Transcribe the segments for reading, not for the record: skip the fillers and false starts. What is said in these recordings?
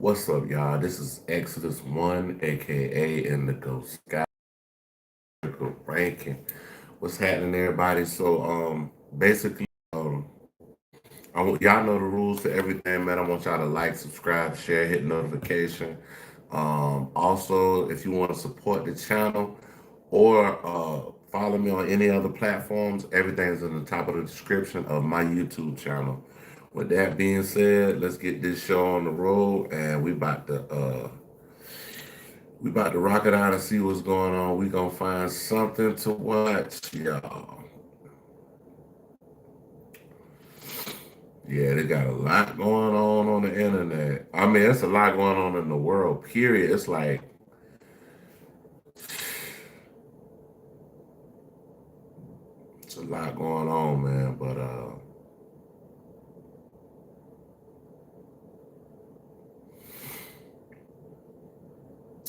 What's up, y'all? This is Exodus 1, aka INDIGOSKEYE ranking. What's happening, everybody? Basically, y'all know the rules to everything, man. I want y'all to like, subscribe, share, hit notification. Also, if you want to support the channel or follow me on any other platforms, everything's in the top of the description of my YouTube channel. With that being said, let's get this show on the road, and we about to rock it out and see what's going on. We gonna find something to watch, y'all. Yeah, they got a lot going on the internet. I mean, it's a lot going on in the world. Period. It's like it's a lot going on, man. But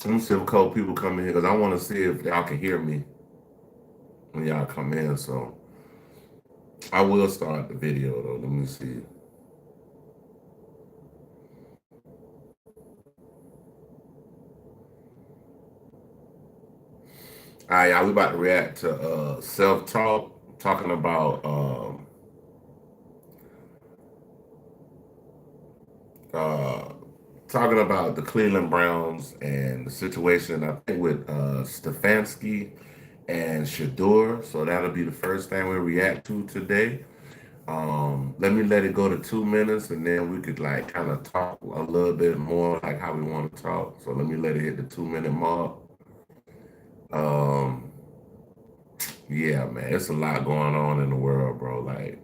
let me see if a couple people come in here because I want to see if y'all can hear me when y'all come in. So I will start the video though. Let me see. All right, y'all. We about to react to self-talk, talking about uh, talking about the Cleveland Browns and the situation, I think, with Stefanski and Shador. So that'll be the first thing we react to today. Let me let it go to 2 minutes, and then we could like kind of talk a little bit more like how we want to talk. So let me let it hit the 2 minute mark. Um, yeah, man, it's a lot going on in the world, bro. Like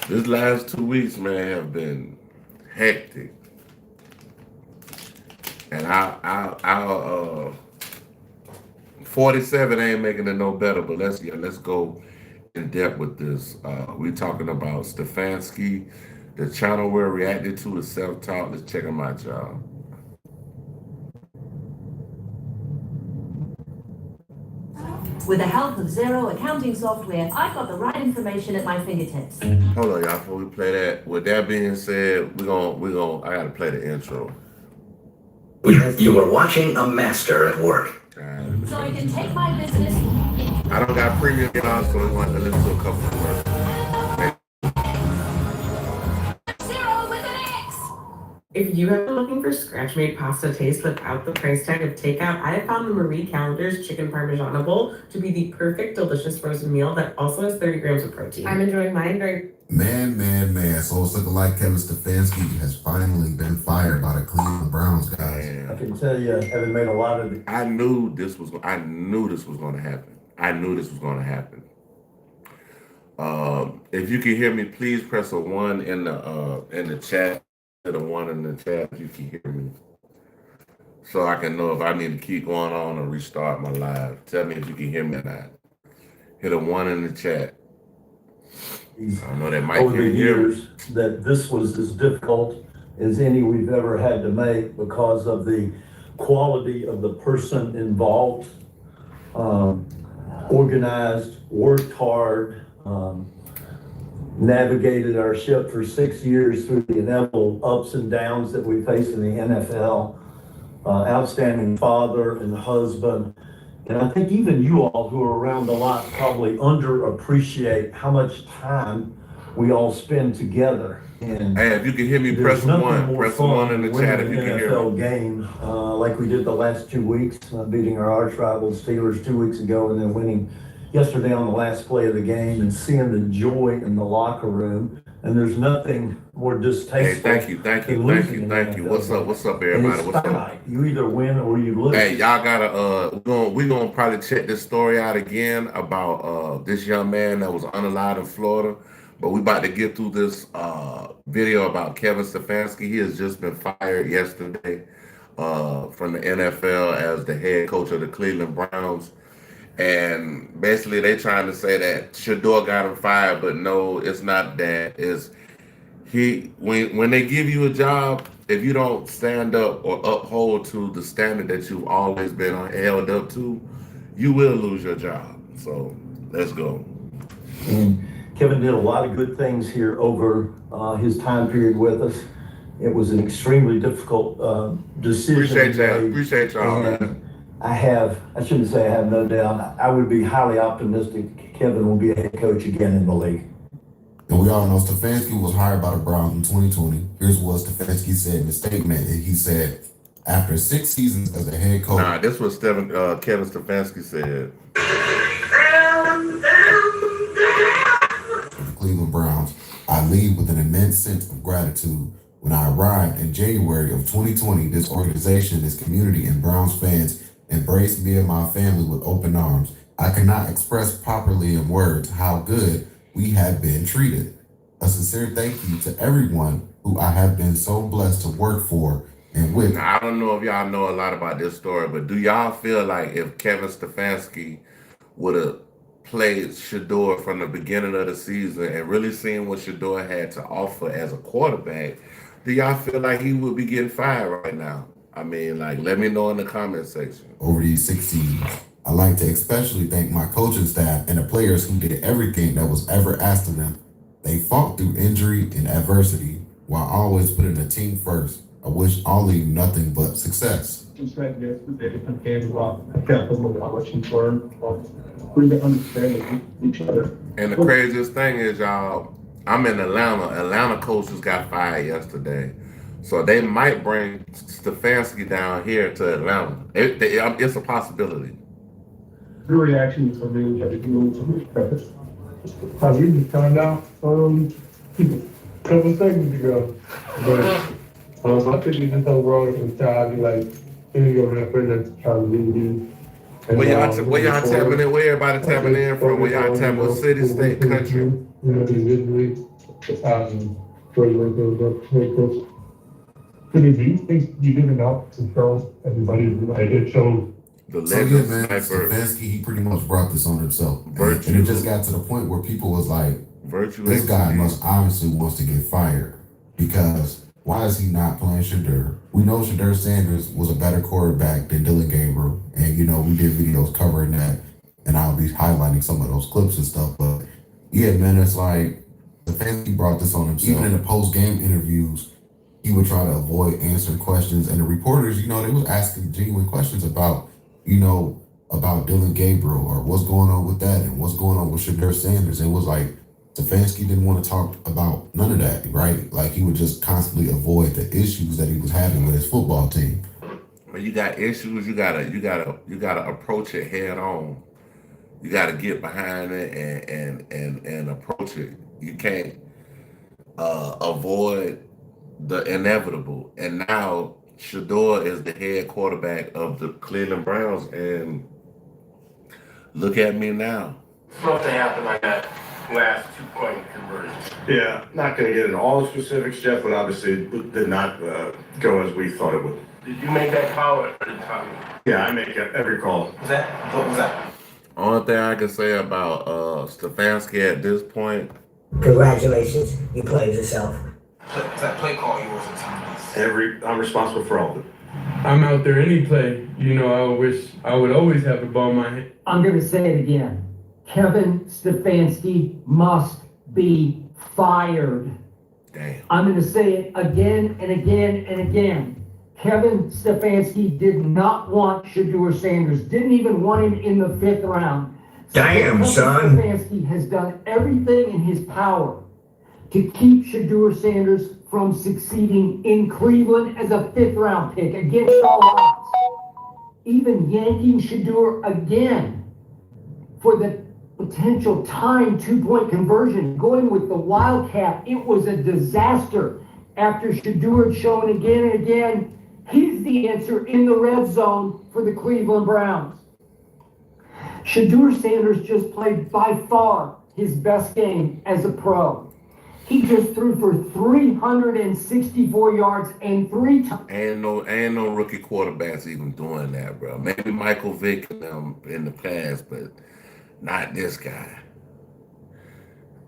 this last 2 weeks, man, have been hectic. And I 47 ain't making it no better, but let's go in depth with this. We talking about Stefanski. The channel we're reacting to is Self Talk. Let's check them out, y'all. With the help of Zero accounting software, I've got the right information at my fingertips. Hold on, y'all. Before we play that, with that being said, I gotta play the intro. You are watching a master at work. So I can take my business. I don't got premium, y'all, so we want to listen to a couple of words. Zero with an X! If you have been looking for scratch-made pasta taste without the price tag of takeout, I have found the Marie Callender's Chicken Parmigiana Bowl to be the perfect, delicious frozen meal that also has 30 grams of protein. I'm enjoying mine very... Man. So it's looking like Kevin Stefanski has finally been fired by the Cleveland Browns, guys. Man. I can tell you, having made a lot of... I knew this was going to happen. If you can hear me, please press a 1 in the chat. Hit a 1 in the chat if you can hear me, so I can know if I need to keep going on or restart my live. Tell me if you can hear me or not. Hit a 1 in the chat. I know that might over the hear me. years that this was as difficult as any we've ever had to make because of the quality of the person involved. Organized, worked hard, navigated our ship for 6 years through the inevitable ups and downs that we face in the NFL. Outstanding father and husband. And I think even you all who are around a lot probably underappreciate how much time we all spend together. And hey, if you can hear me, press 1. Press 1 in the chat if you can hear me. NFL game like we did the last 2 weeks, beating our arch rivals Steelers 2 weeks ago, and then winning yesterday on the last play of the game, and seeing the joy in the locker room. And there's nothing more distasteful. Hey, thank you. What's up, everybody? What's up? You either win or you lose. Hey, y'all gotta we're gonna probably check this story out again about this young man that was unalive in Florida. But we about to get through this video about Kevin Stefanski. He has just been fired yesterday from the NFL as the head coach of the Cleveland Browns. And basically they trying to say that Shador got him fired, but no, it's not that. It's when they give you a job, if you don't stand up or uphold to the standard that you've always been held up to, you will lose your job. So let's go. And Kevin did a lot of good things here over his time period with us. It was an extremely difficult decision. Appreciate y'all, man. I shouldn't say I have no doubt. I would be highly optimistic Kevin will be a head coach again in the league. And we all know Stefanski was hired by the Browns in 2020. Here's what Stefanski said in the statement. He said, after 6 seasons as a head coach. Nah, this was Kevin Stefanski said. The Cleveland Browns, I leave with an immense sense of gratitude. When I arrived in January of 2020, this organization, this community, and Browns fans embraced me and my family with open arms. I cannot express properly in words how good we have been treated. A sincere thank you to everyone who I have been so blessed to work for and with. Now, I don't know if y'all know a lot about this story, but do y'all feel like if Kevin Stefanski would have played Shador from the beginning of the season and really seen what Shador had to offer as a quarterback, do y'all feel like he would be getting fired right now? I mean, like, let me know in the comment section. Over these 6 seasons, I'd like to especially thank my coaching staff and the players who did everything that was ever asked of them. They fought through injury and adversity while always putting the team first. I wish all of you nothing but success. Just read yesterday on game about I can't remember how much he's learned. We can understand each other. And the craziest thing is, y'all, I'm in Atlanta. Atlanta coaches got fired yesterday. So they might bring Stefanski down here to Atlanta. It's a possibility. Your reaction to me that you know how you just found out a couple seconds ago. But I think you just overall in time, like you're gonna put that trying to lead you. Where y'all tapping in? Where everybody tapping in from? Where y'all tapping? What city, state, country? You know, individually, where you do you think you didn't out control everybody? Like it showed. The So yeah, legend man, sniper. Stefanski, he pretty much brought this on himself. Virtue. And it just got to the point where people was like, Virtue. this guy must obviously wants to get fired because why is he not playing Shador? We know Shador Sanders was a better quarterback than Dylan Gabriel. And, you know, we did videos covering that. And I'll be highlighting some of those clips and stuff. But, yeah, man, it's like Stefanski brought this on himself. Even in the post-game interviews, he would try to avoid answering questions. And the reporters, you know, they was asking genuine questions about, you know, about Dylan Gabriel or what's going on with that and what's going on with Shador Sanders. And it was like, Stefanski didn't want to talk about none of that, right? Like he would just constantly avoid the issues that he was having with his football team. When you got issues, you gotta approach it head on. You gotta get behind it and approach it. You can't avoid the inevitable. And now Shador is the head quarterback of the Cleveland Browns, and look at me now. Something happened like that last 2-point conversion. Yeah, not going to get into all the specifics, Jeff, but obviously it did not go as we thought it would. Did you make that call or did Tommy? Yeah, I make every call. What was that? Only thing I can say about Stefanski at this point. Congratulations, you played yourself. That play call yours and Tommy's. I'm responsible for all of it. I'm out there any play. You know, I wish I would always have the ball in my hand. I'm going to say it again. Kevin Stefanski must be fired. Damn. I'm going to say it again and again and again. Kevin Stefanski did not want Shador Sanders, didn't even want him in the 5th round. Damn, Kevin son. Stefanski has done everything in his power to keep Shador Sanders from succeeding in Cleveland as a 5th round pick against all odds. Even yanking Shador again for the potential time 2-point conversion, going with the Wildcat. It was a disaster after Shador had shown again and again he's the answer in the red zone for the Cleveland Browns. Shador Sanders just played by far his best game as a pro. He just threw for 364 yards and 3 times. Ain't no rookie quarterbacks even doing that, bro. Maybe Michael Vick in the past, but not this guy.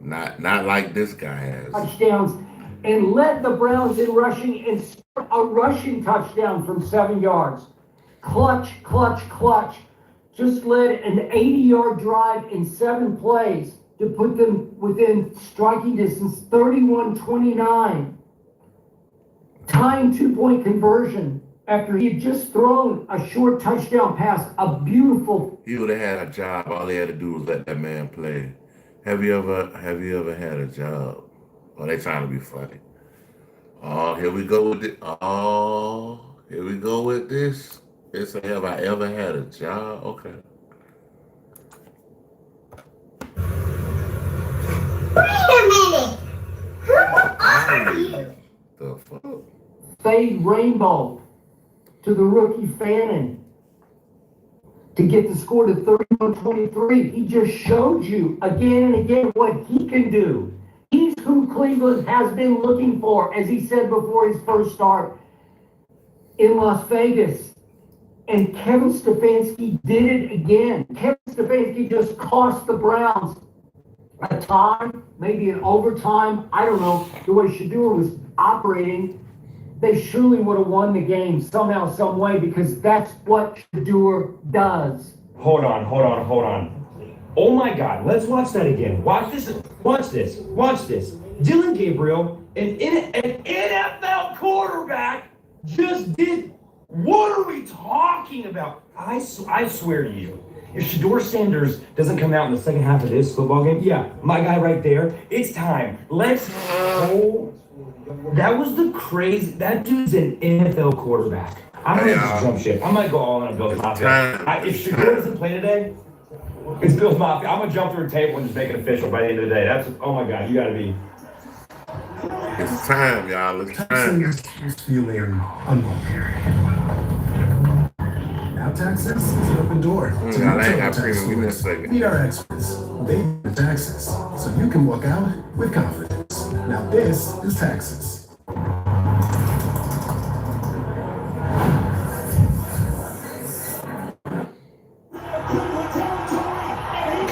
Not like this guy has. Touchdowns and led the Browns in rushing and scored a rushing touchdown from 7 yards. Clutch. Just led an 80-yard drive in 7 plays to put them within striking distance, 31-29. tying 2-point conversion after he had just thrown a short touchdown pass, a beautiful. He would have had a job. All he had to do was let that man play. Have you ever had a job? Oh, they trying to be funny. Oh, here we go with it. Oh, here we go with this. It's a have I ever had a job? Okay. Wait a minute. Who are you? The fuck? Fade rainbow to the rookie Fannin to get the score to 31-23. He just showed you again and again what he can do. He's who Cleveland has been looking for, as he said before his first start in Las Vegas. And Kevin Stefanski did it again. Kevin Stefanski just cost the Browns a tie, maybe an overtime. I don't know. The way Shedeur was operating, they surely would have won the game somehow, some way, because that's what Shedeur does. Hold on. Oh my God, let's watch that again. Watch this. Dylan Gabriel, an NFL quarterback, just did. What are we talking about? I swear to you, if Shedeur Sanders doesn't come out in the second half of this football game, yeah, my guy right there, it's time. Let's go. That was the crazy. That dude's an NFL quarterback. I'm gonna just jump shit. I might go all in on Bills Mafia. If Shedeur doesn't play today, it's Bills Mafia. I'm gonna jump through a table and just make it official by the end of the day. That's, oh my God, you gotta be. It's time, y'all. It's time. He's feeling unprepared. Now Texas is an open door. I ain't got premium in this second. Meet our experts. They do Texas, so you can walk out with confidence. Now this is Texas.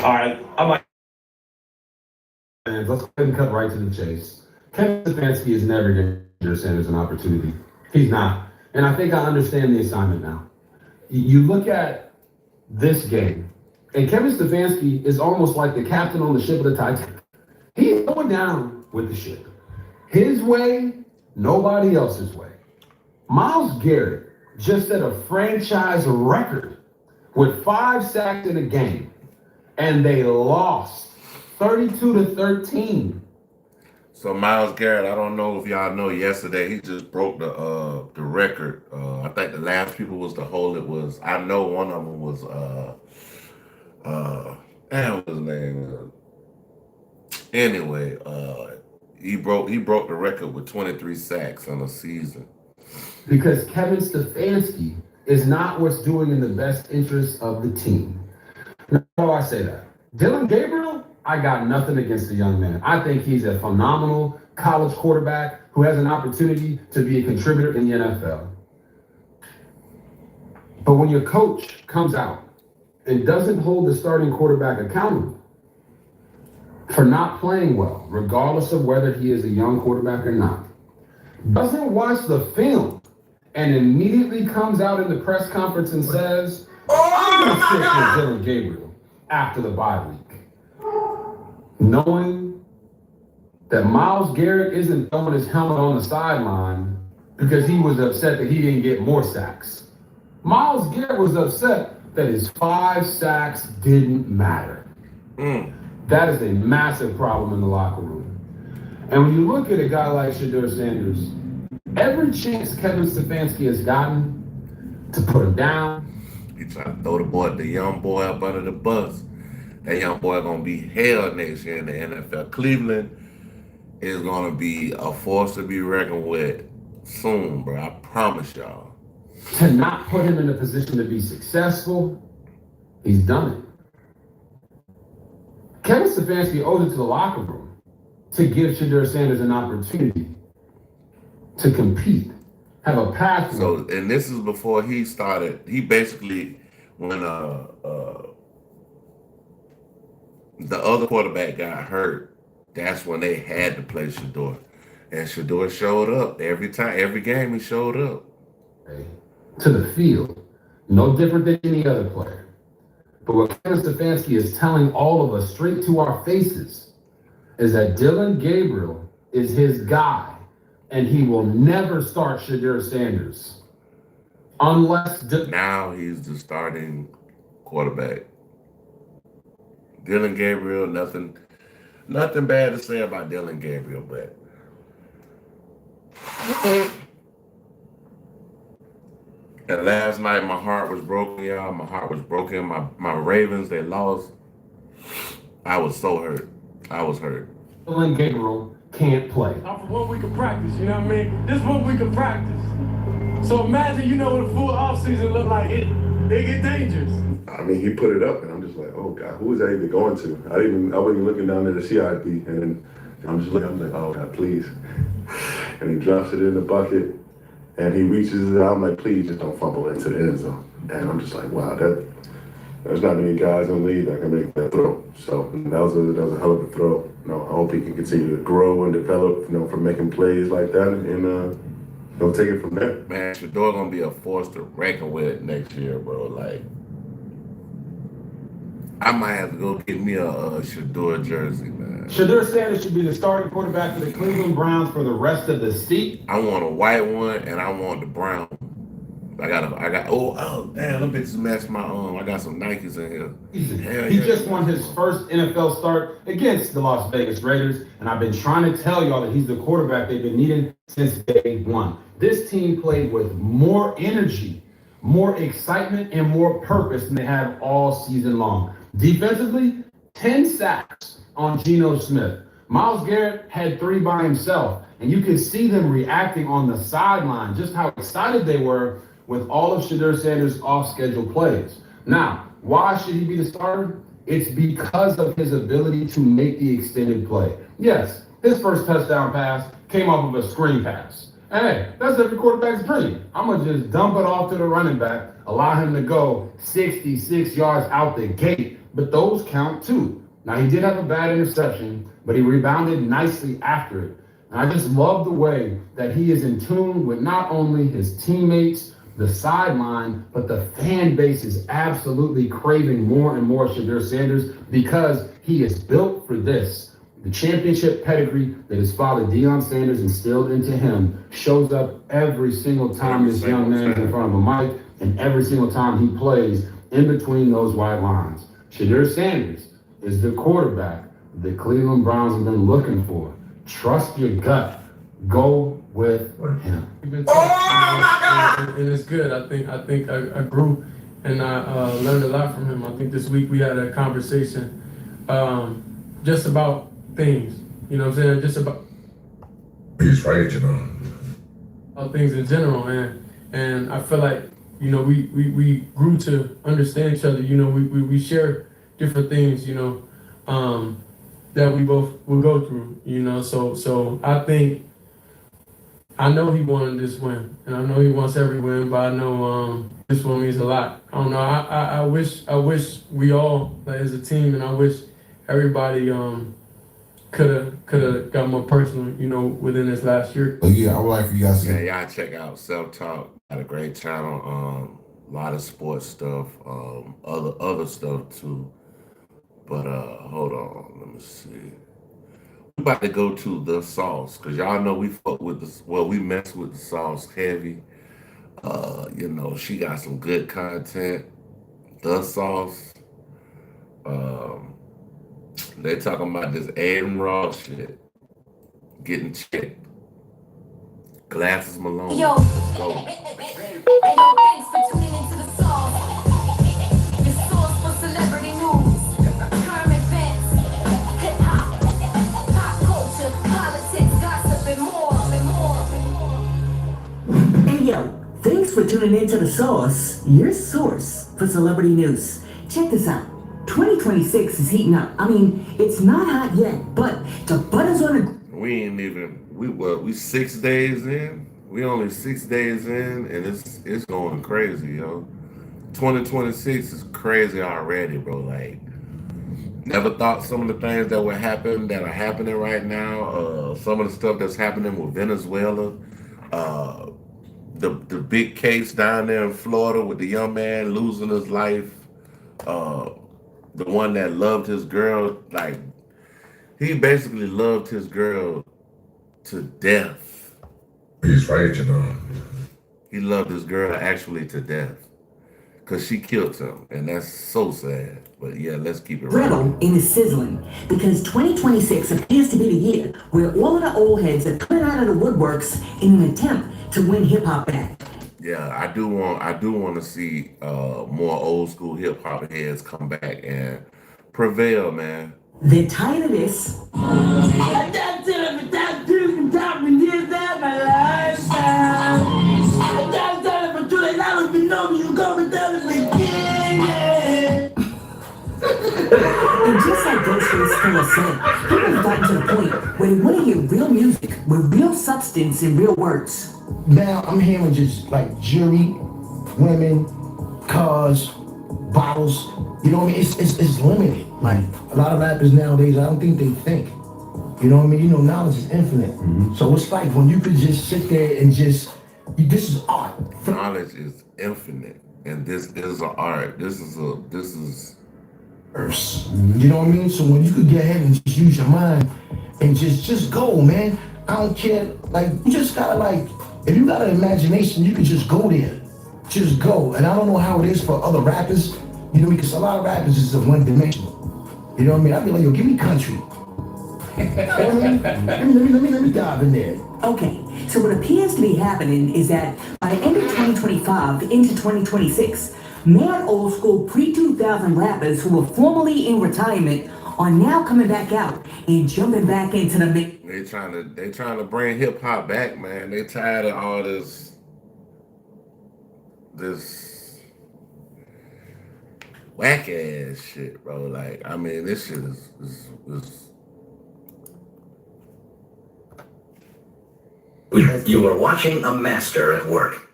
All right, I'm like. Let's go ahead and cut right to the chase. Kevin Stefanski is never giving Shedeur Sanders an opportunity. He's not. And I think I understand the assignment now. You look at this game, and Kevin Stefanski is almost like the captain on the ship of the Titanic. He's going down with the ship. His way, nobody else's way. Myles Garrett just set a franchise record with 5 sacks in a game, and they lost 32-13. So Myles Garrett, I don't know if y'all know, yesterday he just broke the record. I think the last people was to hold it was, I know one of them was damn, what his name is. Anyway, he broke the record with 23 sacks in a season. Because Kevin Stefanski is not what's doing in the best interest of the team. Now, how do I say that? Dylan Gabriel, I got nothing against the young man. I think he's a phenomenal college quarterback who has an opportunity to be a contributor in the NFL. But when your coach comes out and doesn't hold the starting quarterback accountable for not playing well, regardless of whether he is a young quarterback or not, doesn't watch the film and immediately comes out in the press conference and says, I'm going to stick with Dylan Gabriel after the bye week. Knowing that Myles Garrett isn't throwing his helmet on the sideline because he was upset that he didn't get more sacks. Myles Garrett was upset that his 5 sacks didn't matter. That is a massive problem in the locker room. And when you look at a guy like Shedeur Sanders, every chance Kevin Stefanski has gotten to put him down. He trying to throw the young boy up under the bus. That young boy gonna be hell next year in the NFL. Cleveland is gonna be a force to be reckoned with soon, bro. I promise y'all. To not put him in a position to be successful, he's done it. Kevin Stefanski owes it to the locker room to give Shedeur Sanders an opportunity to compete, have a path. So, and this is before he started. He basically, when the other quarterback got hurt, that's when they had to play Shedeur. And Shedeur showed up every time, every game he showed up. To the field, no different than any other player. But what Kevin Stefanski is telling all of us straight to our faces is that Dylan Gabriel is his guy and he will never start Shadur Sanders. Unless now he's the starting quarterback. Dylan Gabriel, nothing bad to say about Dylan Gabriel, but and last night my heart was broken, y'all. My heart was broken. My Ravens, they lost. I was so hurt. I was hurt. Dylan Gabriel can't play. Off of what we can practice, you know what I mean? This is what we can practice. So imagine, you know, what a full offseason look like. It get dangerous. I mean, he put it up, and I'm just like, oh God, who is that even going to? I wasn't looking down at the CIP, and I'm just looking, I'm like, oh God, please. And he drops it in the bucket, and he reaches it out. I'm like, please just don't fumble into the end zone. And I'm just like, wow, there's not many guys in the league that can make that throw. So that was a hell of a throw. You know, I hope he can continue to grow and develop, you know, from making plays like that, and they'll take it from there. Man, Shador gonna be a force to reckon with next year, bro. Like, I might have to go get me a Shador jersey, man. Shadur Sanders should be the starting quarterback for the Cleveland Browns for the rest of the season. I want a white one and I want the brown. I got oh damn, them bitches match my I got some Nikes in here. He just won his first NFL start against the Las Vegas Raiders, and I've been trying to tell y'all that he's the quarterback they've been needing since day one. This team played with more energy, more excitement, and more purpose than they have all season long. Defensively, 10 sacks on Geno Smith. Myles Garrett had 3 by himself, and you can see them reacting on the sideline, just how excited they were with all of Shadur Sanders' off-schedule plays. Now, why should he be the starter? It's because of his ability to make the extended play. Yes, his first touchdown pass came off of a screen pass. Hey, that's every quarterback's dream. I'm going to just dump it off to the running back, allow him to go 66 yards out the gate, but those count too. Now, he did have a bad interception, but he rebounded nicely after it. And I just love the way that he is in tune with not only his teammates, the sideline, but the fan base is absolutely craving more and more Shadur Sanders because he is built for this. The championship pedigree that his father, Deion Sanders, instilled into him shows up every single time this young man is in front of a mic and every single time he plays in between those white lines. Shadur Sanders is the quarterback the Cleveland Browns have been looking for. Trust your gut. Go with him. And it's good. I think I grew and I learned a lot from him. I think this week we had a conversation just about things. You know what I'm saying? Just about. He's right, you know. About things in general, and I feel like, you know, we grew to understand each other. You know, we share different things, you know, that we both will go through, you know. So I know he wanted this win, and I know he wants every win, but I know this one means a lot. I don't know. I wish we all, like, as a team, and I wish everybody could have got more personal, you know, within this last year. Oh yeah, I would like for you guys to. Yeah, y'all check out Self Talk. Got a great channel. A lot of sports stuff. Other stuff too. But hold on, let me see. We about to go to the sauce, because y'all know we fuck with this. Well, we mess with the sauce heavy. You know, she got some good content. The sauce. They talking about this Aiden Ross shit. Getting checked. Glasses Malone. Yo. Let's go. Thanks for tuning into the sauce. Your source for celebrity news, current events, hip hop, pop culture, politics, gossip, and more. Hey yo, thanks for tuning into the sauce, your source for celebrity news. Check this out. 2026 is heating up. I mean, it's not hot yet, but the butter's on the. We ain't even. We 6 days in. We only 6 days in, and it's going crazy, yo. 2026 is crazy already, bro. Like, never thought some of the things that would happen that are happening right now. Some of the stuff that's happening with Venezuela. The big case down there in Florida with the young man losing his life. The one that loved his girl, like, he basically loved his girl to death. He's right, you know. He loved his girl actually to death. Because she killed him. And that's so sad. But yeah, let's keep it right. Riddle in is sizzling because 2026 appears to be the year where all of the old heads are coming out of the woodworks in an attempt to win hip hop back. Yeah, I do want to see more old school hip hop heads come back and prevail, man. They're tired of this. And just like Ghostface Killer said, people have gotten to the point where they want to hear real music with real substance and real words. Now I'm hearing just like jewelry, women, cars, bottles. You know what I mean? It's limited. Like a lot of rappers nowadays, I don't think they think. You know what I mean? You know, knowledge is infinite. So it's like when you could just sit there and this is art. Knowledge is infinite, and this is an art. This is You know what I mean? So when you could get ahead and just use your mind and just go, man. I don't care. Like, you just gotta like, if you got an imagination, you can just go there. Just go. And I don't know how it is for other rappers, you know, because a lot of rappers is one-dimensional. You know what I mean? I'd be like, yo, give me country. let me dive in there. Okay, so what appears to be happening is that by the end of 2025 into 2026, mad old school pre-2000 rappers who were formerly in retirement are now coming back out and jumping back into the mix. They trying to bring hip hop back, man. They tired of all this whack ass shit, bro. Like, I mean, this shit is You are watching a master at work.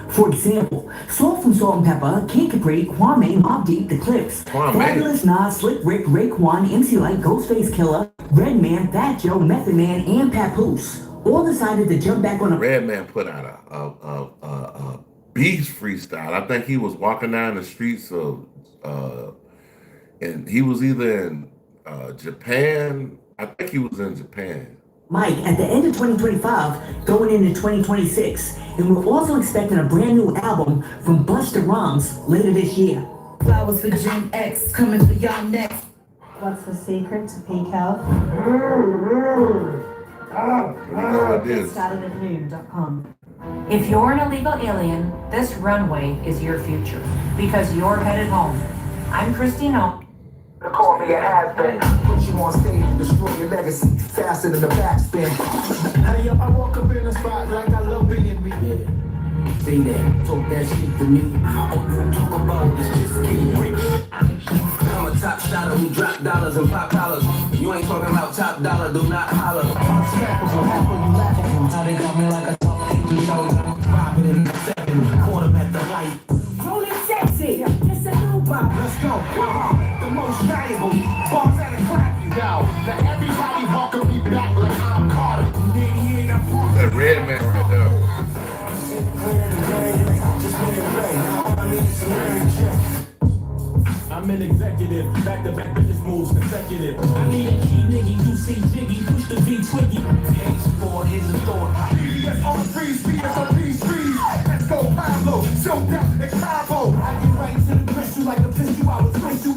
For example, Salt from Salt and Pepper, Kid Capri, Kwame, Mobb Deep, The Clips, Fabulous Nas, Slick Rick, Raekwon, MC Light, Ghostface Killer, Redman, Fat Joe, Method Man, and Papoose all decided to jump back on a... Redman put out a beast freestyle. I think he was walking down the streets of and he was either in Japan. I think he was in Japan. Mike, at the end of 2025, going into 2026, and we're also expecting a brand new album from Busta Rhymes later this year. Flowers for Gen X, coming for y'all next. What's the secret to peak health? Get started at noon.com. If you're an illegal alien, this runway is your future because you're headed home. I'm Christina. Call me a has-been. Put you on stage and destroy your legacy faster than the backspin. Hey up, I walk up in the spot like I love being me. Stay there, talk that shit to me. All you talk about is just getting rich. I'm a top shotter who drop dollars and pop collars. You ain't talking about top dollar, do not holler. Snappable, half when you laughable. Now they got me like a top angel show. Robbing in the second, quarter at the light. Rolling sexy, it's a new pop. Let's go, the most valuable bars at a crack you now. Now everybody welcome me back like I'm Carter. That Redman right there. I'm an executive, back-to-back business moves consecutive. I need a key nigga, you see Jiggy, push the V Twiggy. H4 is a thought. BBS on freeze, BS on freeze. Let's go, Pablo, show down, it's Pablo. I get right to the pistol like a pistol, I was pistol.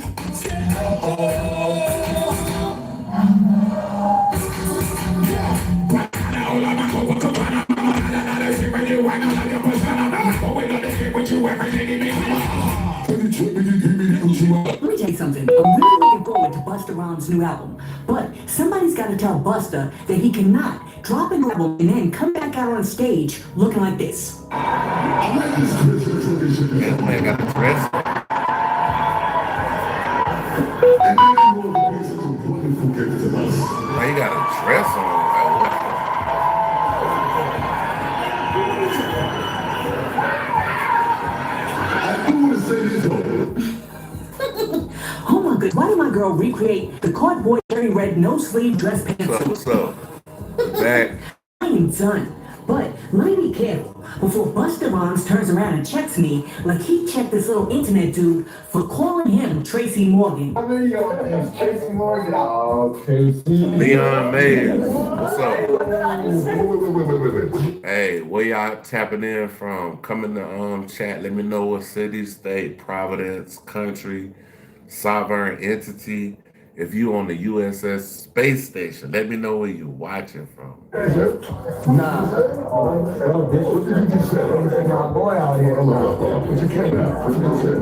Let me tell you something. I'm really looking forward to Busta Rhymes' new album. But somebody's got to tell Busta that he cannot drop an album and then come back out on stage looking like this. Man got the dress. Why you got a dress on? Oh my goodness, why did my girl recreate the cardboard cherry red no sleeve dress pants? What's up? Back. I ain't done. But Let me be careful before Busta Rhymes turns around and checks me like he checked this little internet dude for calling him Tracy Morgan. How many of your names Tracy Morgan? Oh, Tracy. Leon Mays, what's up? Wait. Hey, where y'all tapping in from? Come in the chat. Let me know what city, state, providence, country, sovereign entity. If you on the USS space station, let me know where you watching from. Nah. What did you just say? My boy out here. What you came out? What you just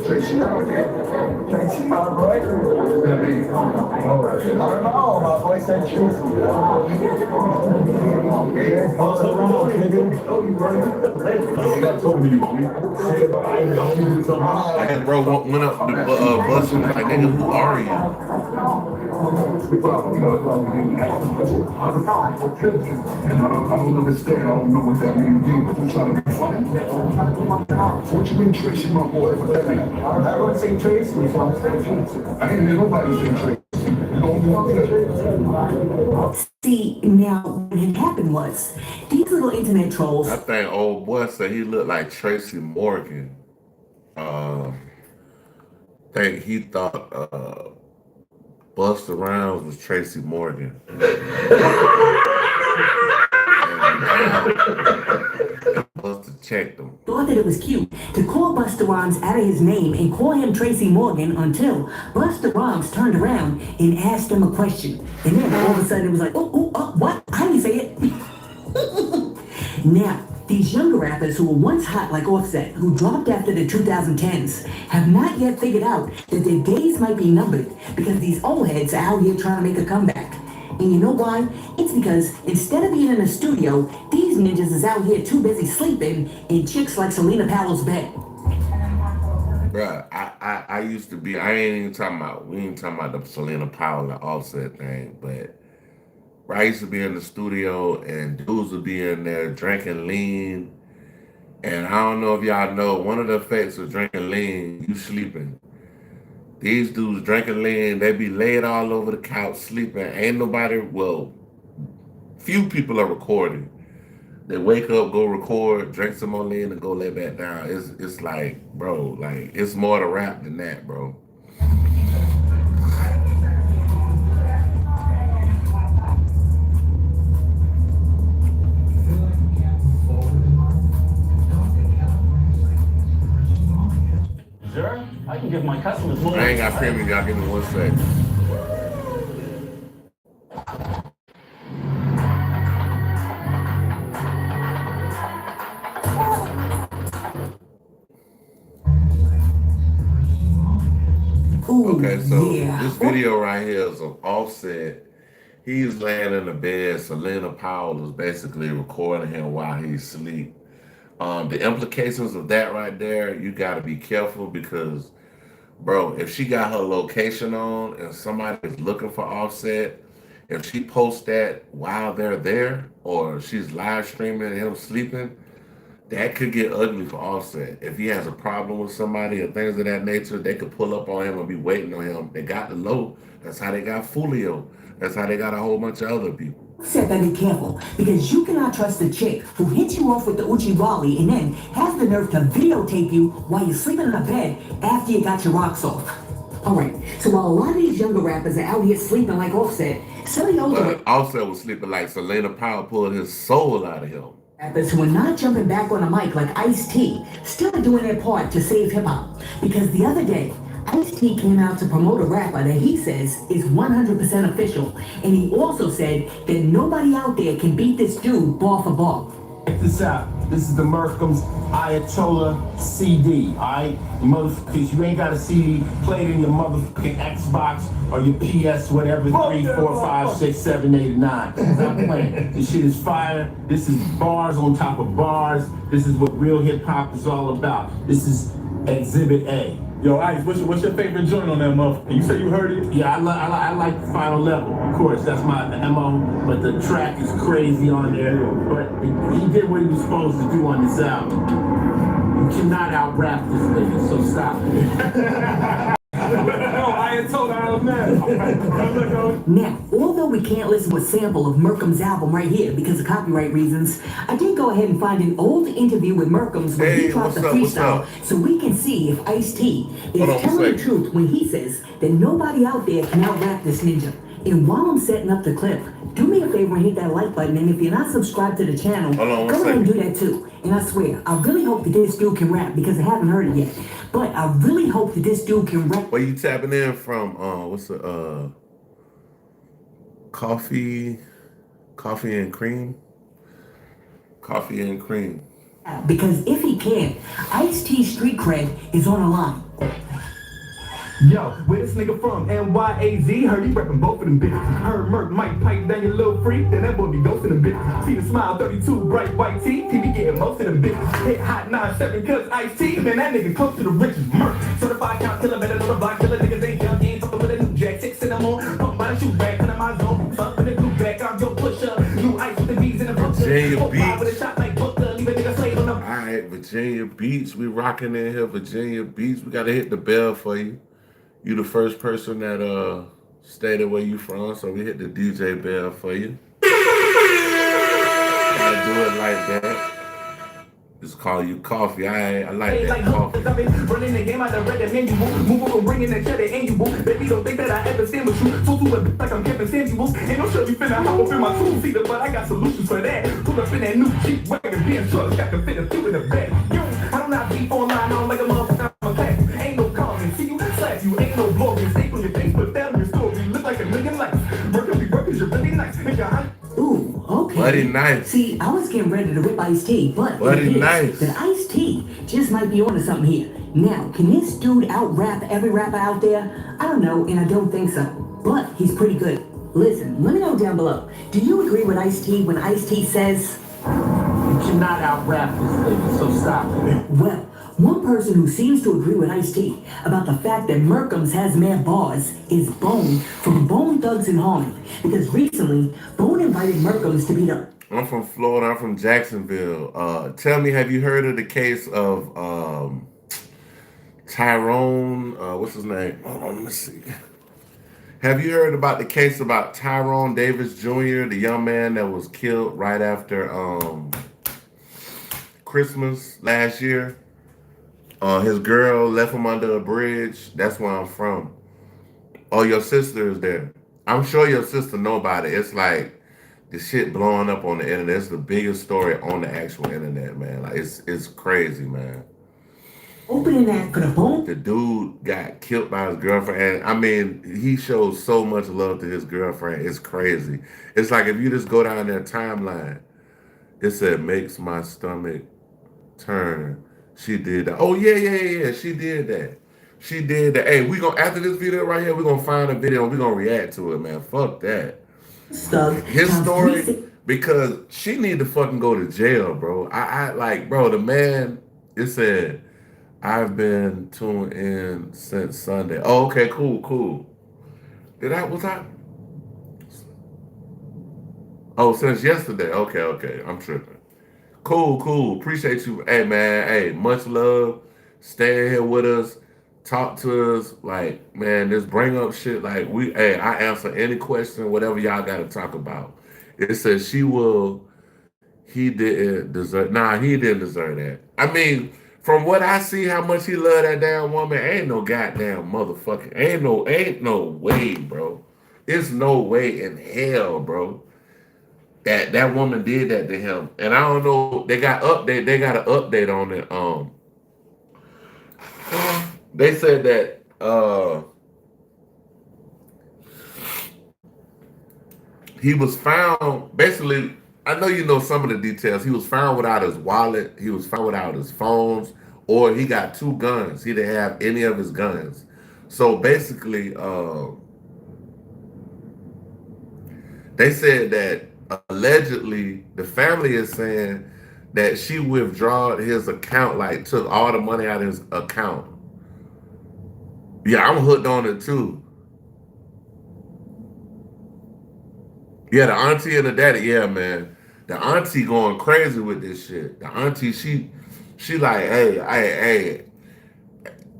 Tracy, my boy. I don't know, my boy said I had bro went up the bus and was like, nigga, who are you? I don't understand. I don't know what that means. I'm trying to be funny. What you mean, Tracy, my boy? What that mean? I don't say Tracy. I ain't hear nobody say Tracy. See, now what had happened was these little internet trolls. I think old boy said he looked like Tracy Morgan. Think he thought Busta Rhymes was Tracy Morgan. Busta checked him. Thought that it was cute to call Busta Rhymes out of his name and call him Tracy Morgan until Busta Rhymes turned around and asked him a question. And then all of a sudden it was like, what? How do you say it? Now, these younger rappers who were once hot like Offset, who dropped after the 2010s, have not yet figured out that their days might be numbered because these old heads are out here trying to make a comeback. And you know why? It's because instead of being in a studio, these ninjas is out here too busy sleeping in chicks like Selena Powell's bed. Bruh, I used to be, we ain't talking about the Selena Powell and Offset thing, but I used to be in the studio and dudes would be in there drinking lean. And I don't know if y'all know, one of the effects of drinking lean, you sleeping. These dudes drinking lean, they be laid all over the couch sleeping. Ain't nobody, few people are recording. They wake up, go record, drink some more lean, and go lay back down. It's like, bro, like, it's more to rap than that, bro. Sir, I can give my customers more. I ain't got premium, y'all give me 1 second. Okay, so this video right here is of Offset. He's laying in the bed. Selena Powell is basically recording him while he's asleep. The implications of that right there, you got to be careful because, bro, if she got her location on and somebody is looking for Offset, if she posts that while they're there or she's live streaming him sleeping, that could get ugly for Offset. If he has a problem with somebody or things of that nature, they could pull up on him and be waiting on him. They got the low. That's how they got Fulio. That's how they got a whole bunch of other people. Said that be careful because you cannot trust a chick who hits you off with the Uchi Wally and then has the nerve to videotape you while you're sleeping in a bed after you got your rocks off. Alright, so while a lot of these younger rappers are out here sleeping like Offset, some of the older Offset was sleeping like Selena Powell pulled his soul out of him. rappers who are not jumping back on a mic like Ice-T still are doing their part to save hip-hop. Because the other day, Ice-T came out to promote a rapper that he says is 100% official, and he also said that nobody out there can beat this dude bar for bar. Check this out. This is the Merkham's Ayatollah CD, alright? Motherfuckers, you ain't got a CD, play it in your motherfucking Xbox or your PS, whatever, 3, 4, 5, 6, 7, 8, 9. Stop playing. This shit is fire. This is bars on top of bars. This is what real hip-hop is all about. This is Exhibit A. Yo, Ice, what's your favorite joint on that motherfucker? You said you heard it? Yeah, I like the Final Level, of course. That's my MO, but the track is crazy on there. But he did what he was supposed to do on this album. cannot out-rap this nigga, so stop it. Now, although we can't listen to a sample of Merkham's album right here because of copyright reasons, I did go ahead and find an old interview with Merkham's when he dropped the freestyle so we can see if Ice-T is telling the truth when he says that nobody out there can out-rap this ninja. And while I'm setting up the clip, do me a favor and hit that like button, and if you're not subscribed to the channel, go ahead and do that too. And I swear, I really hope that this dude can rap because I haven't heard it yet. But I really hope that this dude can rap. Where you tapping in from? What's the coffee and cream? Coffee and cream. Because if he can, Ice-T street cred is on the line. Yo, where this nigga from? NYAZ, heard he reppin' both of them bitches. Heard Merc might pipe down your little freak, then that boy be ghosting them bitches. See the smile, 32, bright white teeth, he be getting most of them bitches. Hit hot 9-7 cause Ice-T, man, that nigga close to the richest. Merc, certified count killer, better know the block killer, niggas ain't young, ain't fuckin' with a new jack. 6 in the morning, pump by the shoe bag, come to my zone, fuck in the glue back, I'll go push up. New ice with the bees in the Virginia Beach. With a shot like Booker, leave a nigga slave on the. Alright, Virginia Beach, we rocking in here, Virginia Beach. We gotta hit the bell for you. You the first person that stated where you from, so we hit the DJ bell for you. Gotta do it like that. Just call you coffee. I like that coffee. Running the game out the red menu, move over, bringing that cheddar and you baby, don't think that I ever stand with you. So to it like I'm Kevin Samuels. Ain't no sure you finna hop up in my two-seater, but I got solutions for that. Pull up in that new Jeep wagon, being trucks, got to fit a few in the back. Yo, I don't not beef online, I don't like a motherfucker, I'm a class. Ain't no comment, see you slap you, ain't no vlogging, stay on your face, put that on your story. You look like a million likes. Mercury workers, you're really nice. Ooh, okay. Buddy nice. See, I was getting ready to rip Ice-T, but Buddy nice. That Ice-T just might be onto something here. Now, can this dude out-rap every rapper out there? I don't know, and I don't think so. But he's pretty good. Listen, let me know down below. Do you agree with Ice-T when Ice-T says, "You cannot out-rap this nigga, so stop it." Well, one person who seems to agree with Ice-T about the fact that Merkham's has mad bars is Bone from Bone Thugs and Harmony. Because recently, Bone invited Merkham's to be the... I'm from Florida. I'm from Jacksonville. Tell me, have you heard of the case of Tyrone? What's his name? Hold on, let me see. Have you heard about the case about Tyrone Davis Jr., the young man that was killed right after Christmas last year? His girl left him under a bridge. That's where I'm from. Oh, your sister is there. I'm sure your sister know about it. It's like the shit blowing up on the internet. It's the biggest story on the actual internet, man. Like it's crazy, man. Opening that for the Bone. The dude got killed by his girlfriend. And I mean, he shows so much love to his girlfriend. It's crazy. It's like if you just go down their timeline, it said makes my stomach turn. She did that. Oh yeah. She did that. She did that. Hey, we gonna after this video right here, we're gonna find a video and we're gonna react to it, man. Fuck that. His story, because she need to fucking go to jail, bro. I like, bro, the man, it said, I've been tuned in since Sunday. Oh, okay, cool. Was I? Oh, since yesterday. Okay. I'm tripping. Cool. Appreciate you. Hey, man. Hey, much love. Stay here with us. Talk to us. Like, man, just bring up shit. Like, I answer any question, whatever y'all got to talk about. It says he didn't deserve. Nah, he didn't deserve that. I mean, from what I see, how much he loved that damn woman, ain't no goddamn motherfucker. Ain't no way, bro. It's no way in hell, bro. That woman did that to him. And I don't know, they got an update on it. They said that he was found, basically, I know you know some of the details. He was found without his wallet, he was found without his phones, or he got 2 guns. He didn't have any of his guns. So basically, they said that allegedly, the family is saying that she withdrawed his account, like took all the money out of his account. Yeah, I'm hooked on it too. Yeah, the auntie and the daddy, yeah, man. The auntie going crazy with this shit. The auntie, she She like, hey,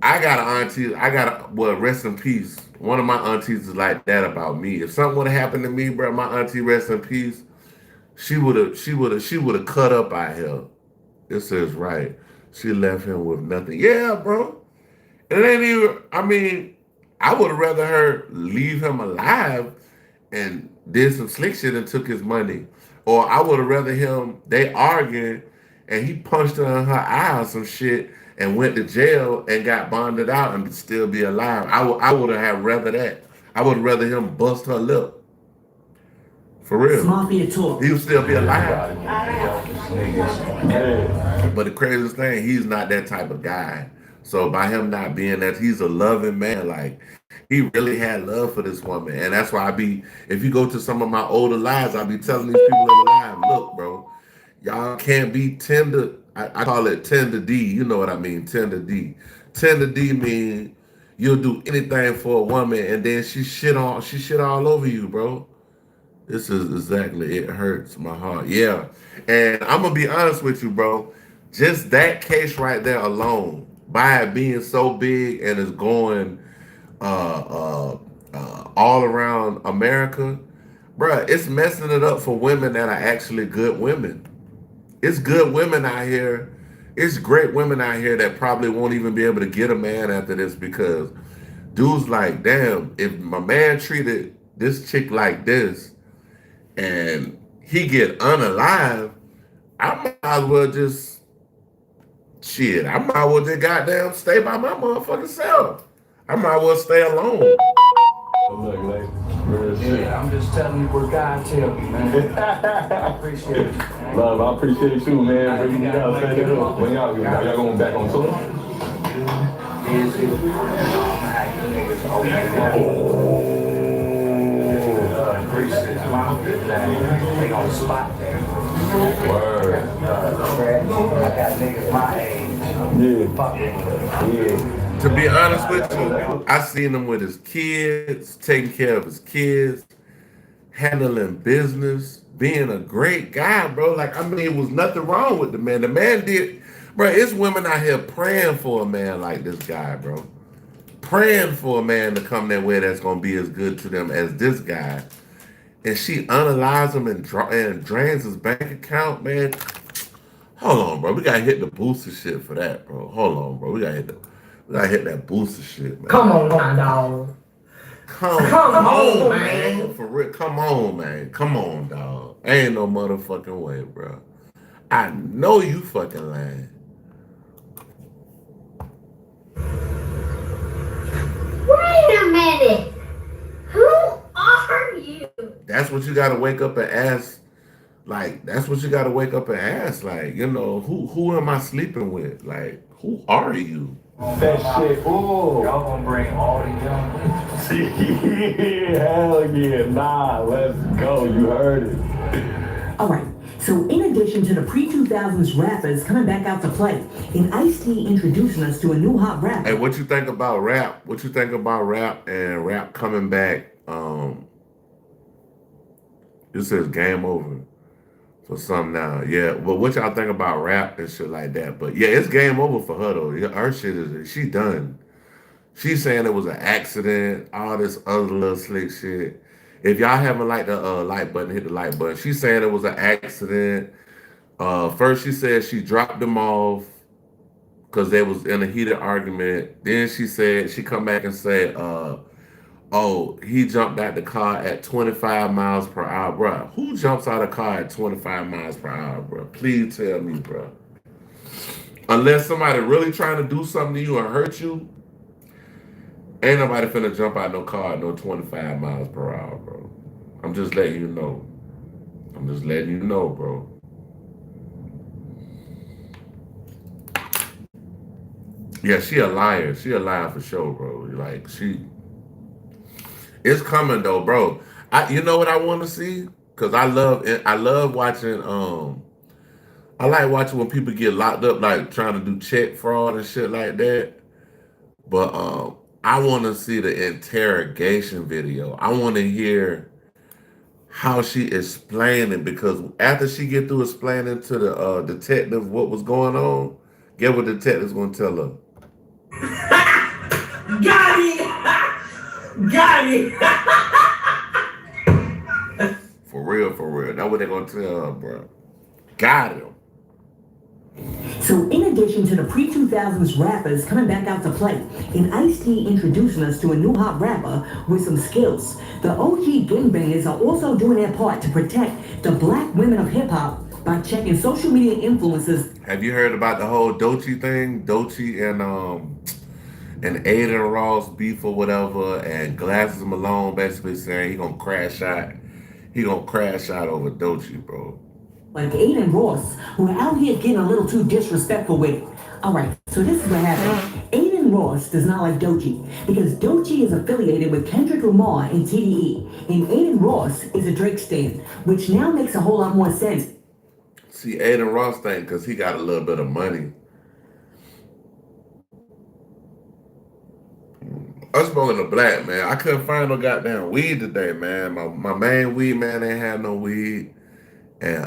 I got an auntie. Well, rest in peace. One of my aunties is like that about me. If something would have happened to me, bro, my auntie, rest in peace, she would have cut up out here. It says right. She left him with nothing. Yeah, bro. It ain't even. I mean, I would have rather her leave him alive and did some slick shit and took his money, or I would have rather him they arguing and he punched her in her eye or some shit and went to jail and got bonded out and still be alive. I would have rather that. I would rather him bust her lip. For real. Mafia talk. He would still be alive. But the craziest thing, he's not that type of guy. So by him not being that, he's a loving man. Like he really had love for this woman. And that's why if you go to some of my older lives, I be telling these people in the live, look, bro, y'all can't be tender. I call it tender D. You know what I mean? Tender D. Tender D mean you'll do anything for a woman and then she shit all over you, bro. This is exactly, it hurts my heart. Yeah. And I'm going to be honest with you, bro. Just that case right there alone, by it being so big and it's going all around America, bro, it's messing it up for women that are actually good women. It's good women out here. It's great women out here that probably won't even be able to get a man after this because dude's like, damn, if my man treated this chick like this, and he get unalive, I might as well just I might as well just goddamn stay by my motherfucking self. I might as well stay alone. Yeah, I'm just telling you what God tell me, man. I appreciate it. Man. Love, I appreciate you, man. Bringing it up, set it up. When y'all going back on tour? They on the spot there. Word. I got niggas my age. Yeah. To be honest with you, I seen him with his kids, taking care of his kids, handling business, being a great guy, bro. Like, I mean, it was nothing wrong with the man. The man did, bro, it's women out here praying for a man like this guy, bro. Praying for a man to come their way that's going to be as good to them as this guy. And she unalives him and drains his bank account, man. Hold on, bro. We got to hit the booster shit for that, bro. Hold on, bro. We got to hit that booster shit, man. Come on, dog. Come on, man. For real, come on, man. Come on, dog. Ain't no motherfucking way, bro. I know you fucking lying. Wait a minute. Who are you? That's what you gotta wake up and ask. Like, that's what you gotta wake up and ask. Like, you know, who am I sleeping with? Like, who are you? That shit, ooh. Y'all gonna bring all the young Yeah, hell yeah. Nah, let's go. You heard it. Alright, so in addition to the pre-2000s rappers coming back out to play, and Ice-T introducing us to a new hot rapper. Hey, what you think about rap? What you think about rap and rap coming back? It says game over for some now. Yeah, but what y'all think about rap and shit like that? But yeah, it's game over for her though. Yeah, her shit she done. She's saying it was an accident, all this other little slick shit. If y'all haven't liked the like button, hit the like button. She's saying it was an accident. First she said she dropped them off because they was in a heated argument. Then she said, she come back and said, oh, he jumped out the car at 25 miles per hour. Bro, who jumps out of a car at 25 miles per hour, bro? Please tell me, bro. Unless somebody really trying to do something to you and hurt you, ain't nobody finna jump out no car at no 25 miles per hour, bro. I'm just letting you know. I'm just letting you know, bro. Yeah, she a liar. She a liar for sure, bro. Like, it's coming though, bro. You know what I want to see? Cause I love watching. I like watching when people get locked up, like trying to do check fraud and shit like that. But I want to see the interrogation video. I want to hear how she explained it, because after she get through explaining to the detective what was going on, Get what the detective's gonna tell her. Got it! Got it! For real, for real. That's what they're gonna tell her, bro. Got him. So in addition to the pre-2000s rappers coming back out to play, and Ice-T introducing us to a new hot rapper with some skills, the OG gangbangers are also doing their part to protect the black women of hip-hop by checking social media influencers. Have you heard about the whole Doechii thing? Doechii and Aiden Ross beef or whatever, and Glasses Malone basically saying he gonna crash out. He gonna crash out over Doechii, bro. Like Aiden Ross, who are out here getting a little too disrespectful with it. Alright, so this is what happened. Aiden Ross does not like Doechii because Doechii is affiliated with Kendrick Lamar and TDE, and Aiden Ross is a Drake stan, which now makes a whole lot more sense. See, Aiden Ross thing, because he got a little bit of money. I'm smoking a black, man. I couldn't find no goddamn weed today, man. My main weed, man, ain't had no weed. And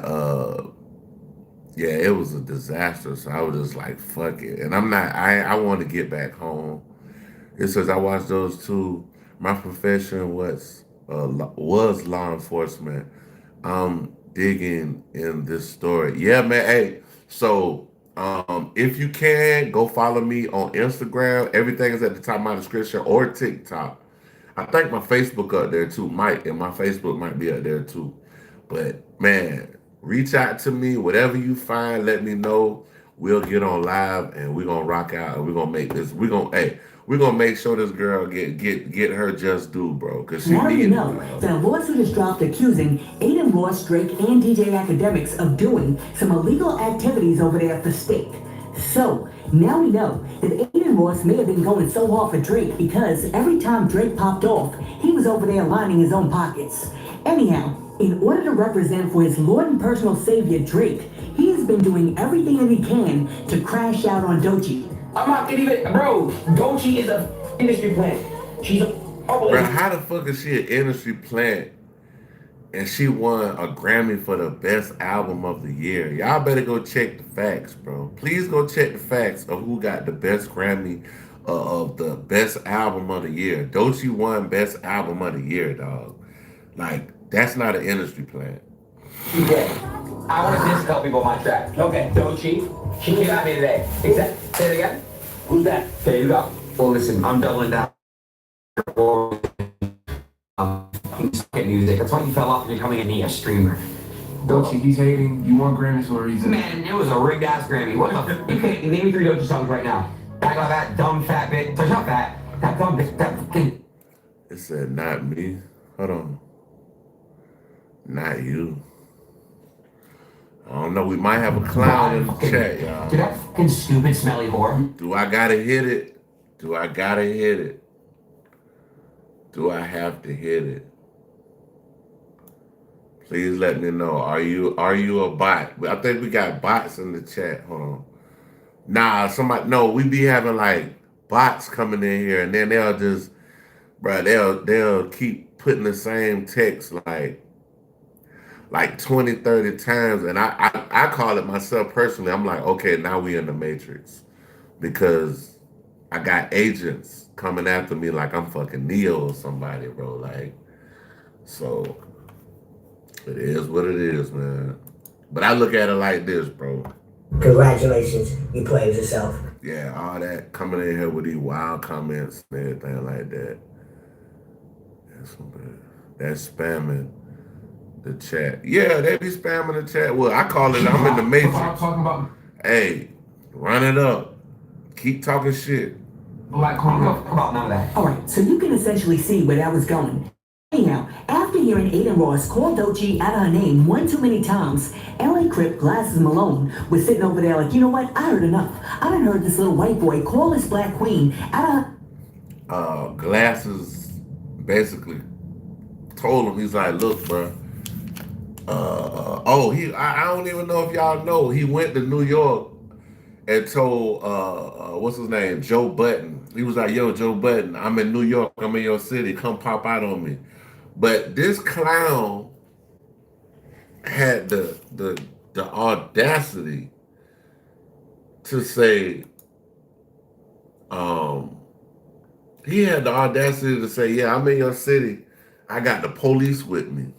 yeah, it was a disaster. So I was just like, fuck it. And I want to get back home. It says I watched those two. My profession was law enforcement. I'm digging in this story. Yeah, man. Hey, so if you can, go follow me on Instagram. Everything is at the top of my description, or TikTok. I think my Facebook up there too. My Facebook might be up there too. But man, reach out to me. Whatever you find, let me know. We'll get on live and we're gonna rock out and we're gonna make this. We're gonna make sure this girl get her just due, bro. Cause she Now you needs know that a lawsuit is dropped accusing Aiden Ross, Drake, and DJ Academics of doing some illegal activities over there for state. So now we know that Aiden Ross may have been going so hard for Drake because every time Drake popped off, he was over there lining his own pockets. Anyhow, in order to represent for his Lord and personal savior Drake, he has been doing everything that he can to crash out on Doechii. I'm not gonna even, bro. Doechii is a industry plant. She's a. Bro, how the fuck is she an industry plant and she won a Grammy for the best album of the year? Y'all better go check the facts, bro. Please go check the facts of who got the best Grammy of the best album of the year. Doechii won best album of the year, dog. Like, that's not an industry plant. Okay. I want to just tell people my track. Okay. Doechii. She came at me today. Exactly. Say it again. Who's that? There you go. Well, listen, I'm doubling down. Music. That's why you fell off and you're coming in a streamer. Doechii, he's hating. You want Grammys or he's Man, it was a rigged ass Grammy. What the? You can't name me 3 Doechii songs right now. I got that dumb fat bitch. So not fat. That dumb bitch. That fucking. It said not me. Hold on. Not you. I don't know. We might have a clown in the chat, y'all. Dude, that fucking stupid smelly whore. Do I gotta hit it? Do I gotta hit it? Do I have to hit it? Please let me know. Are you a bot? I think we got bots in the chat. Hold on. Nah, no, we be having like bots coming in here and then they'll just, bro, they'll keep putting the same text like 20, 30 times. And I call it myself personally. I'm like, okay, now we in the Matrix. Because I got agents coming after me like I'm fucking Neo or somebody, bro. Like, so it is what it is, man. But I look at it like this, bro. Congratulations, you played yourself. Yeah, all that coming in here with these wild comments and everything like that. That's spamming the chat. Yeah, they be spamming the chat. Well, I call it I'm in the Matrix. talking about Hey, run it up. Keep talking shit. black about none of that. Alright, so you can essentially see where that was going. Anyhow, after hearing Aiden Ross call Doechii out of her name one too many times, LA Crip Glasses Malone was sitting over there like, you know what, I heard enough. I done heard this little white boy call this black queen out of Glasses basically told him, he's like, look, bro. I don't even know if y'all know, he went to New York and told what's his name, Joe Budden. He was like, yo, Joe Budden, I'm in New York, I'm in your city, come pop out on me. But this clown had the audacity to say, um, he had the audacity to say, yeah, I'm in your city. I got the police with me.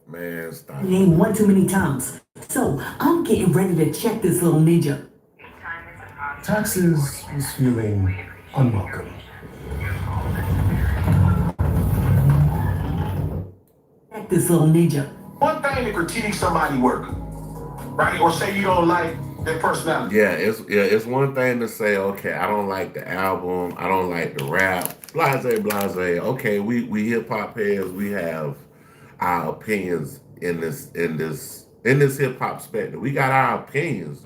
Man, stop. Name one too many times. So I'm getting ready to check this little ninja. Taxes was feeling unwelcome. Check this little ninja. One thing to critique somebody work, right? Or say you don't like their personality. It's one thing to say, okay, I don't like the album, I don't like the rap, blase. Okay, we hip hop heads, we have our opinions in this hip hop spectrum. We got our opinions.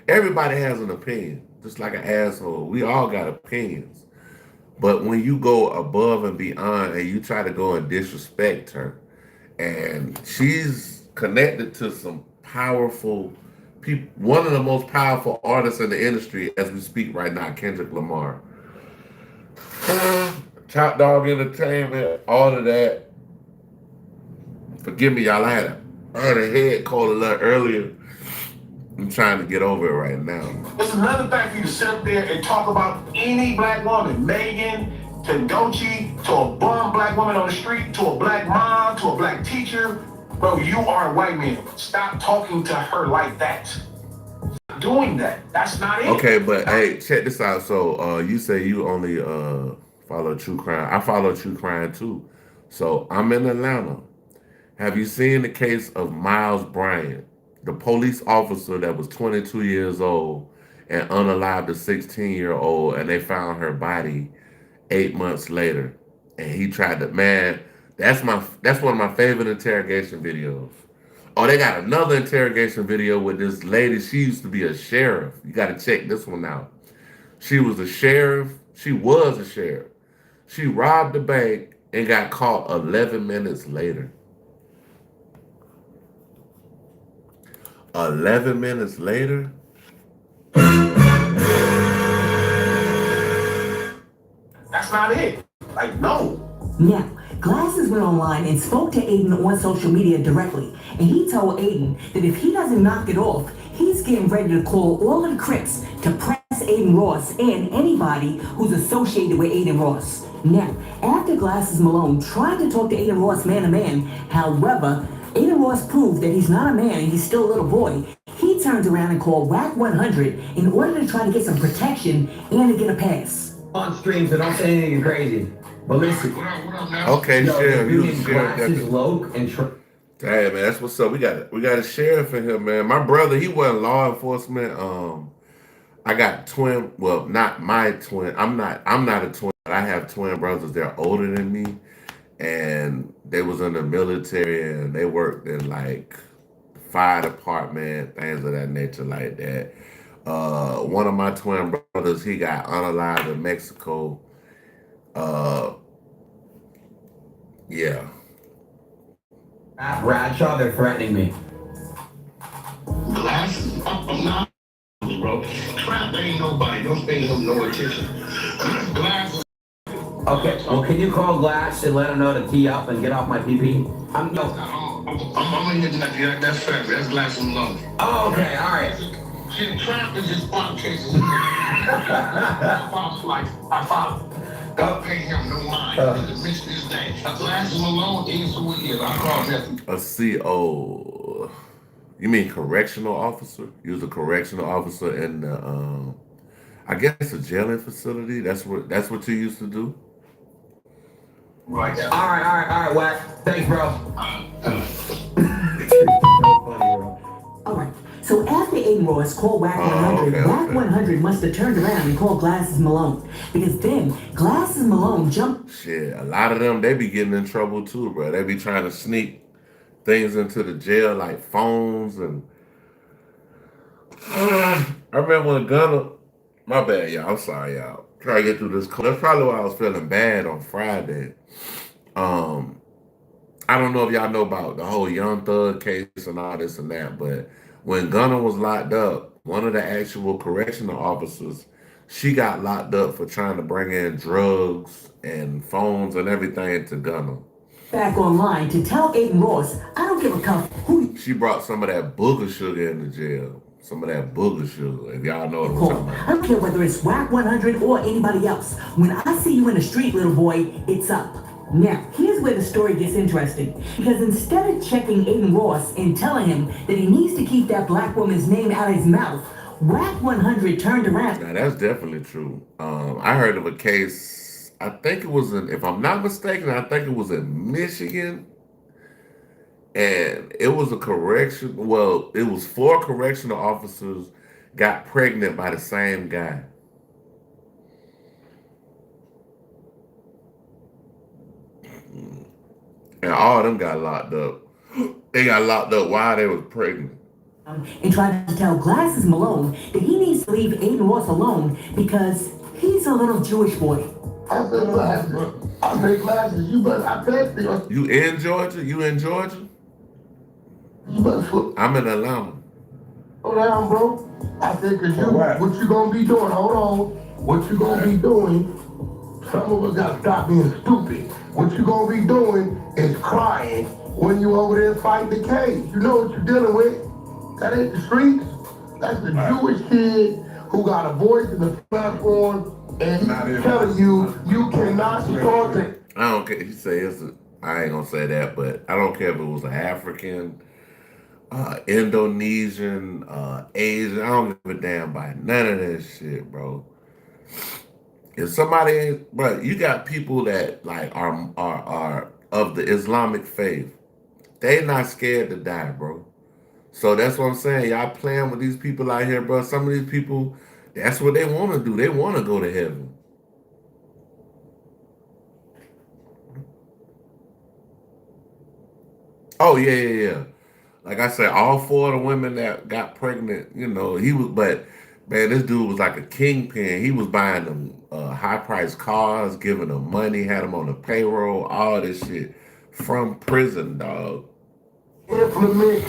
Everybody has an opinion, just like an asshole. We all got opinions. But when you go above and beyond and you try to go and disrespect her, and she's connected to some powerful people, one of the most powerful artists in the industry as we speak right now, Kendrick Lamar. Top Dog Entertainment, all of that. Forgive me, y'all. I had a head cold a lot earlier. I'm trying to get over it right now. It's another thing for you to sit up there and talk about any black woman, Megan, to Doechii, to a bum black woman on the street, to a black mom, to a black teacher. Bro, you are a white man. Stop talking to her like that. Stop doing that. That's not it. Okay, but hey, check this out. So you say you only follow true crime. I follow true crime too. So I'm in Atlanta. Have you seen the case of Miles Bryant, the police officer that was 22 years old and unalived a 16-year-old, and they found her body 8 months later, and he tried to, man, that's one of my favorite interrogation videos. Oh, they got another interrogation video with this lady. She used to be a sheriff. You got to check this one out. She was a sheriff. She was a sheriff. She robbed the bank and got caught 11 minutes later. 11 minutes later? That's not it. Like, no. Now, Glasses went online and spoke to Aiden on social media directly, and he told Aiden that if he doesn't knock it off, he's getting ready to call all of the Crips to press Aiden Ross and anybody who's associated with Aiden Ross. Now, after Glasses Malone tried to talk to Aiden Ross man to man, however, Aiden Ross proved that he's not a man and he's still a little boy. He turned around and called WAC 100 in order to try to get some protection and to get a pass. On stream, so don't say anything crazy. But listen. Okay, sheriff, you the Glasses, Loke, and Hey man, that's what's up. We got a sheriff in here, man. My brother, he wasn't law enforcement. I got twin. Well, not my twin. I'm not a twin. But I have twin brothers. They're older than me, and they was in the military and they worked in like fire department, things of that nature, like that. One of my twin brothers, he got unalived in Mexico. Yeah. Bradshaw, they're threatening me. Glasses up, I'm not, bro. Trap ain't nobody. Don't pay him no attention. Glasses. Okay, well, can you call Glass and let him know to tee up and get off my PP? I'm on here tonight. That's fair. That's Glasses alone. Oh, okay, all right. See, Trap is just pop cases. Pop's like, I follow. Don't pay him no mind. He's a mission his day. Glasses alone is who he is. I call him. A CO. You mean correctional officer? You was a correctional officer in the I guess a jailing facility. That's what you used to do. Right. All right, Wack. Thanks, bro. Alright, so after Aiden Ross called WAC 100, WAC 100 must have turned around and called Glasses Malone. Because then, Glasses Malone jumped. Shit, a lot of them, they be getting in trouble too, bro. They be trying to sneak things into the jail, like phones and... I remember when Gunna... My bad, y'all. I'm sorry, y'all. Try to get through this. That's probably why I was feeling bad on Friday. I don't know if y'all know about the whole Young Thug case and all this and that, but when Gunna was locked up, one of the actual correctional officers, she got locked up for trying to bring in drugs and phones and everything to Gunna. back online to tell Aiden Ross, I don't give a cuff who She brought some of that booger sugar into jail. Some of that booger sugar, if y'all know what I'm call. talking about. I don't care whether it's WAC 100 or anybody else. When I see you in the street, little boy, it's up. Now, here's where the story gets interesting. Because instead of checking Aiden Ross and telling him that he needs to keep that black woman's name out of his mouth, WAC 100 turned around. Now, that's definitely true. I heard of a case, I think it was in, if I'm not mistaken, I think it was in Michigan. And it was a correction, well, it was 4 correctional officers got pregnant by the same guy. And all of them got locked up. They got locked up while they was pregnant. And tried to tell Glasses Malone that he needs to leave Aiden Ross alone because he's a little Jewish boy. I said Glasses. I said Glasses. You better. I said you. You in Georgia? You in Georgia? You better. I'm in Atlanta. Hold down, bro. I said, cause you, what you gonna be doing? Hold on. What you gonna be doing? Some of us gotta stop being stupid. What you gonna be doing is crying when you over there fighting the case. You know what you're dealing with. That ain't the streets. That's the Jewish kid who got a voice in the platform and he's telling you, you cannot start it. I don't care. He say it's a, I ain't gonna say that, but I don't care if it was an African, Indonesian, Asian. I don't give a damn about none of that shit, bro. If somebody ain't, bro, you got people that like are of the Islamic faith. They not scared to die, bro. So that's what I'm saying. Y'all playing with these people out here, bro. Some of these people, that's what they want to do. They want to go to heaven. Oh, yeah. Like I said, all 4 of the women that got pregnant, you know, he was, but man, this dude was like a kingpin. He was buying them high-priced cars, giving them money, had them on the payroll, all this shit from prison, dog. Implement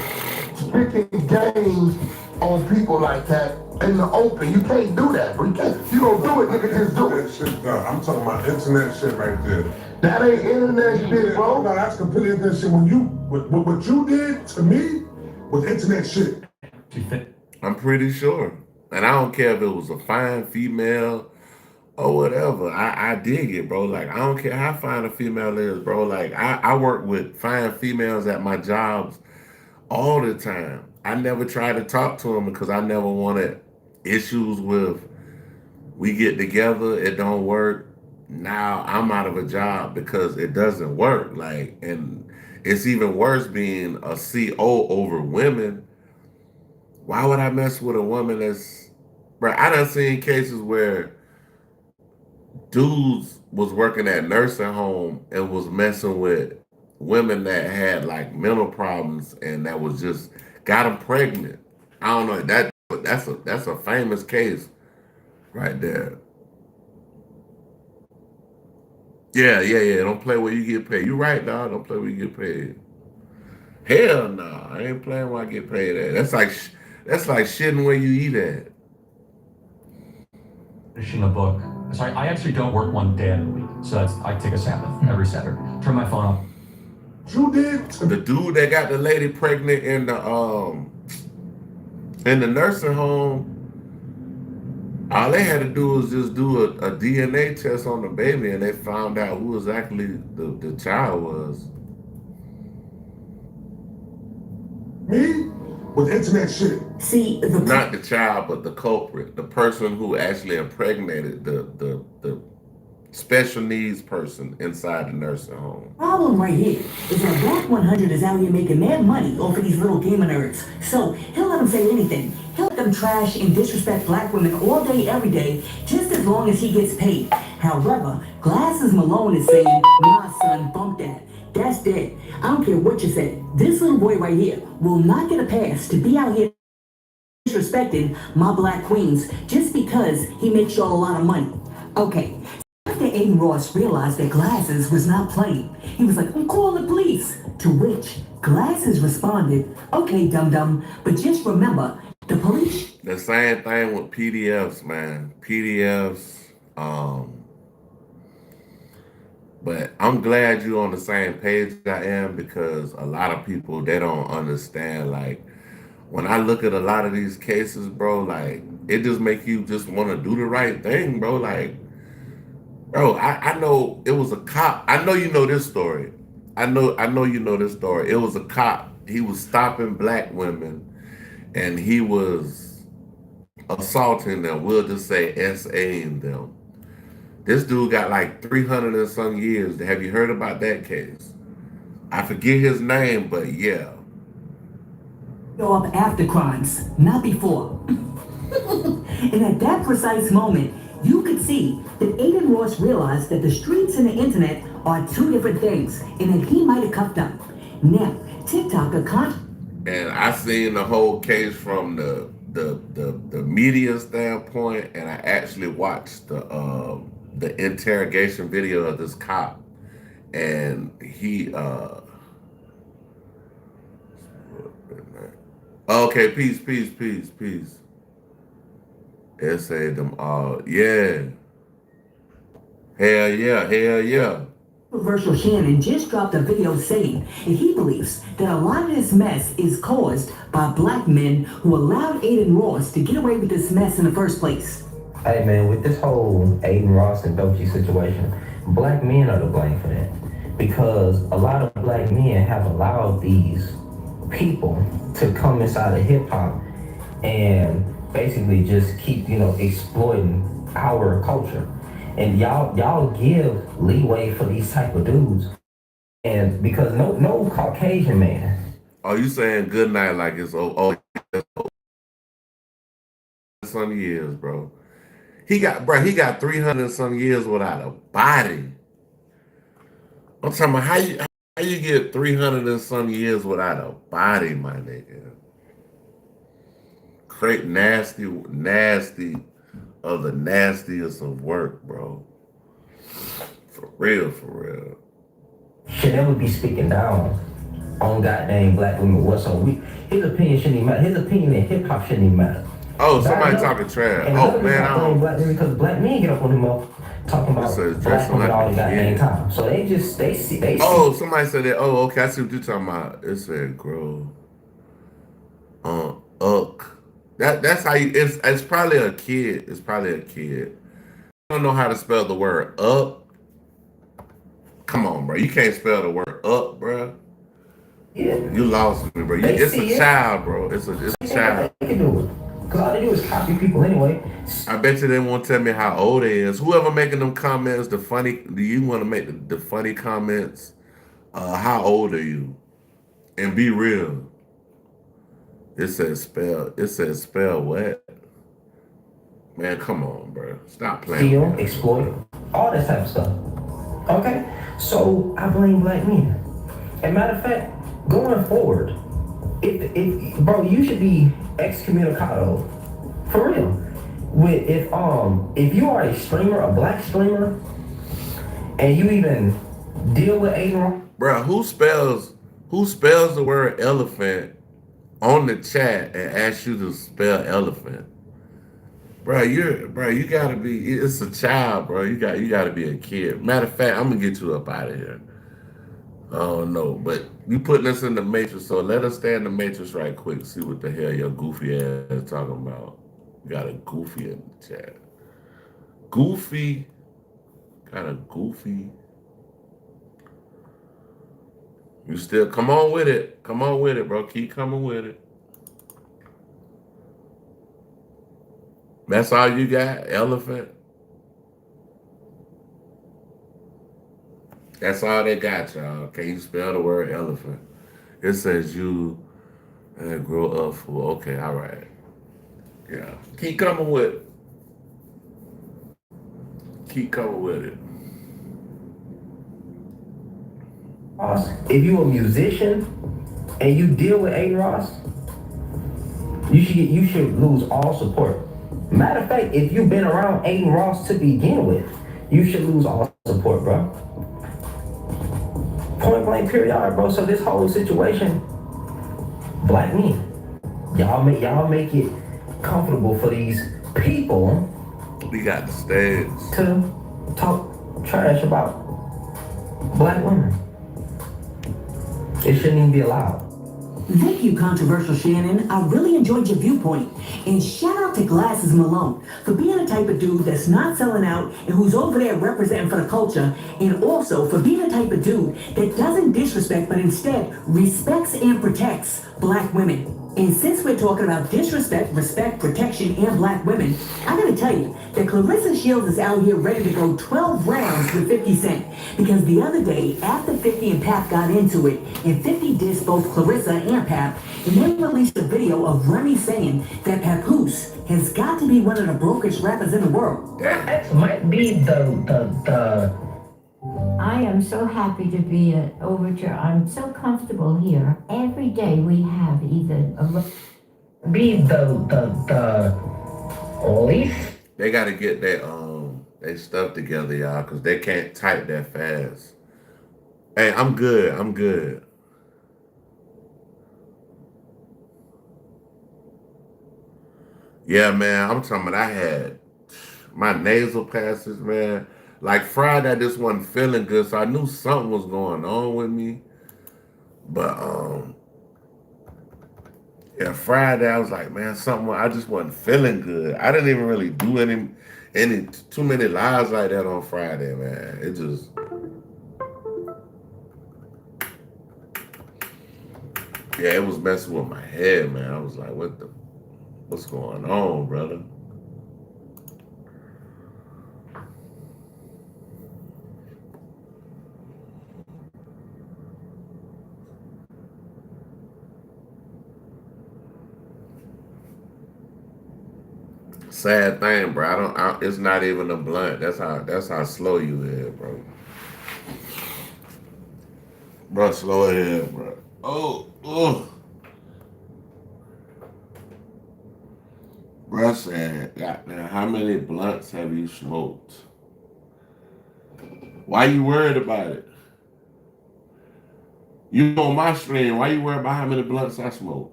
picking games on people like that in the open. You can't do that, bro. You don't do it, nigga, just do it. Shit, no, I'm talking about internet shit right there. That ain't internet shit, bro. No, that's completely internet shit. When you, what you did to me was internet shit. I'm pretty sure. And I don't care if it was a fine female or whatever. I dig it, bro. Like, I don't care how fine a female is, bro. Like, I work with fine females at my jobs all the time. I never try to talk to them because I never wanted issues with, we get together, it don't work. Now I'm out of a job because it doesn't work. Like, and it's even worse being a CO over women. Why would I mess with a woman that's, bro, I done seen cases where dudes was working at nursing home and was messing with women that had like mental problems and that was just got them pregnant. I don't know, that's a famous case right there. Yeah. Don't play where you get paid. You right, dog. Don't play where you get paid. Hell no, I ain't playing where I get paid at. That's like shitting where you eat at. Finishing a book. Sorry, I actually don't work one day of the week, so I take a Sabbath every Saturday. Turn my phone off. You did. The dude that got the lady pregnant in the nursing home, all they had to do was just do a DNA test on the baby, and they found out who exactly the child was. Me? With internet shit. See, not the child, but the culprit, the person who actually impregnated the special needs person inside the nursing home. Problem right here is that Black 100 is out here making mad money off of these little gamer nerds. So he'll let them say anything. He'll let them trash and disrespect black women all day, every day, just as long as he gets paid. However, Glasses Malone is saying, nah, son, bump that. That's dead. I don't care what you say. This little boy right here will not get a pass to be out here disrespecting my black queens just because he makes y'all a lot of money. Okay. After Aiden Ross realized that Glasses was not playing, he was like, call the police. To which Glasses responded, okay, dum-dum, but just remember, the police... The same thing with PDFs, man. PDFs, But I'm glad you're on the same page I am, because a lot of people, they don't understand. Like, when I look at a lot of these cases, bro, like, it just make you just want to do the right thing, bro. Like, bro, I know it was a cop. I know you know this story. I know you know this story. It was a cop. He was stopping black women and he was assaulting them. We'll just say SAing them. This dude got like 300 and some years. Have you heard about that case? I forget his name, but yeah. Show up after crimes, not before. And at that precise moment, you could see that Aiden Ross realized that the streets and the internet are two different things, and that he might have cuffed up. Now, TikTok and I seen the whole case from the media standpoint, and I actually watched the interrogation video of this cop, and he okay, peace. It said them all, yeah. Hell yeah. Controversial Shannon just dropped a video saying that he believes that a lot of this mess is caused by black men who allowed Aiden Ross to get away with this mess in the first place. Hey man, with this whole Aiden Ross and Doechii situation, black men are to blame for that. Because a lot of black men have allowed these people to come inside of hip hop and basically just keep, exploiting our culture. And y'all give leeway for these type of dudes. And because no Caucasian man. Are you saying good night like it's some years, bro? He got 300 some years without a body. I'm talking about how you get 300 and some years without a body, my nigga. Create nasty of the nastiest of work, bro. For real. Should never be speaking down on goddamn black women whatsoever. His opinion shouldn't even matter. His opinion in hip hop shouldn't even matter. Oh, somebody talking trash. Oh man, I don't. Black women, because black men get up on him talking about black women all the goddamn time. So they see. Oh, somebody said that. Oh, okay, I see what you're talking about. It said grow. That's how you. It's probably a kid. It's probably a kid. I don't know how to spell the word up. Come on, bro. You can't spell the word up, bro. Yeah. You lost me, bro. It's a child, bro. It's a child. They can do it. Because all they do is copy people anyway. I bet you they won't tell me how old they is. Whoever making them comments, do you want to make the funny comments? How old are you? And be real. It says spell what? Man, come on, bro. Stop playing. Steal, exploit, all that type of stuff. Okay? So I blame black men. And matter of fact, going forward, bro, you should be excommunicado. For real. If you are a streamer, a black streamer, and you even deal with Aiden. Bro, who spells the word elephant on the chat and asks you to spell elephant? Bro, you gotta be. It's a child, bro. You gotta be a kid. Matter of fact, I'm gonna get you up out of here. Oh no, but you putting us in the matrix, so let us stay in the matrix right quick. See what the hell your goofy ass is talking about. You got a goofy in the chat. Goofy, got a goofy. You still come on with it. Come on with it, bro. Keep coming with it. That's all you got? Elephant? That's all they got, y'all. Can you spell the word elephant? It says you grow up for. Okay, all right. Yeah. Keep coming with it. Keep coming with it. If you a musician and you deal with Aiden Ross, you should lose all support. Matter of fact, if you've been around Aiden Ross to begin with, you should lose all support, bro. Point blank period, bro. So this whole situation, black men, y'all make it comfortable for these people. We got the stage to talk trash about black women. It shouldn't even be allowed. Thank you, Controversial Shannon. I really enjoyed your viewpoint. And shout out to Glasses Malone for being the type of dude that's not selling out and who's over there representing for the culture, and also for being the type of dude that doesn't disrespect but instead respects and protects black women. And since we're talking about disrespect, respect, protection, and black women, I gotta tell you that Clarissa Shields is out here ready to go 12 rounds with 50 Cent. Because the other day, after 50 and Pap got into it, and 50 dissed both Clarissa and Pap, and then released a video of Remy saying that Papoose has got to be one of the brokest rappers in the world. That might be the I am so happy to be at Overture. I'm so comfortable here. Every day we have either a least. They gotta get their stuff together, y'all, because they can't type that fast. Hey, I'm good. I'm good. Yeah, man, I'm talking about I had my nasal passages, man. Like Friday, I just wasn't feeling good, so I knew something was going on with me. But yeah, Friday I was like, man, I just wasn't feeling good. I didn't even really do any too many lives like that on Friday, man. It just it was messing with my head, man. I was like, what's going on, brother? Sad thing, bro. It's not even a blunt. That's how slow you is, bro. Bro, slow ahead, bro. Oh. Bro said, goddamn, how many blunts have you smoked? Why you worried about it? You on my stream. Why you worried about how many blunts I smoke?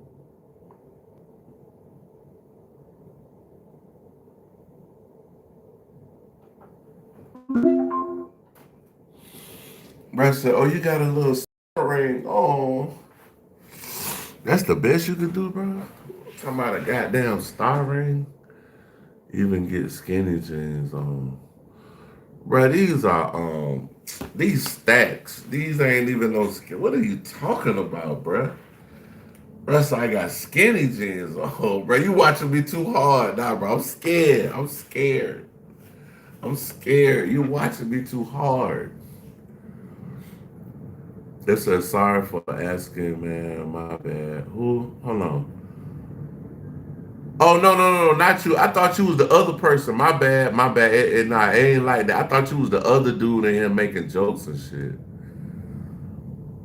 Bro said, oh, you got a little star ring. Oh, that's the best you could do, bro? Talking about a goddamn star ring? Even get skinny jeans on. Bro, these are, these stacks. These ain't even no skin. What are you talking about, bro? Bro, so I got skinny jeans on, bro. You watching me too hard. Nah, bro, I'm scared. I'm scared. You watching me too hard. They said, sorry for asking, man. My bad. Who? Hold on. Oh, no, not you. I thought you was the other person. My bad. It ain't like that. I thought you was the other dude in here making jokes and shit.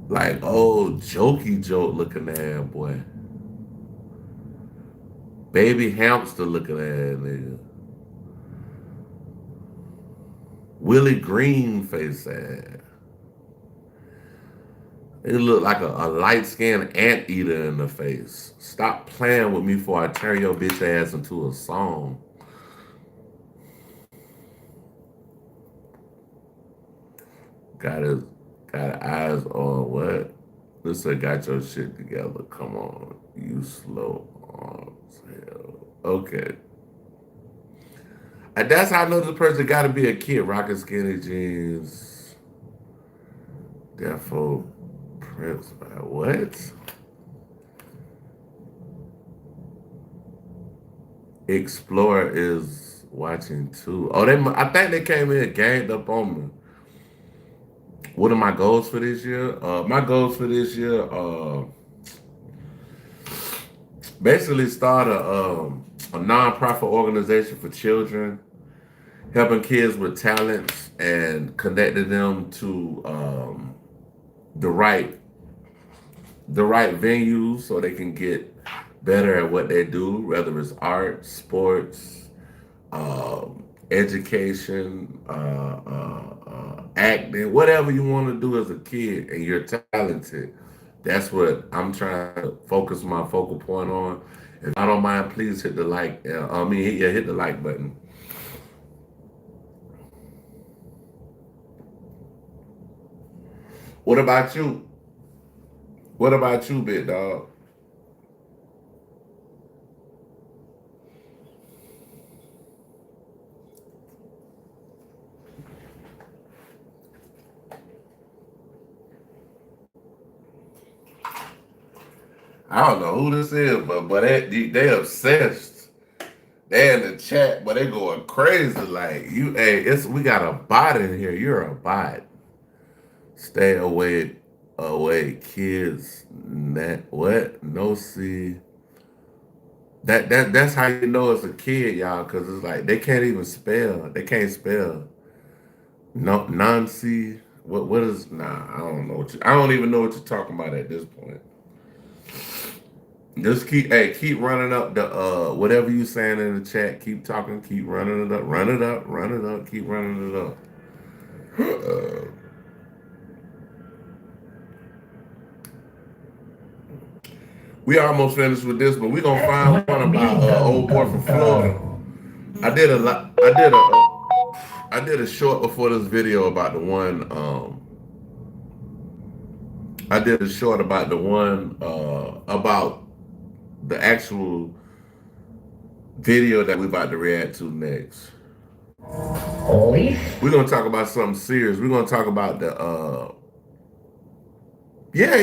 Like, oh, jokey joke looking ass boy. Baby hamster looking ass nigga. Willie Green face ass. It look like a light-skinned anteater in the face. Stop playing with me before I turn your bitch ass into a song. Got eyes on what? Listen, got your shit together. Come on. You slow as hell. Okay. And that's how I know this person got to be a kid. Rocking skinny jeans. Therefore, Prince, what? Explorer is watching too. Oh, I think they came in ganged up on me. What are my goals for this year? My goals for this year, basically start a nonprofit organization for children, helping kids with talents and connecting them to the right venues so they can get better at what they do, whether it's art, sports, education, acting, whatever you want to do as a kid and you're talented. That's what I'm trying to focus my focal point on. If I don't mind, please hit the like. Hit the like button. What about you? What about you, big dog? I don't know who this is, but they obsessed. They in the chat, but they going crazy. Like you, hey, we got a bot in here. You're a bot. Stay away, kids. What? No see. That's how you know it's a kid, y'all, because it's like they can't even spell. They can't spell. No, Nancy. What is? Nah, I don't know. I don't even know what you're talking about at this point. Just keep running up the whatever you saying in the chat. Keep talking. Keep running it up. Run it up. Run it up. Keep running it up. We almost finished with this, but we gonna find one about old boy from Florida. I did a short before this video about the one. I did a short about the one about the actual video that we're about to react to next. We're gonna talk about something serious. We're gonna talk about the yeah.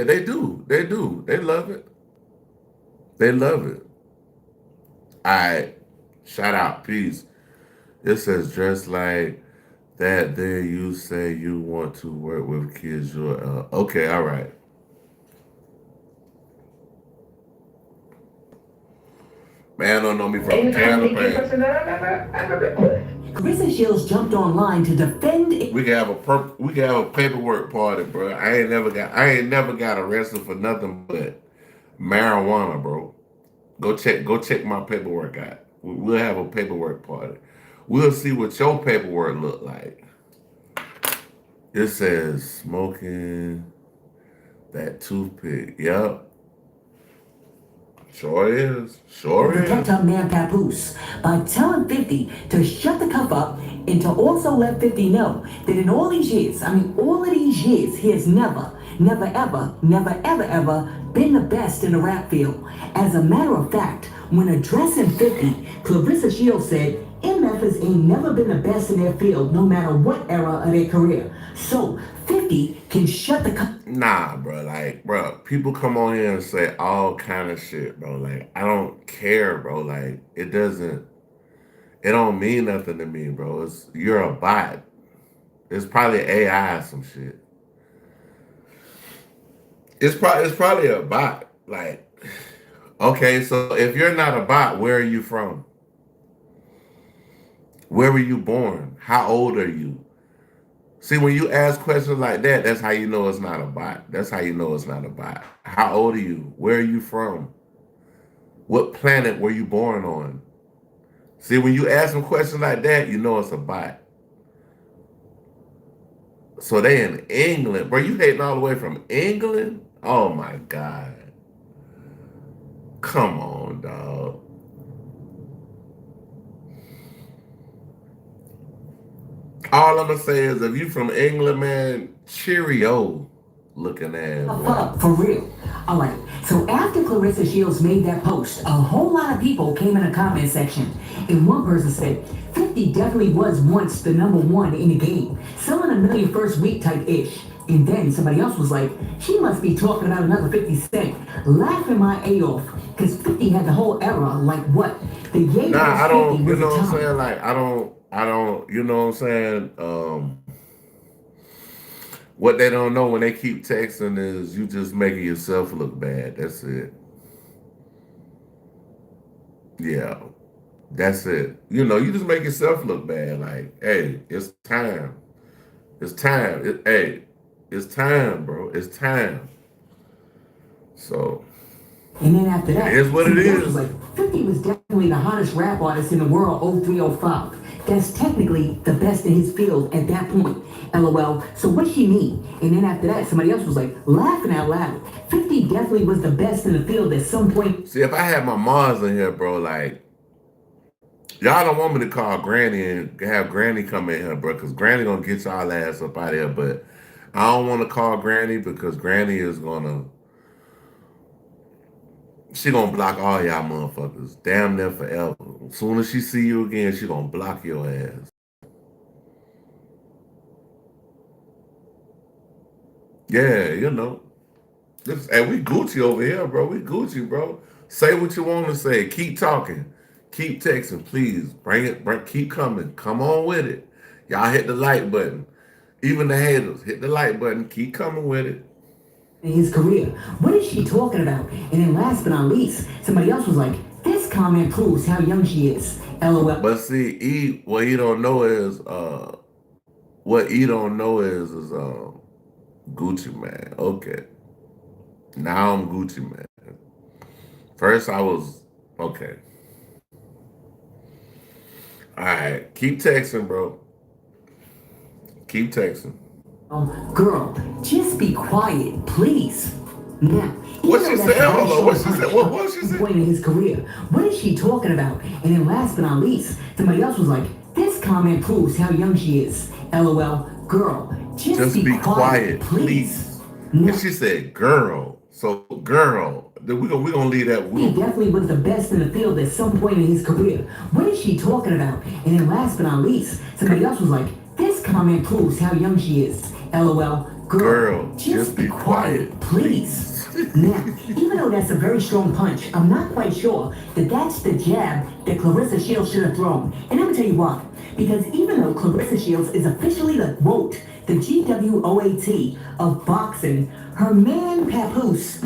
They do. They love it. They love it. Alright. Shout out. Peace. It says just like that there you say you want to work with kids. You're okay, all right. Man don't know me from Canada. Carissa Shields jumped online to defend. We can have a paperwork party, bro. I ain't never got arrested for nothing but marijuana, bro. Go check my paperwork out. We'll have a paperwork party. We'll see what your paperwork look like. It says smoking that toothpick. Yep. Sure is. Sure is. Protect our man Papoose by telling 50 to shut the cup up and to also let 50 know that in all these years, all of these years, he has never ever been the best in the rap field. As a matter of fact, when addressing 50, Clarissa Shields said, MFers ain't never been the best in their field, no matter what era of their career. So 50 can shut the cup. Nah, bro. Like, bro, people come on here and say all kind of shit, bro. Like, I don't care, bro. Like, it don't mean nothing to me, bro. You're a bot. It's probably AI or some shit. It's probably a bot. Like, okay, so if you're not a bot, where are you from? Where were you born? How old are you? See, when you ask questions like that, that's how you know it's not a bot. That's how you know it's not a bot. How old are you? Where are you from? What planet were you born on? See, when you ask them questions like that, you know it's a bot. So they in England. Bro, you hating all the way from England? Oh my God. Come on, dog. All I'm gonna say is if you from England, man, cheerio looking ass. For real. All right. So after Clarissa Shields made that post, a whole lot of people came in the comment section. And one person said, 50 definitely was once the #1 in the game. Selling a million first week type ish. And then somebody else was like, she must be talking about another 50 Cent. Laughing my A off. Because 50 had the whole era. Like what? The Ye I don't, you know what I'm saying? Like, I don't, you know what I'm saying? What they don't know when they keep texting is you just making yourself look bad. That's it. Yeah. That's it. You know, you just make yourself look bad. Like, hey, it's time. It's time. It's time, bro. It's time. So. And then after that, here's what it is. Was like, 50 was definitely the hottest rap artist in the world, 0305. That's technically the best in his field at that point. LOL. So what she mean? And then after that, somebody else was like, laughing out loud. 50 definitely was the best in the field at some point. See, if I had my moms in here, bro, like, y'all don't want me to call Granny and have Granny come in here, bro, because Granny gonna get y'all ass up out of here. But I don't want to call Granny because Granny is she gonna block all y'all motherfuckers. Damn near forever. As soon as she see you again, she gonna block your ass. Yeah, you know. Hey, we Gucci over here, bro. We Gucci, bro. Say what you want to say. Keep talking. Keep texting, please. Keep coming. Come on with it. Y'all hit the like button. Even the haters, hit the like button. Keep coming with it. In his career, what is she talking about? And then last but not least, somebody else was like, this comment proves how young she is. LOL. But see, what he don't know is Gucci Man. Okay. Now I'm Gucci Man. First I was okay. All right. Keep texting, bro. Keep texting. Girl, just be quiet, please. Now, what she said? Hold on. What she said? What she said? Point in his career. What is she talking about? And then last but not least, somebody else was like, this comment proves how young she is. LOL. Girl, just be quiet, please. And she said, girl. So, girl, we're gonna leave that. He definitely was the best in the field at some point in his career. What is she talking about? And then last but not least, somebody else was like, this comment proves how young she is. LOL. Girl, just be quiet, please. Now, even though that's a very strong punch, I'm not quite sure that that's the jab that Clarissa Shields should have thrown. And let me tell you why. Because even though Clarissa Shields is officially the GWOAT, the GWOAT of boxing, her man Papoose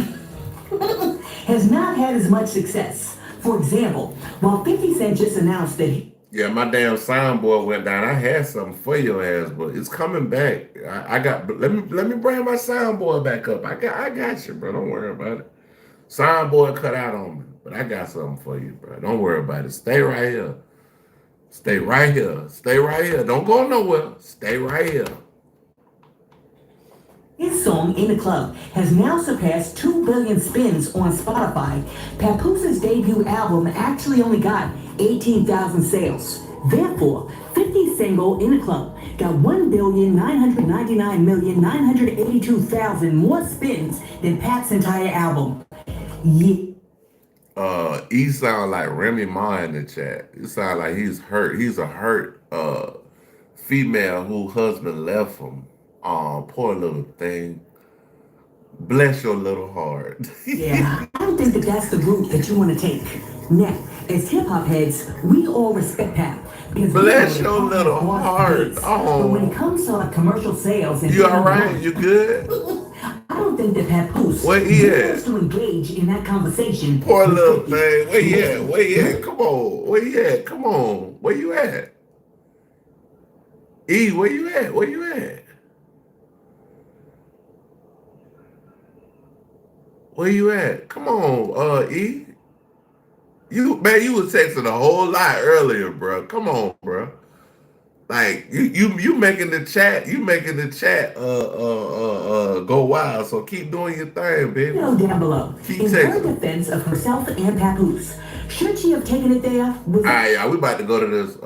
has not had as much success. For example, while 50 Cent just announced that yeah, my damn soundboard went down. I had something for your ass, but it's coming back. I got. Let me bring my soundboard back up. I got you, bro. Don't worry about it. Soundboard cut out on me, but I got something for you, bro. Don't worry about it. Stay right here. Stay right here. Stay right here. Don't go nowhere. Stay right here. his song In the Club has now surpassed 2 billion spins on Spotify. Papoose' debut album actually only got 18,000 sales. Therefore, 50's single In the Club got 1,999,982,000 more spins than Pat's entire album. Yeah. He sound like Remy Ma in the chat. It sound like he's hurt. He's a hurt female whose husband left him. Poor little thing. Bless your little heart. Yeah, I don't think that's the route that you want to take. Now, as hip-hop heads, we all respect Pat. Bless your little heart. But when it comes to like commercial sales and you all right? You good? I don't think that Papoose wants to engage in that conversation. Poor little thing. Where you at? Where you at? Come on. Where you at? Come on. Where you at? E, where you at? Where you at? Where you at? Come on, E. You was texting a whole lot earlier, bro. Come on, bro. Like you making the chat, go wild. So keep doing your thing, baby. Down below. Keep in texting. her defense of herself and Papoose, should she have taken it there? All right, y'all, we about to go to this.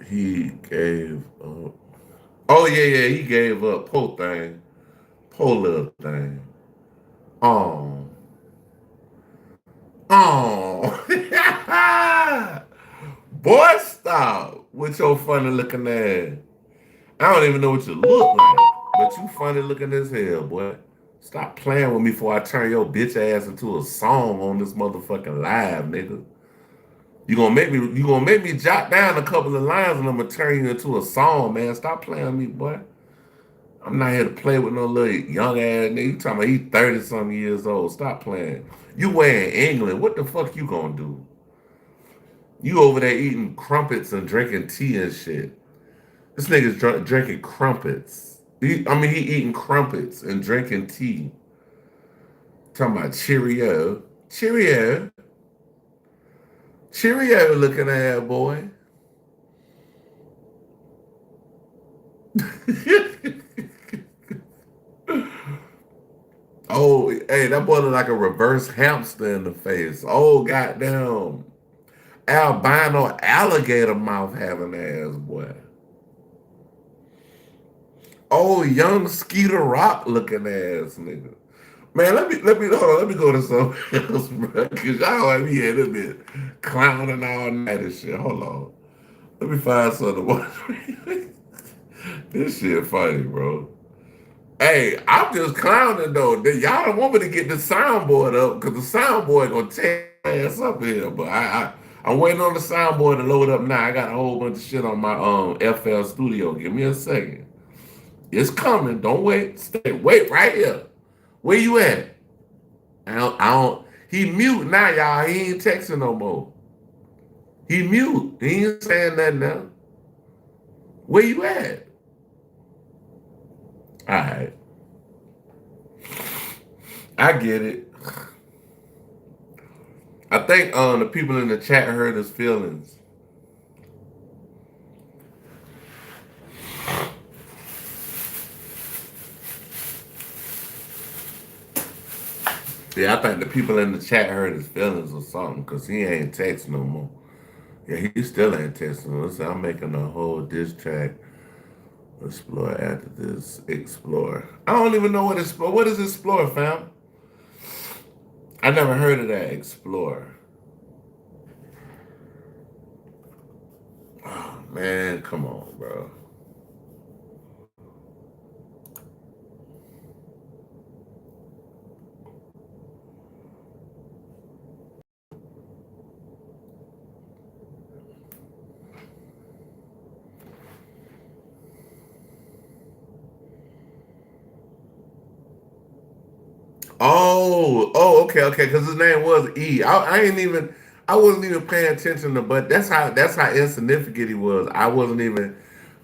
He gave up. Oh yeah, he gave up. Poor thing. Poor little thing. Oh. Boy, stop with your funny looking ass. I don't even know what you look like, but you funny looking as hell, boy. Stop playing with me before I turn your bitch ass into a song on this motherfucking live, nigga. You gonna make me jot down a couple of lines and I'm gonna turn you into a song, man. Stop playing with me, boy. I'm not here to play with no little young ass nigga. You talking about he 30-something years old. Stop playing. You in England. What the fuck you gonna do? You over there eating crumpets and drinking tea and shit. This nigga's drinking crumpets. He eating crumpets and drinking tea. Talking about Cheerio. Cheerio. Cheerio looking ass boy. Oh, hey, that boy look like a reverse hamster in the face. Oh, goddamn. albino alligator mouth having ass boy. Oh, young Skeeter Rock looking ass nigga. Man, let me hold on, let me go to something else, bro. Cause y'all have me in a bit clowning all night and shit. Hold on. Let me find something to watch. This shit funny, bro. Hey, I'm just clowning though. Y'all don't want me to get the soundboard up because the soundboard gonna tear ass up here. But I'm waiting on the soundboard to load up now. I got a whole bunch of shit on my FL Studio. Give me a second. It's coming. Don't wait. Wait right here. Where you at? I don't. He mute now, y'all. He ain't texting no more. He mute. He ain't saying nothing now. Where you at? All right. I get it. I think the people in the chat hurt his feelings. Yeah, I think the people in the chat hurt his feelings or something because he ain't text no more. Yeah, he still ain't texting. Listen, I'm making a whole diss track. Explore after this. Explore. I don't even know what explore. What is explore, fam? I never heard of that. Explore. Oh, man, come on, bro. Oh, okay, because his name was E. I wasn't even paying attention to, but that's how insignificant he was. I wasn't even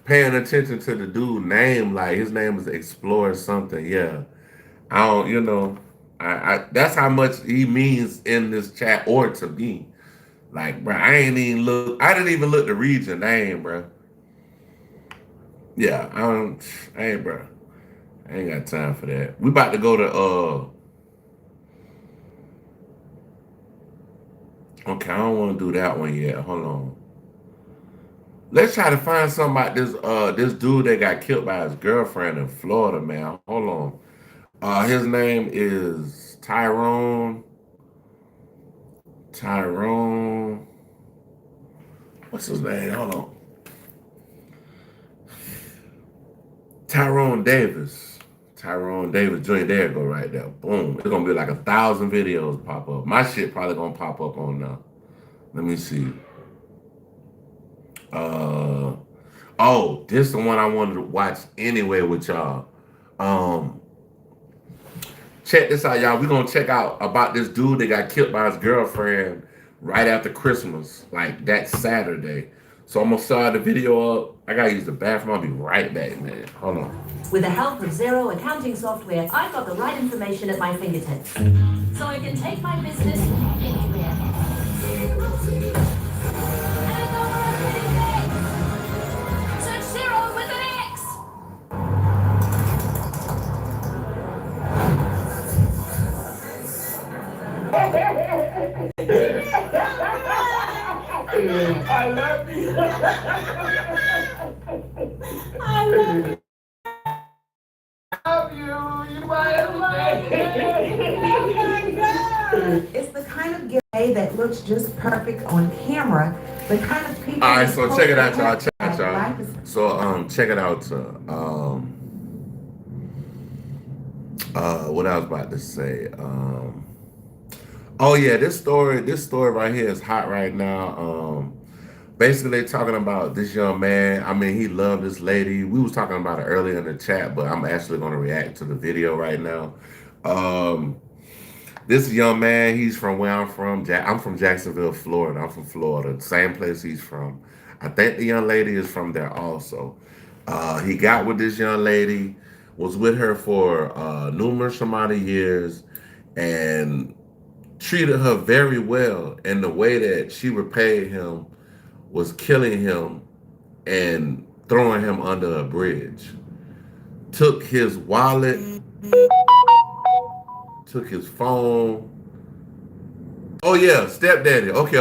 paying attention to the dude name. Like his name was Explorer something. Yeah, I don't, I that's how much he means in this chat or to me. Like, bro, I didn't even look to read your name, bro. Yeah, bro. I ain't got time for that. We about to go to okay, I don't want to do that one yet. Hold on. Let's try to find something about this dude that got killed by his girlfriend in Florida, man. Hold on. His name is Tyrone. What's his name? Hold on. Tyrone Davis. Tyrone Davis Jr. There you go right there. Boom. It's gonna be like 1,000 videos pop up. My shit probably gonna pop up on now. Let me see. Oh, this is the one I wanted to watch anyway with y'all. Check this out, y'all. We're gonna check out about this dude that got killed by his girlfriend right after Christmas, like that Saturday. So I'm gonna start the video up. I gotta use the bathroom. I'll be right back, man. Hold on. With the help of Xero accounting software, I've got the right information at my fingertips. So I can take my business anywhere. Search Xero with an X! I love you. I love you. You my everything. It's the kind of giveaway that looks just perfect on camera. The kind of people. All right, so check it out, y'all. So check it out. What I was about to say. Oh yeah, this story right here is hot right now. Basically, they talking about this young man. I mean, he loved this lady. We was talking about it earlier in the chat, but I'm actually going to react to the video right now. This young man, he's from where I'm from. I'm from Jacksonville, Florida. I'm from Florida, same place he's from. I think the young lady is from there also. He got with this young lady, was with her for numerous amount of years, and treated her very well. And the way that she repaid him was killing him and throwing him under a bridge. Took his wallet, took his phone, Oh yeah, stepdaddy. Okay.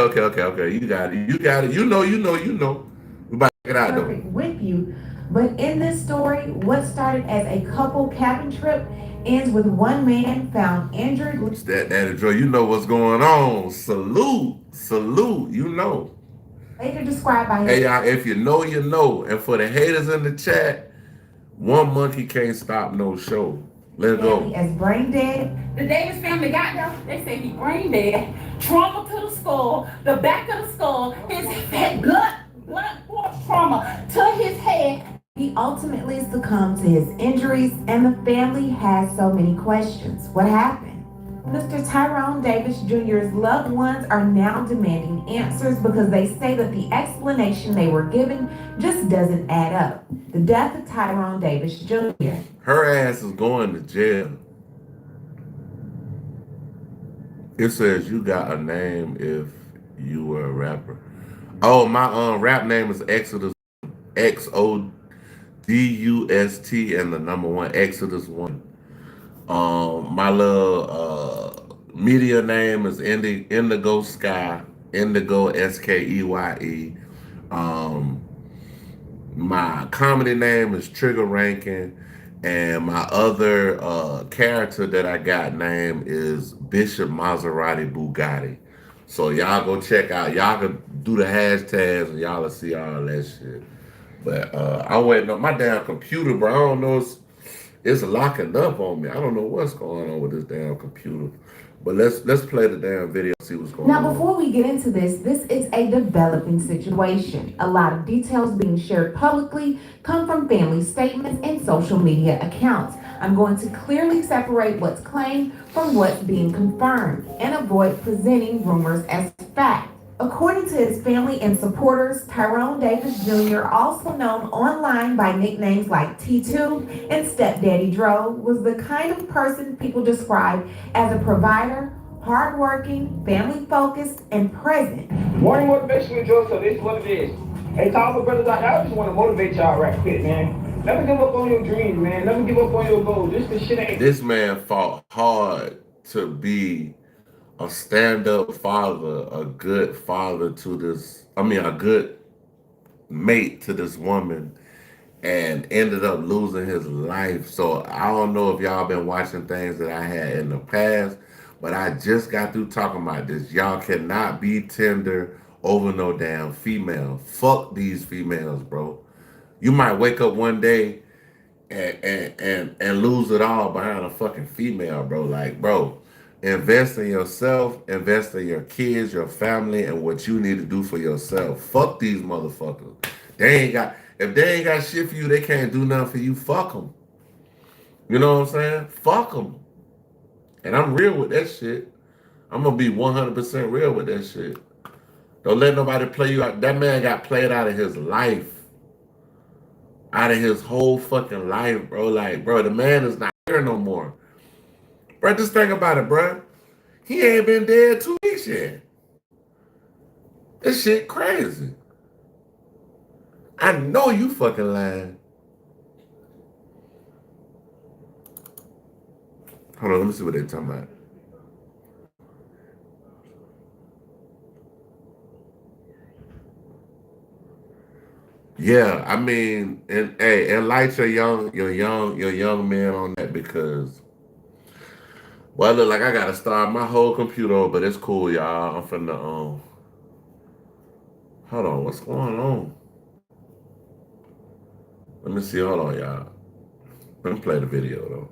You got it. You got it. You know. We about to get out though. Perfect with you. But in this story, what started as a couple cabin trip ends with one man found injured. Stepdaddy Joe, you know what's going on. Salute. You know. Later described by Hey his y'all, if you know, you know. And for the haters in the chat, one monkey can't stop no show. Let's family go. as brain dead. The Davis family got there. They say he brain dead, trauma to the skull, the back of the skull, his head, blunt force trauma to his head. He ultimately succumbed to his injuries, and the family has so many questions. What happened? Mr. Tyrone Davis Jr.'s loved ones are now demanding answers because they say that the explanation they were given just doesn't add up. The death of Tyrone Davis Jr. Her ass is going to jail. It says you got a name if you were a rapper. Oh, my rap name is Exodus, XODUST, and the number 1, Exodus 1. My little media name is Indigo Sky, Indigo SKEYE. My comedy name is Trigger Rankin, and my other character that I got named is Bishop Maserati Bugatti. So y'all go check out. Y'all can do the hashtags and y'all will see all that shit. But I waiting on my damn computer, bro. I don't know. It's locking up on me. I don't know what's going on with this damn computer. But let's play the damn video and see what's going on. Now, before we get into this is a developing situation. A lot of details being shared publicly come from family statements and social media accounts. I'm going to clearly separate what's claimed from what's being confirmed and avoid presenting rumors as fact. According to his family and supporters, Tyrone Davis Jr., also known online by nicknames like T2 and Stepdaddy Dro, was the kind of person people describe as a provider, hardworking, family-focused, and present. Morning motivation with Joe, so this is what it is. Hey, to all my brothers out there, I just want to motivate y'all right quick, man. Never give up on your dreams, man. Never give up on your goals. This shit ain't... This man fought hard to be a stand-up father, a good father to this, a good mate to this woman, and ended up losing his life. So I don't know if y'all been watching things that I had in the past, but I just got through talking about this. Y'all cannot be tender over no damn female. Fuck these females, bro. You might wake up one day and lose it all behind a fucking female, bro. Like, bro, invest in yourself, invest in your kids, your family, and what you need to do for yourself. Fuck these motherfuckers. If they ain't got shit for you, they can't do nothing for you. Fuck them. You know what I'm saying? Fuck them. And I'm real with that shit. I'm gonna be 100% real with that shit. Don't let nobody play you out. That man got played out of his life. Out of his whole fucking life, bro. Like, bro, the man is not here no more. Bro, just think about it, bro. He ain't been dead 2 weeks yet. This shit crazy. I know you fucking lying. Hold on, let me see what they're talking about. Yeah, I mean, and hey, enlighten your young man on that, because well, I look like I gotta start my whole computer over, but it's cool, y'all. I'm finna hold on, what's going on? Let me see, hold on, y'all. Let me play the video though.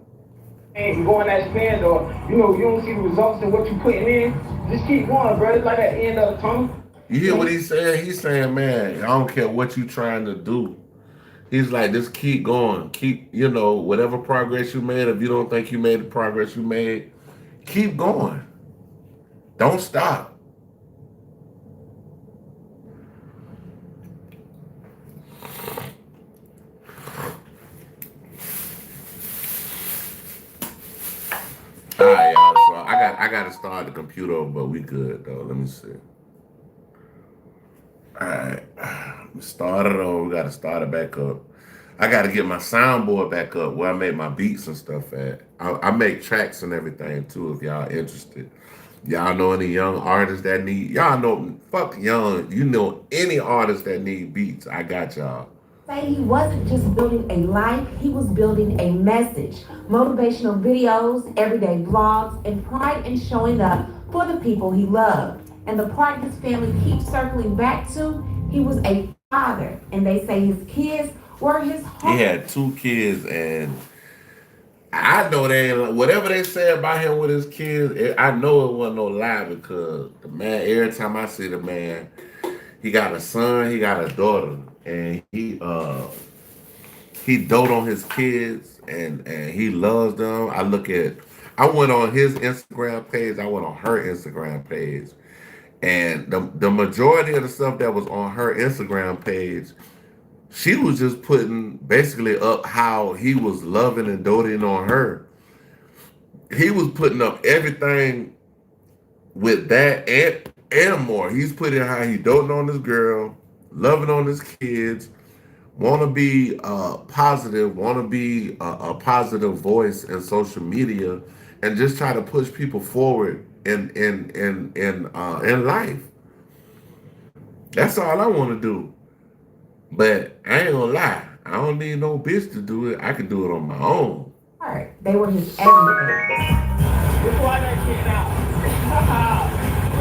And go in that stand, or you don't see the results of what you putting in. Just keep going, bro. It's like at the end of the tunnel. You hear what he's saying? He's saying, man, I don't care what you trying to do. He's like, just keep going. Keep, whatever progress you made, if you don't think you made the progress you made, keep going. Don't stop. All right, y'all. So I got to start the computer over, but we good, though. Let me see. All right, start it over. We got to start it back up. I got to get my soundboard back up where I make my beats and stuff at. I make tracks and everything too, if y'all interested. Y'all know any young artists that need, y'all know, fuck young, you know any artist that need beats, I got y'all. Say he wasn't just building a life, he was building a message. Motivational videos, everyday vlogs, and pride in showing up for the people he loved. And the part his family keeps circling back to, he was a father. And they say his kids were his home. He had 2 kids, and I know they ain't, whatever they say about him with his kids, I know it wasn't no lie, because the man, every time I see the man, he got a son, he got a daughter, and he dote on his kids, and he loves them. I went on his Instagram page, I went on her Instagram page, and the majority of the stuff that was on her Instagram page, she was just putting basically up how he was loving and doting on her. He was putting up everything with that and more. He's putting how he doting on this girl, loving on his kids, want to be positive, want to be a positive voice in social media, and just try to push people forward in life. That's all I want to do. But I ain't gonna lie, I don't need no bitch to do it. I can do it on my own. They were his everything. Before I got kicked out.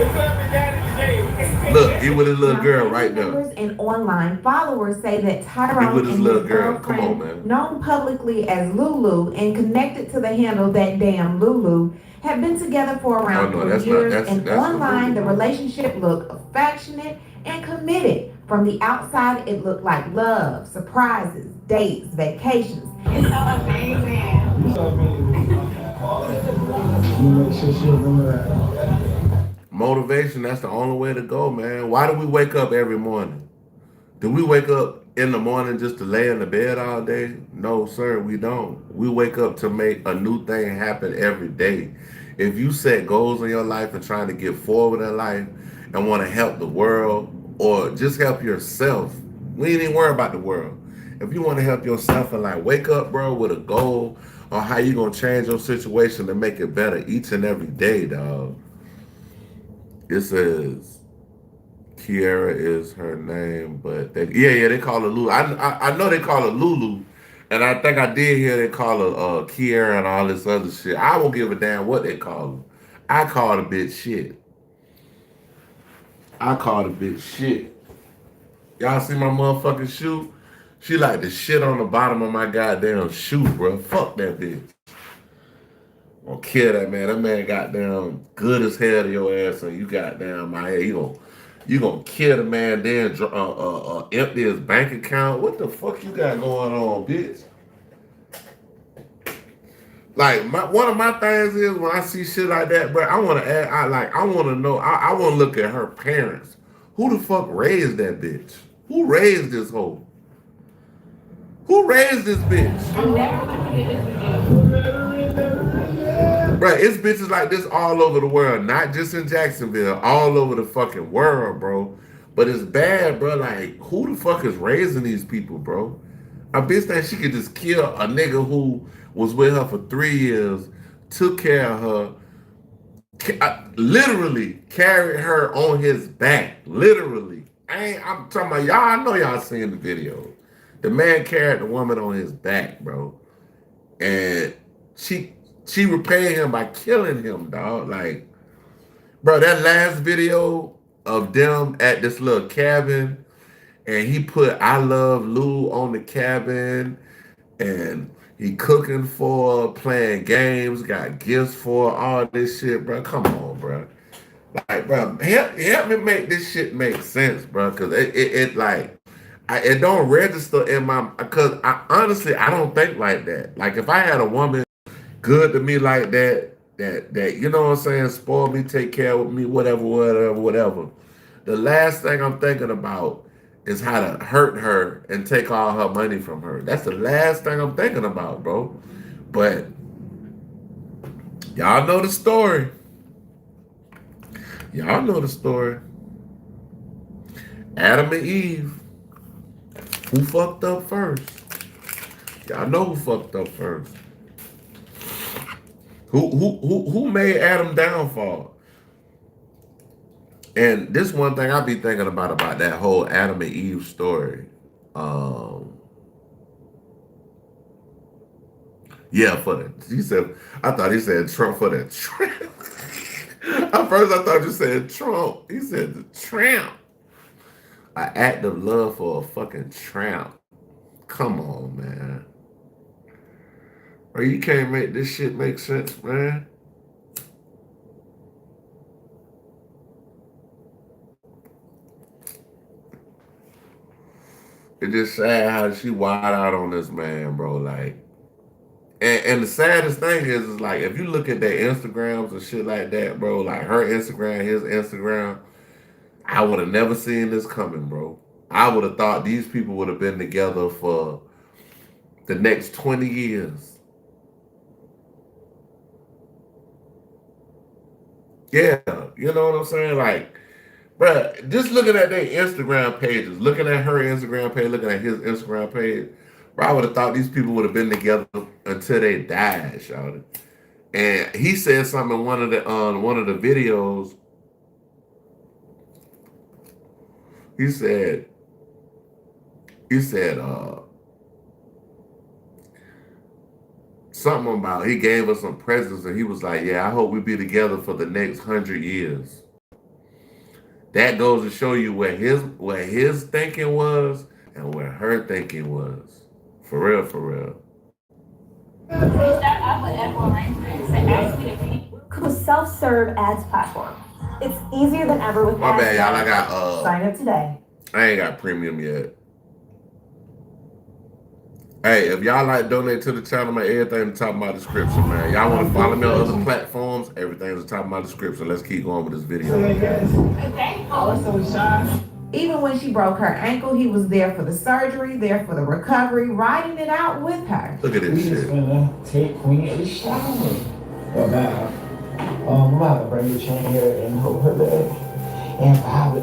It's every day today. Look, he with his little girl right there. Members and online followers say that He Tyrone with and his his little girl. Come on, girlfriend, man. known publicly as Lulu and connected to the handle That Damn Lulu, have been together for around 3 years, and online the relationship looked affectionate and committed. From the outside, it looked like love, surprises, dates, vacations. It's so amazing. It's so amazing. You make sure she remember that. Motivation, that's the only way to go, man. Why do we wake up every morning? Do we wake up in the morning just to lay in the bed all day? No, sir, we don't. We wake up to make a new thing happen every day. If you set goals in your life and trying to get forward in life and want to help the world or just help yourself, we ain't even worry about the world. If you want to help yourself and like wake up, bro, with a goal on how you gonna change your situation to make it better each and every day, dog. It says Kiara is her name, but they call her Lulu. I know they call her Lulu, and I think I did hear they call her Kiara and all this other shit. I won't give a damn what they call her. I call the bitch shit. I call the bitch shit. Y'all see my motherfucking shoe? She like the shit on the bottom of my goddamn shoe, bro. Fuck that bitch. Gonna kill that man. That man goddamn good as hell to your ass, and you goddamn my head. You gonna kill the man, then empty his bank account. What the fuck you got going on, bitch? Like one of my things is when I see shit like that, bro, I want to add. I want to know. I want to look at her parents. Who the fuck raised that bitch? Who raised this hoe? Who raised this bitch? I'm never gonna forget this again. Bro, it's bitches like this all over the world, not just in Jacksonville, all over the fucking world, bro. But it's bad, bro. Like, who the fuck is raising these people, bro? A bitch that she could just kill a nigga who was with her for 3 years, took care of her, literally carried her on his back. Literally. I'm talking about y'all. I know y'all seen the video. The man carried the woman on his back, bro. And she repaid him by killing him, dog. Like, bro, that last video of them at this little cabin, and he put "I love Lou" on the cabin, and he cooking for her, playing games, got gifts for her, all this shit, bro. Come on, bro. Like, bro, help me make this shit make sense, bro. Cause it don't register in my, cause I don't think like that. Like, if I had a woman good to me like that, you know what I'm saying, spoil me, take care of me, whatever. The last thing I'm thinking about is how to hurt her and take all her money from her. That's the last thing I'm thinking about, bro. But y'all know the story. Y'all know the story. Adam and Eve. Who fucked up first? Y'all know who fucked up first. Who made Adam downfall? And this one thing I be thinking about that whole Adam and Eve story. Yeah, I thought he said Trump for the tramp. At first I thought you said Trump. He said the tramp. An act of love for a fucking tramp. Come on, man. Or you can't make this shit make sense, man. It's just sad how she wild out on this man, bro. Like, and the saddest thing is like, if you look at their Instagrams and shit like that, bro, like her Instagram, his Instagram, I would have never seen this coming, bro. I would have thought these people would have been together for the next 20 years. Yeah, you know what I'm saying? Like, bruh, just looking at their Instagram pages, looking at her Instagram page, looking at his Instagram page, bro, I would have thought these people would have been together until they died, shawty. And he said something in one of the videos. He said, something about he gave us some presents and he was like, yeah, I hope we be together for the next 100 years. That goes to show you where his thinking was and where her thinking was. For real, for real. To a self-serve ads platform. It's easier than ever with My ads. bad, y'all. I got Sign up today. I ain't got premium yet. Hey, if y'all like donate to the channel, man, everything at the top of my description, man. Y'all want to follow me on other platforms, everything's at the top of my description. Let's keep going with this video. Even when she broke her ankle, he was there for the surgery, there for the recovery, riding it out with her. Look at this shit. Take Queen a shower. Well, now, I'm about to bring the chain here and hold her leg. And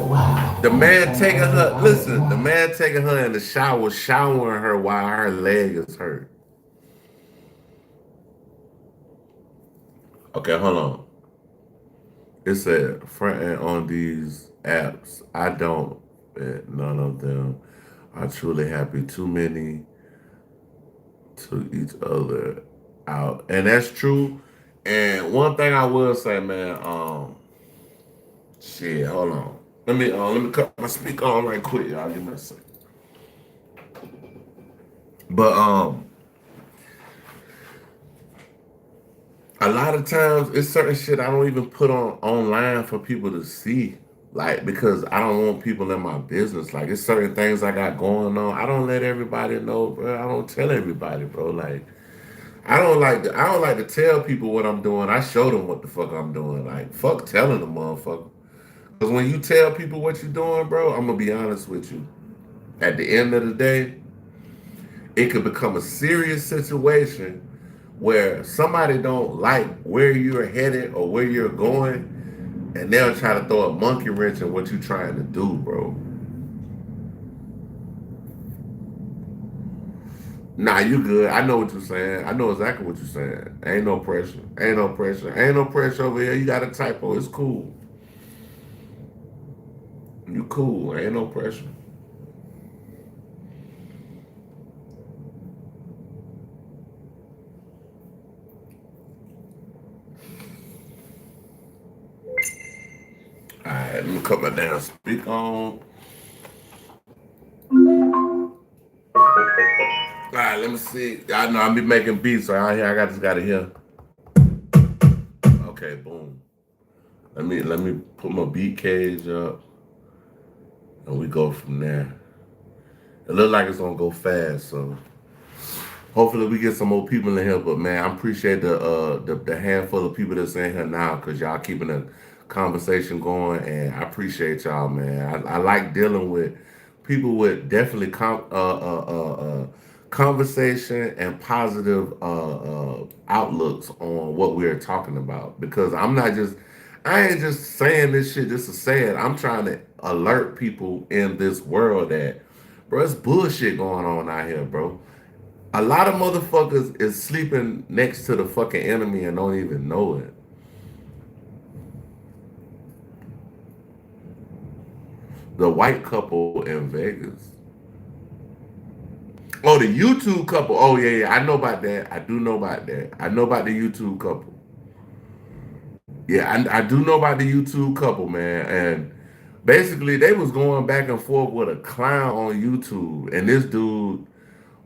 wow. The man taking her, listen, the man taking her in the shower, showering her while her leg is hurt. Okay, hold on. It said, front end on these apps, I don't bet none of them are truly happy. Too many took each other out. And that's true. And one thing I will say, man, shit, hold on. Let me cut my speaker on right quick, y'all. Give me a second. But a lot of times it's certain shit I don't even put online for people to see. Like, because I don't want people in my business. Like, it's certain things I got going on. I don't let everybody know, bro. I don't tell everybody, bro. Like, I don't like to tell people what I'm doing. I show them what the fuck I'm doing. Like, fuck telling them, motherfucker. Because when you tell people what you're doing, bro, I'm going to be honest with you. At the end of the day, it could become a serious situation where somebody don't like where you're headed or where you're going, and they'll try to throw a monkey wrench in what you're trying to do, bro. Nah, you good. I know what you're saying. I know exactly what you're saying. Ain't no pressure. Ain't no pressure. Ain't no pressure over here. You got a typo. It's cool. You cool. Ain't no pressure. Alright, let me cut my damn speaker on. Alright, let me see. I know I be making beats, so I just gotta hear. Okay, boom. Let me put my beat cage up. And we go from there. It looks like it's gonna go fast, so hopefully we get some more people in here. But man, I appreciate the handful of people that's in here now, because y'all keeping the conversation going, and I appreciate y'all, man. I like dealing with people with definitely conversation and positive outlooks on what we're talking about, because I ain't just saying this shit just to say it. I'm trying to alert people in this world that, bro, it's bullshit going on out here, bro. A lot of motherfuckers is sleeping next to the fucking enemy and don't even know it. the white couple in Vegas. Oh, the YouTube couple. Oh, yeah. I know about that. I do know about that. I know about the YouTube couple. Yeah, I do know about the YouTube couple, man. And basically, they was going back and forth with a clown on YouTube. And this dude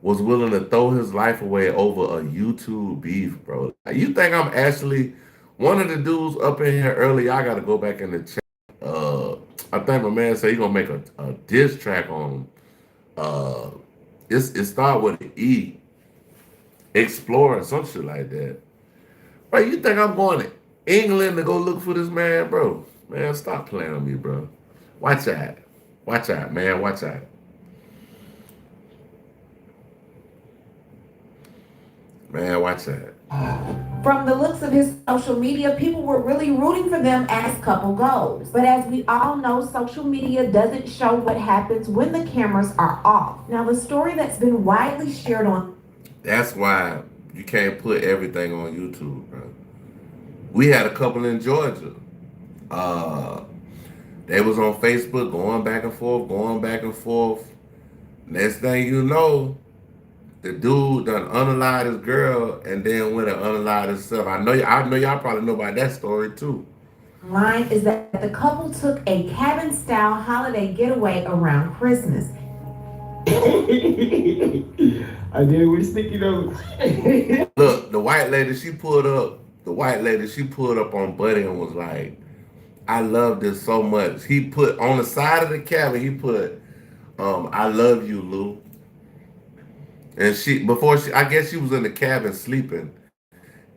was willing to throw his life away over a YouTube beef, bro. Like, you think I'm actually one of the dudes up in here early? I got to go back in the chat. I think my man said he going to make a diss track on him. It start with an E. Exploring, some shit like that. Bro, you think I'm going to England to go look for this man, bro? Man, stop playing on me, bro. Watch out. Watch out, man. Watch out. Man, watch out. From the looks of his social media, people were really rooting for them as couple goals. But as we all know, social media doesn't show what happens when the cameras are off. Now, the story that's been widely shared on... That's why you can't put everything on YouTube, bro. We had a couple in Georgia. They was on Facebook going back and forth. Next thing you know, the dude done unalived his girl and then went and unalived himself. I know y'all probably know about that story too. Line is that the couple took a cabin-style holiday getaway around Christmas. I did with sticky notes. Look, the white lady, she pulled up on Buddy and was like, I love this so much. He put on the side of the cabin, he put, I love you, Lou. And I guess she was in the cabin sleeping.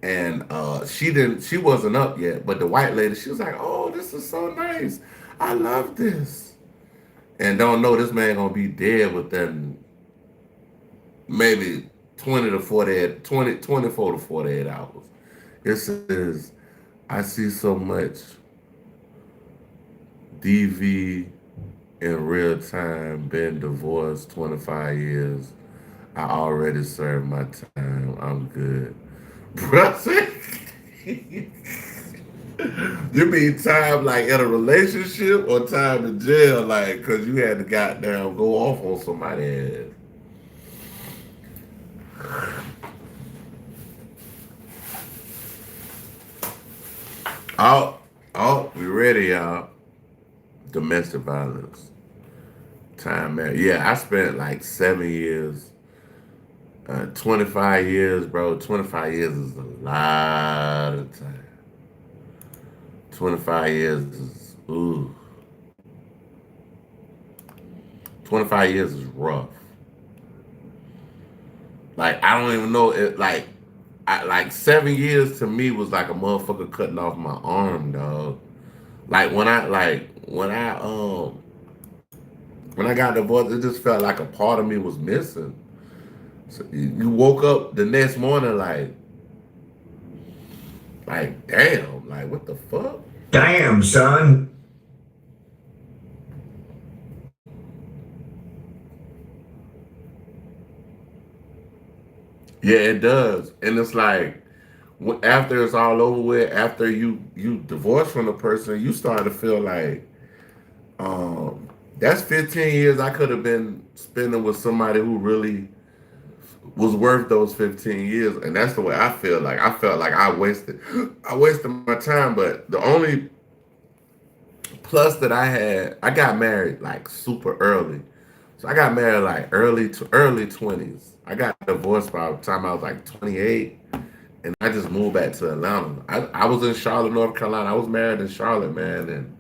And she wasn't up yet. But the white lady, she was like, oh, this is so nice. I love this. And don't know this man gonna be dead within maybe 24 to 48 hours. It says, I see so much DV in real time, been divorced 25 years. I already served my time. I'm good. Bro, you mean time like in a relationship or time in jail, like, because you had to goddamn go off on somebody else? Oh, we ready, y'all. Domestic violence. Time, man. Yeah, I spent like 7 years. 25 years, bro. 25 years is a lot of time. 25 years is, ooh. 25 years is rough. Like, I don't even know it, like 7 years to me was like a motherfucker cutting off my arm, dog. Like when I got divorced, it just felt like a part of me was missing. So you woke up the next morning like damn, like what the fuck? Damn, son. Yeah, it does. And it's like after it's all over with, after you divorce from the person, you start to feel like that's 15 years I could have been spending with somebody who really was worth those 15 years. And that's the way I feel. Like I felt like I wasted my time. But the only plus that I had, I got married like super early. So I got married like early 20s. I got divorced by the time I was like 28. And I just moved back to Atlanta. I was in Charlotte, North Carolina. I was married in Charlotte, man.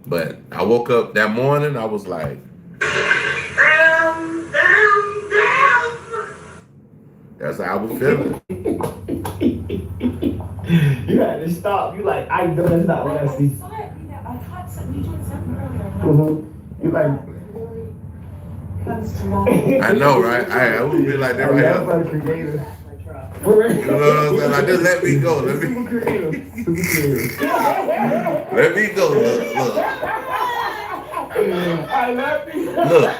But I woke up that morning, I was like, that's how I was feeling. You had to stop. You like, I know that's not what I see. You like, I know, right? I would be like that right now. You know what I'm saying? Like, just let me go. Let me go. Look. I love you. Look.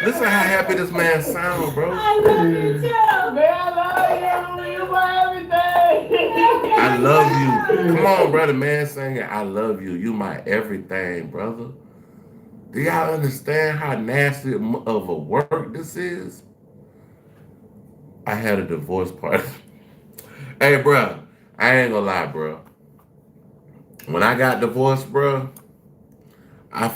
Listen how happy this man sounds, bro. I love you too, man. I love you. You my everything. I love you. Come on, brother, man, singing, I love you. You my everything, brother. Do y'all understand how nasty of a work this is? I had a divorce party. Hey, bro, I ain't gonna lie, bro. When I got divorced, bro, I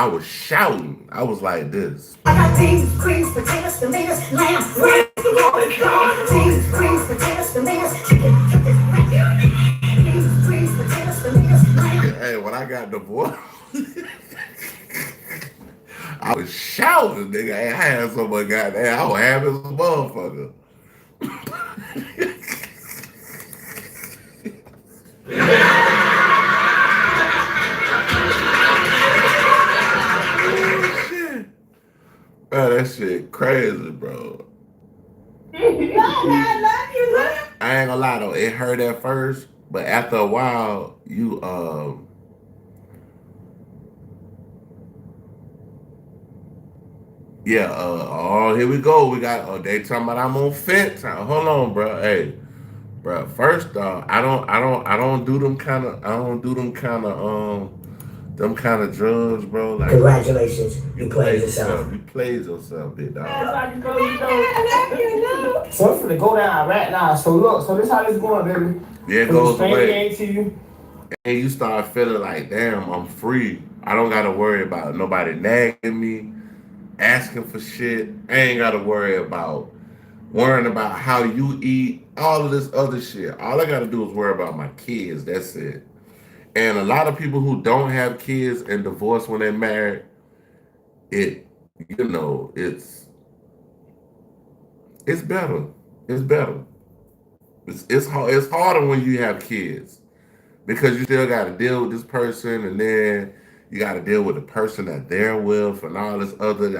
was shouting. I was like this. I got beans, creams, potatoes, tomatoes, lamb, rice, beans, creams, potatoes, tomatoes, chicken, beans, creams, potatoes, tomatoes, lamb. Hey, when I got divorced, I was shouting, nigga. Hey, I had so much goddamn. I was happy as a motherfucker. Oh, that shit crazy, bro. I ain't gonna lie though, it hurt at first, but after a while, oh, here we go. We got, they talking about I'm on fence. Hold on, bro. Hey, bro. First off, I don't do them kind of drugs, bro. Like, Congratulations, you played yourself. You played yourself, big dog. So I'm finna go down right now. So look, so this how this going, baby. Yeah, it goes away. To you. And you start feeling like, damn, I'm free. I don't gotta worry about nobody nagging me, asking for shit. I ain't gotta worrying about how you eat, all of this other shit. All I gotta do is worry about my kids. That's it. And a lot of people who don't have kids and divorce when they're married, it's better. It's better. It's harder when you have kids because you still got to deal with this person, and then you got to deal with the person that they're with, and all this other.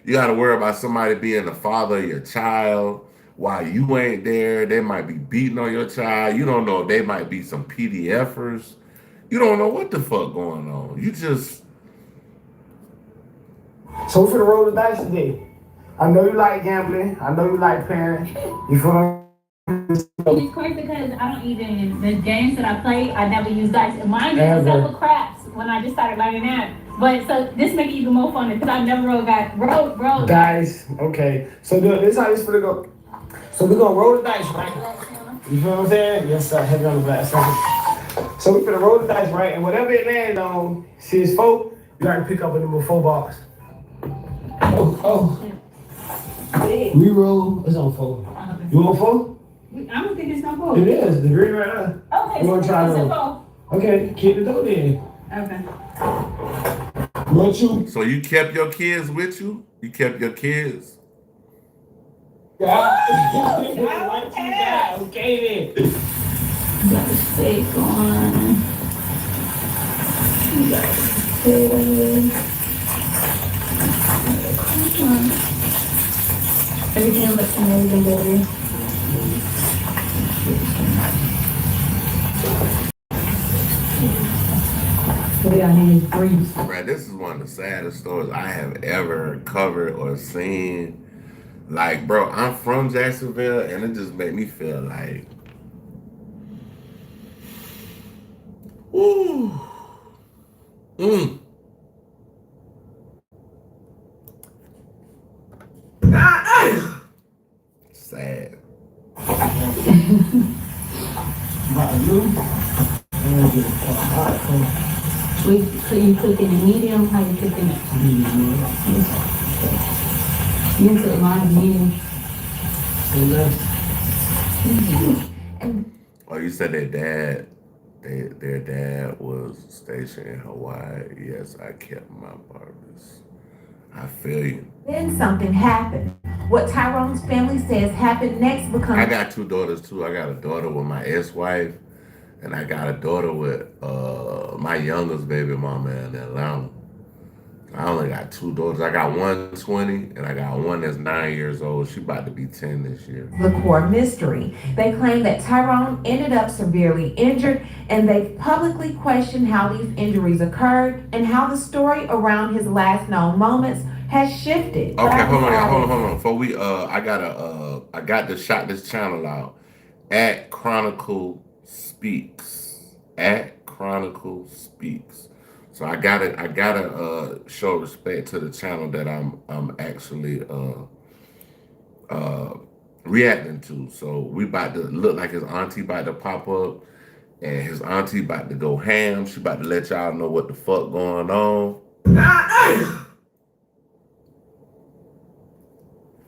You got to worry about somebody being the father of your child while you ain't there. They might be beating on your child. You don't know if they might be some PDFers. You don't know what the fuck going on. You just. So we're finna roll the dice today. I know you like gambling. I know you like parents. You feel It's crazy because I don't even, the games that I play, I never use dice. And mine used to sell for craps when I just started learning that. But so this makes it even more fun because I never rolled dice. Okay. So this is how this finna go. So we're gonna roll the dice, right? You feel what I'm saying? Yes, sir. Heavy on the back. So we're gonna roll the dice, right? And whatever it lands on, see it's 4, you gotta pick up a number 4 box. Oh. We roll. It's on 4. You want 4? I don't think it's no 4. It is. The green right now. Okay, You wanna try it's a to 4. Okay, keep the dough then. Okay. What you? So you kept your kids with you? You kept your kids? Yeah. Okay then. Got a steak on. Got a steak. Everything looks amazing, baby. Right, this is one of the saddest stories I have ever covered or seen. Like, bro, I'm from Jacksonville, and it just made me feel like, ooh, sad. So you cook in the medium? How you cooking it? You can cook mine medium. Oh, you said their dad was stationed in Hawaii. Yes, I kept my barbers. I feel you. Then something happened. What Tyrone's family says happened next becomes... I got 2 daughters too. I got a daughter with my ex-wife, and I got a daughter with my youngest baby mama in Atlanta. I only got 2 daughters. I got one 20, and I got one that's 9 years old. She about to be 10 this year. The core mystery. They claim that Tyrone ended up severely injured, and they publicly questioned how these injuries occurred and how the story around his last known moments has shifted. Okay, hold on. Before we, I got to shout this channel out. at Chronicle Speaks. At Chronicle Speaks. So I gotta show respect to the channel that I'm actually uh reacting to. So we about to look like his auntie about to pop up, and his auntie about to go ham. She about to let y'all know what the fuck going on.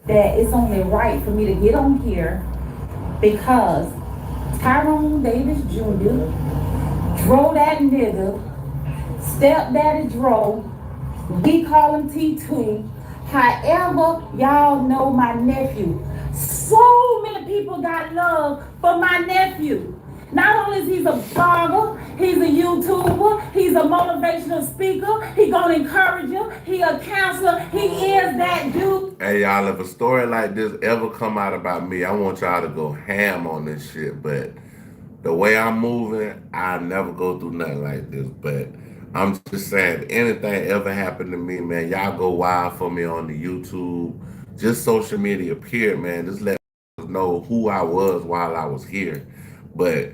That it's only right for me to get on here because Tyrone Davis Jr. drove that nigga, stepdaddy drove, we call him T2. However, y'all know my nephew. So many people got love for my nephew. Not only is he a blogger, he's a YouTuber, he's a motivational speaker, he gonna encourage you, he a counselor, he is that dude. Hey y'all, if a story like this ever come out about me, I want y'all to go ham on this shit. But the way I'm moving, I never go through nothing like this. But I'm just saying, if anything ever happened to me, man, y'all go wild for me on the YouTube, just social media, period, man. Just let us know who I was while I was here. But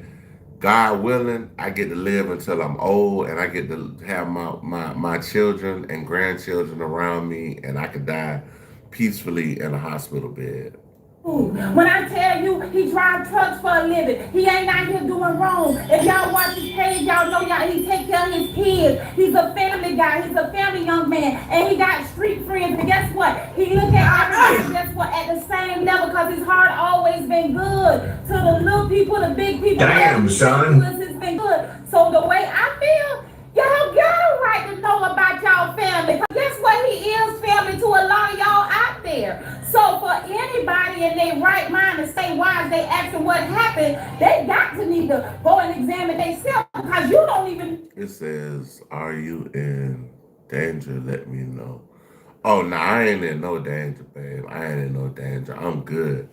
God willing, I get to live until I'm old, and I get to have my children and grandchildren around me, and I could die peacefully in a hospital bed. When I tell you he drives trucks for a living, he ain't out here doing wrong. If y'all watch his page, y'all know he take care of his kids. He's a family guy. He's a family young man, and he got street friends. And guess what? He look at everybody. Guess what? At the same level, because his heart always been good to the little people, the big people. Damn, son. It's been good. So the way I feel, y'all got a right to know about y'all family. Guess what? He is family to a lot of y'all out there. So for anybody in their right mind to say why is they asking what happened, they got to need to go and examine themselves because you don't even. It says, "Are you in danger? Let me know." Oh no, I ain't in no danger, babe. I ain't in no danger. I'm good.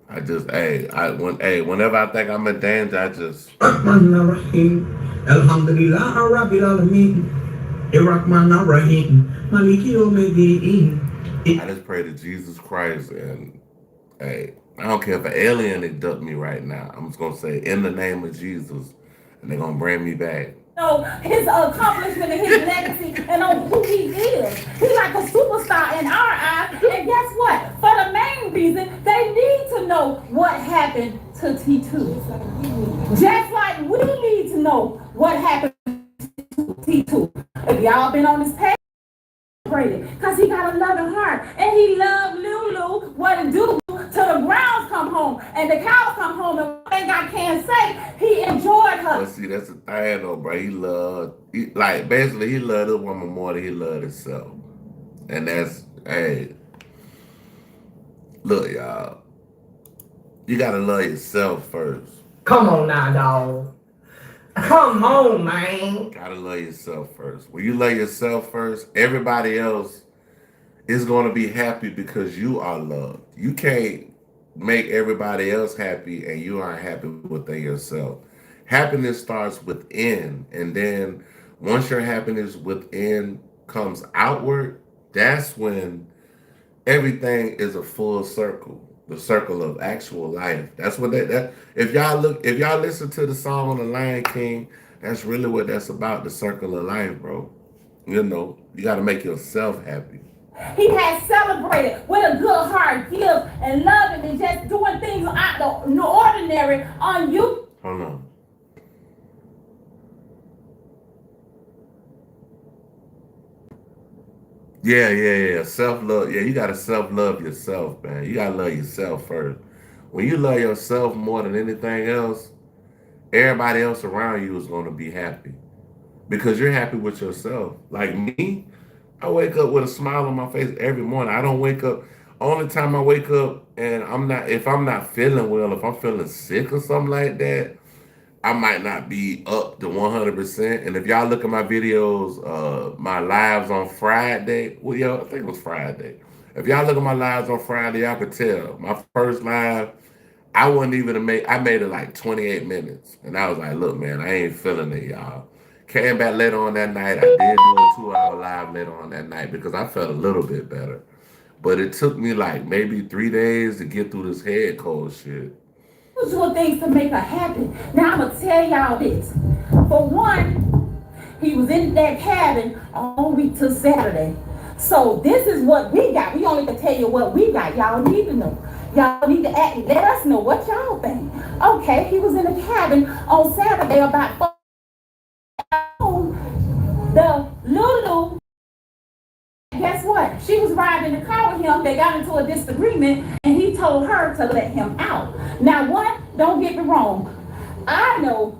I just, whenever I think I'm in danger, I just. Alhamdulillah, Rabbil Alamin. Irrahman Rahim. Maliki Yawmiddin. I just pray to Jesus Christ, and hey, I don't care if an alien abduct me right now. I'm just gonna say in the name of Jesus, and they're gonna bring me back. Know his accomplishment and his legacy and on who he is. He's like a superstar in our eyes. And guess what? For the main reason, they need to know what happened to T2. Just like we need to know what happened to T2. If y'all been on this page, because he got a loving heart. And he loved Lulu, what it do till the Browns come home and the cows come home, and one thing I can't say, he enjoyed her. But see, that's the thing though, bro. He loved this woman more than he loved himself. And that's, hey, look, y'all, you gotta love yourself first. Come on now, dog. Come on, man. Gotta love yourself first. When you love yourself first, everybody else is gonna be happy because you are loved. You can't make everybody else happy and you aren't happy within yourself. Happiness starts within, and then once your happiness within comes outward, that's when everything is a full circle. The circle of actual life. That's what that if y'all listen to the song on the Lion King, that's really what that's about, the circle of life, bro. You know, you gotta make yourself happy. He has celebrated with a good heart, gift, and loving, and just doing things out the ordinary on you. Hold on. Yeah. Self-love. Yeah, you gotta self-love yourself, man. You gotta love yourself first. When you love yourself more than anything else, everybody else around you is gonna be happy. Because you're happy with yourself. Like me, I wake up with a smile on my face every morning. I don't wake up. Only time I wake up and if I'm not feeling well, if I'm feeling sick or something like that, I might not be up to 100%. And if y'all look at my videos, my lives on Friday, I think it was Friday. If y'all look at my lives on Friday, y'all could tell. My first live, I made it like 28 minutes. And I was like, look, man, I ain't feeling it, y'all. Came back later on that night. I did do a 2-hour live later on that night because I felt a little bit better. But it took me like maybe 3 days to get through this head cold shit. usual things to make her happy. Now I'm gonna tell y'all this. For one, he was in that cabin all week till Saturday. So this is what we got. We only can tell you what we got. Y'all need to know. Y'all need to let us know what y'all think. Okay, he was in the cabin on Saturday about 4. The little, guess what? She was riding in the car with him. They got into a disagreement, and he told her to let him out. Now, one, don't get me wrong. I know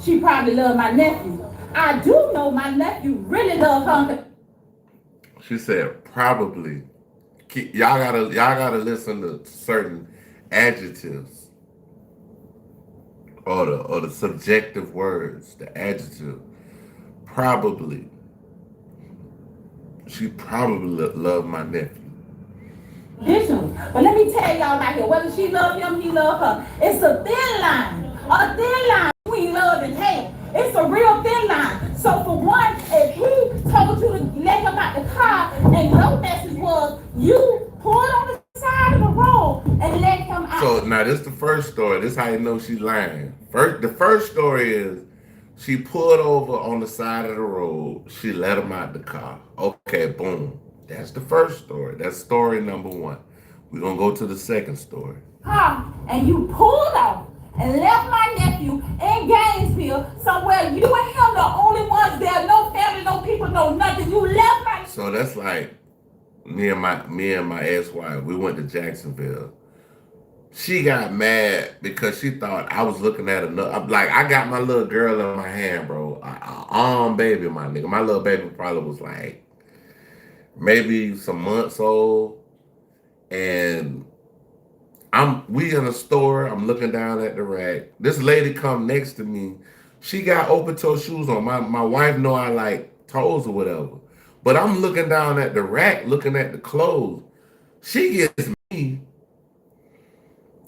she probably loved my nephew. I do know my nephew really loved her. She said probably. Y'all gotta listen to certain adjectives or the subjective words, the adjective. Probably. She probably loved my nephew. Additionally, but let me tell y'all right here, whether she loved him, he loved her. It's a thin line between love and hate. It's a real thin line. So for one, if he told you to let him out the car and your message was you pulled on the side of the road and let him out. So now this is the first story. This is how you know she's lying. The first story is she pulled over on the side of the road. She let him out the car. Okay, boom. That's the first story. That's story number one. We're going to go to the second story. And you pulled off and left my nephew in Gainesville somewhere. You and him the only ones there. No family, no people, no nothing. You left my... So that's like me and my ex-wife. We went to Jacksonville. She got mad because she thought I was looking at another. Like, I got my little girl in my hand, bro. Baby, my nigga. My little baby probably was like maybe some months old. And we in a store. I'm looking down at the rack. This lady come next to me. She got open toe shoes on. My wife know I like toes or whatever. But I'm looking down at the rack, looking at the clothes. She gets me.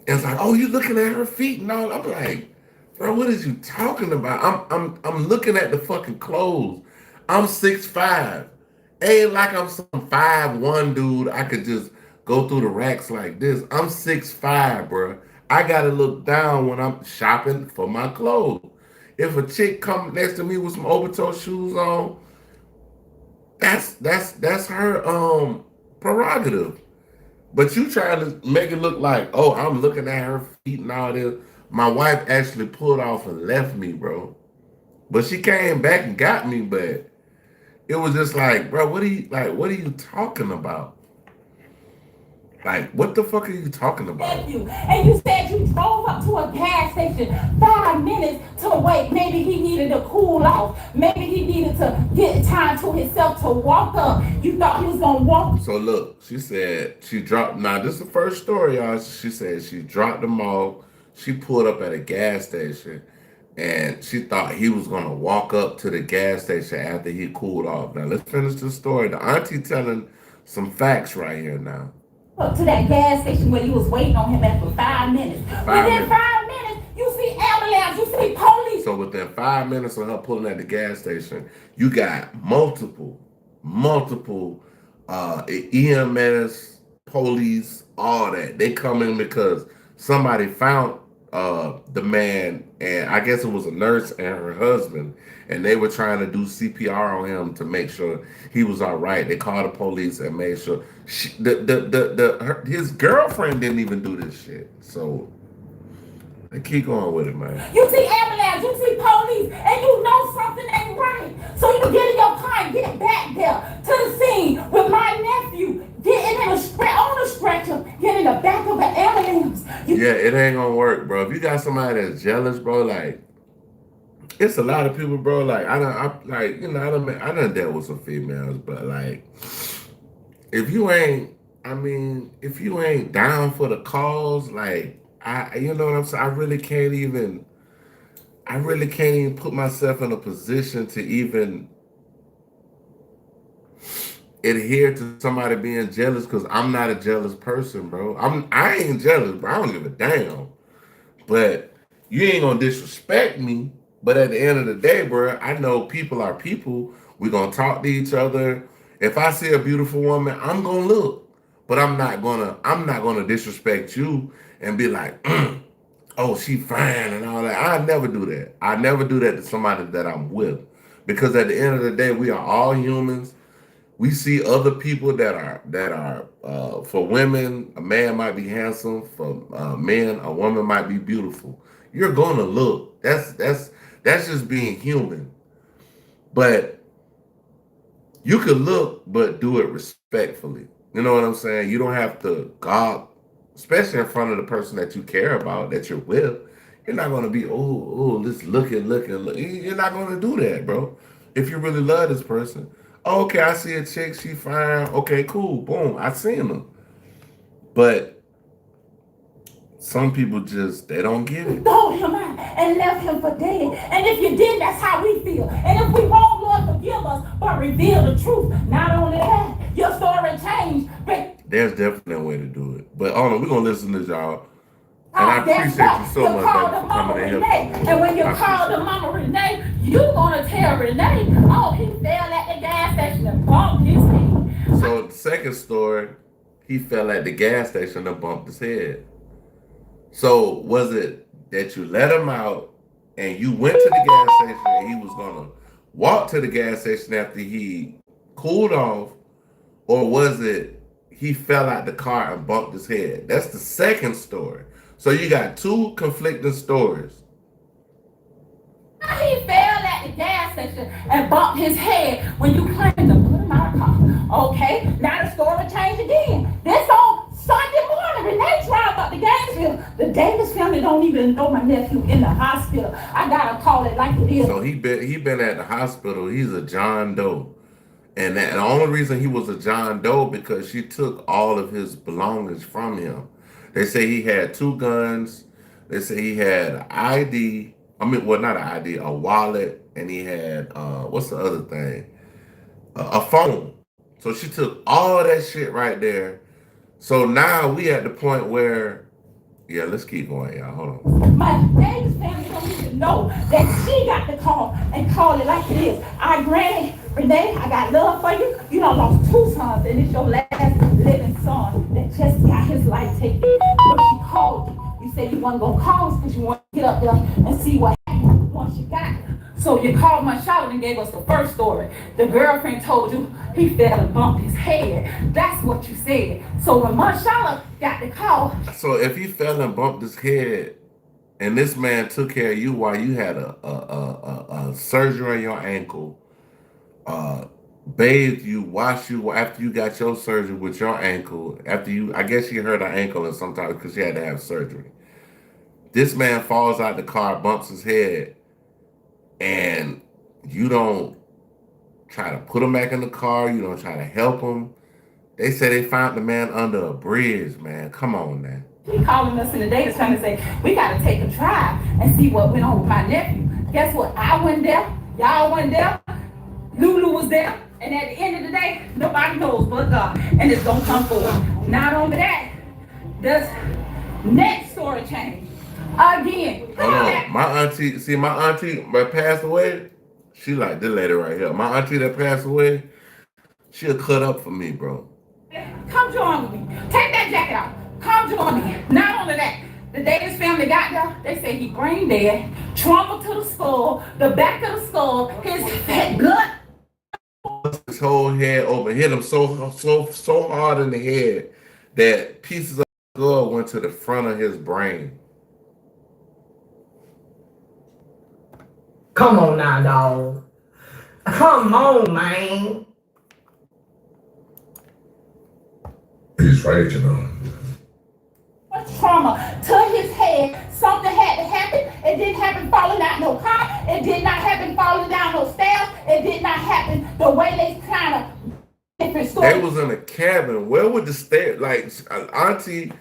And it's like, oh, you looking at her feet and all. I'm like, bro, what is you talking about? I'm looking at the fucking clothes. I'm 6'5". Ain't like I'm some 5'1" dude. I could just go through the racks like this. I'm 6'5", bro. I gotta look down when I'm shopping for my clothes. If a chick come next to me with some open-toe shoes on, that's her prerogative. But you trying to make it look like, oh, I'm looking at her feet and all this. My wife actually pulled off and left me, bro. But she came back and got me, but it was just like, bro, what are you talking about? Like, what the fuck are you talking about? And you said you drove up to a gas station 5 minutes to wait. Maybe he needed to cool off. Maybe he needed to get time to himself to walk up. You thought he was going to walk. So look, she said she dropped. Now, this is the first story, y'all. She said she dropped them off. She pulled up at a gas station. And she thought he was going to walk up to the gas station after he cooled off. Now, let's finish the story. The auntie telling some facts right here now. Up to that gas station where you was waiting on him at for 5 minutes. Within 5 minutes, you see ambulance, you see police. So within 5 minutes of her pulling at the gas station, you got multiple EMS, police, all that. They come in because somebody found the man, and I guess it was a nurse and her husband, and they were trying to do CPR on him to make sure he was all right. They called the police and made sure his girlfriend didn't even do this shit. So they keep going with it, man. You see ambulance, you see police, and you know something ain't right. So you get in your car and get back there to the scene with my nephew. Getting on a stretcher, get in the back of an ambulance. Yeah, it ain't gonna work, bro. If you got somebody that's jealous, bro, like, it's a lot of people, bro. Like, I done dealt with some females, but like, if you ain't down for the cause, like, you know what I'm saying? I really can't even put myself in a position to even adhere to somebody being jealous, because I'm not a jealous person, bro. I ain't jealous, bro. I don't give a damn. But you ain't gonna disrespect me. But at the end of the day, bro, I know people are people. We're gonna talk to each other. If I see a beautiful woman, I'm gonna look. But I'm not gonna disrespect you and be like, oh, she fine and all that. I never do that. I never do that to somebody that I'm with. Because at the end of the day, we are all humans. We see other people that are for women, a man might be handsome. For men, a woman might be beautiful. You're gonna look. That's just being human. But you could look, but do it respectfully. You know what I'm saying? You don't have to gawk, especially in front of the person that you care about, that you're with. You're not gonna be, let's look. You're not gonna do that, bro. If you really love this person. Oh, okay, I see a chick, she fine. Okay, cool, boom, I seen her. But some people just, they don't get it. Throw him out and left him for dead. And if you did, that's how we feel. And if we wrong, Lord, forgive us, but reveal the truth. Not only that, your story changed. But there's definitely a way to do it. But hold on, we're gonna listen to y'all. And I appreciate you so much, baby, for coming in here. And when you call the Mama Renee, you gonna tell Renee, oh, he fell at the gas station and bumped his head. So the second story, he fell at the gas station and bumped his head. So was it that you let him out and you went to the gas station and he was gonna walk to the gas station after he cooled off, or was it he fell out the car and bumped his head? That's the second story. So you got two conflicting stories. He fell at the gas station and bumped his head when you claimed to put him out of car. Okay, now the story changed again. This on Sunday morning, Renee drive up to Gainesville. The Davis family don't even know my nephew in the hospital. I gotta call it like it is. So he been at the hospital. He's a John Doe. And the only reason he was a John Doe because she took all of his belongings from him. They say he had 2 guns. They say he had an ID. Not an ID, a wallet. And he had, what's the other thing? A phone. So she took all that shit right there. So now we at the point where, yeah, let's keep going, y'all. Hold on. My Davis family don't even know that she got the call and call it like it is. Granny, Renee, I got love for you. You done lost 2 sons, and it's your last living son that just got his life taken. But she called you. You said you wasn't gonna call us because you want to get up there and see what happened once you got it. So you called Marshall and gave us the first story. The girlfriend told you he fell and bumped his head. That's what you said. So when Marshall got the call. So if he fell and bumped his head, and this man took care of you while you had a surgery on your ankle, bathed you, washed you after you got your surgery with your ankle, I guess she hurt her ankle or sometimes because she had to have surgery. This man falls out the car, bumps his head, and you don't try to put him back in the car, you don't try to help him. They say they found the man under a bridge, man. Come on now. He calling us in the day trying to say, we got to take a drive and see what went on with my nephew. Guess what? I wasn't there. Y'all wasn't there. Lulu was there. And at the end of the day, nobody knows but God. And it's going to come forward. Not only that, this next story change. Again. Hold on. My auntie that passed away, she like this lady right here. My auntie that passed away, she'll cut up for me, bro. Come join with me. Take that jacket off. Come join me. Not only that, the Davis family got there, they say he brain dead, trauma to the skull, the back of the skull, his head blood. His whole head open, hit him so hard in the head that pieces of skull went to the front of his brain. Come on now, dog. Come on, man. He's right, you know. Trauma to his head. Something had to happen. It didn't happen falling out no car. It did not happen falling down no stairs. It did not happen the way they kind of different stories. They was in a cabin. Where would the stairs? Like auntie,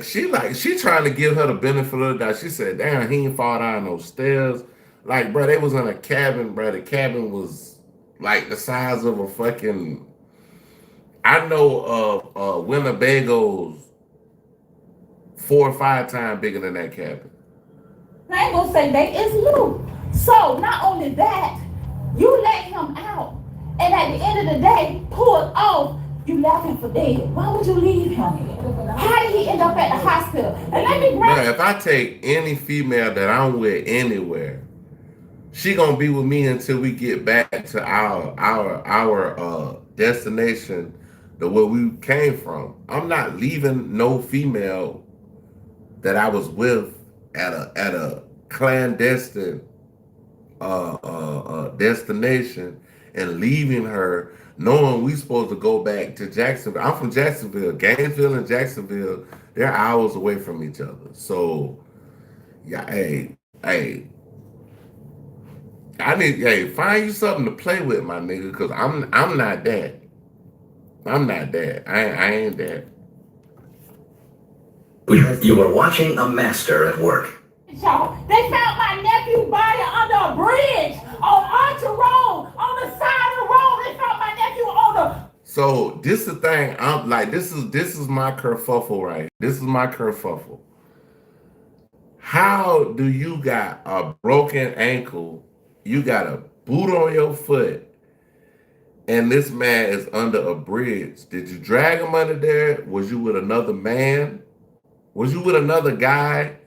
she trying to give her the benefit of the doubt. She said, "Damn, he ain't fall down no stairs." Like, bro, they was in a cabin, bro. The cabin was like the size of a fucking. I know of Winnebago's 4 or 5 times bigger than that cabin. I ain't gonna say that, it's you. So not only that, you let him out, and at the end of the day, pulled off You left him for dead. Why would you leave him? How did he end up at the hospital? And let me grab. Bruh, if I take any female that I'm with anywhere, she gonna be with me until we get back to our destination, the where we came from. I'm not leaving no female that I was with at a clandestine destination and leaving her knowing we supposed to go back to Jacksonville. I'm from Jacksonville. Gainesville and Jacksonville, they're hours away from each other. So yeah, hey, find you something to play with, my nigga, because I'm not that. I'm not that. I ain't that. You were watching a master at work. Y'all, they found my nephew's body under a bridge on Archer Road, on the side of the road. They found my nephew on the. So this is the thing. I'm like, this is my kerfuffle right here. This is my kerfuffle. How do you got a broken ankle? You got a boot on your foot, and this man is under a bridge. Did you drag him under there? Was you with another man? Was you with another guy?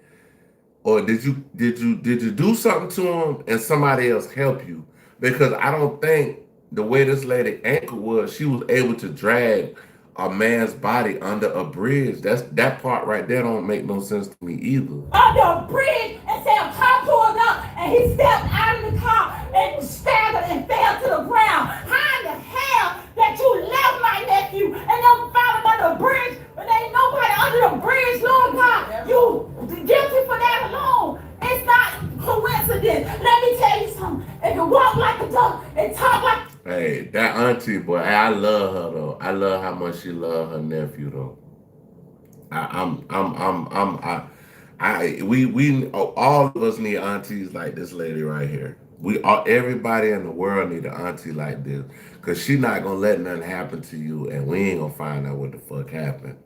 Or did you do something to him and somebody else help you? Because I don't think the way this lady ankle was, she was able to drag a man's body under a bridge. That part right there don't make no sense to me either. Under a bridge, and say a car pulled up and he stepped out of the car and staggered and fell to the ground. How in the hell that you left my nephew and them found him under a bridge when there ain't nobody under the bridge, Lord God? You guilty for that alone. It's not coincidence. Let me tell you something. If you walk like a duck and talk like. Hey, that auntie, boy, I love her though. I love how much she love her nephew though. We all of us need aunties like this lady right here. Everybody in the world need an auntie like this, cause she not gonna let nothing happen to you, and we ain't gonna find out what the fuck happened.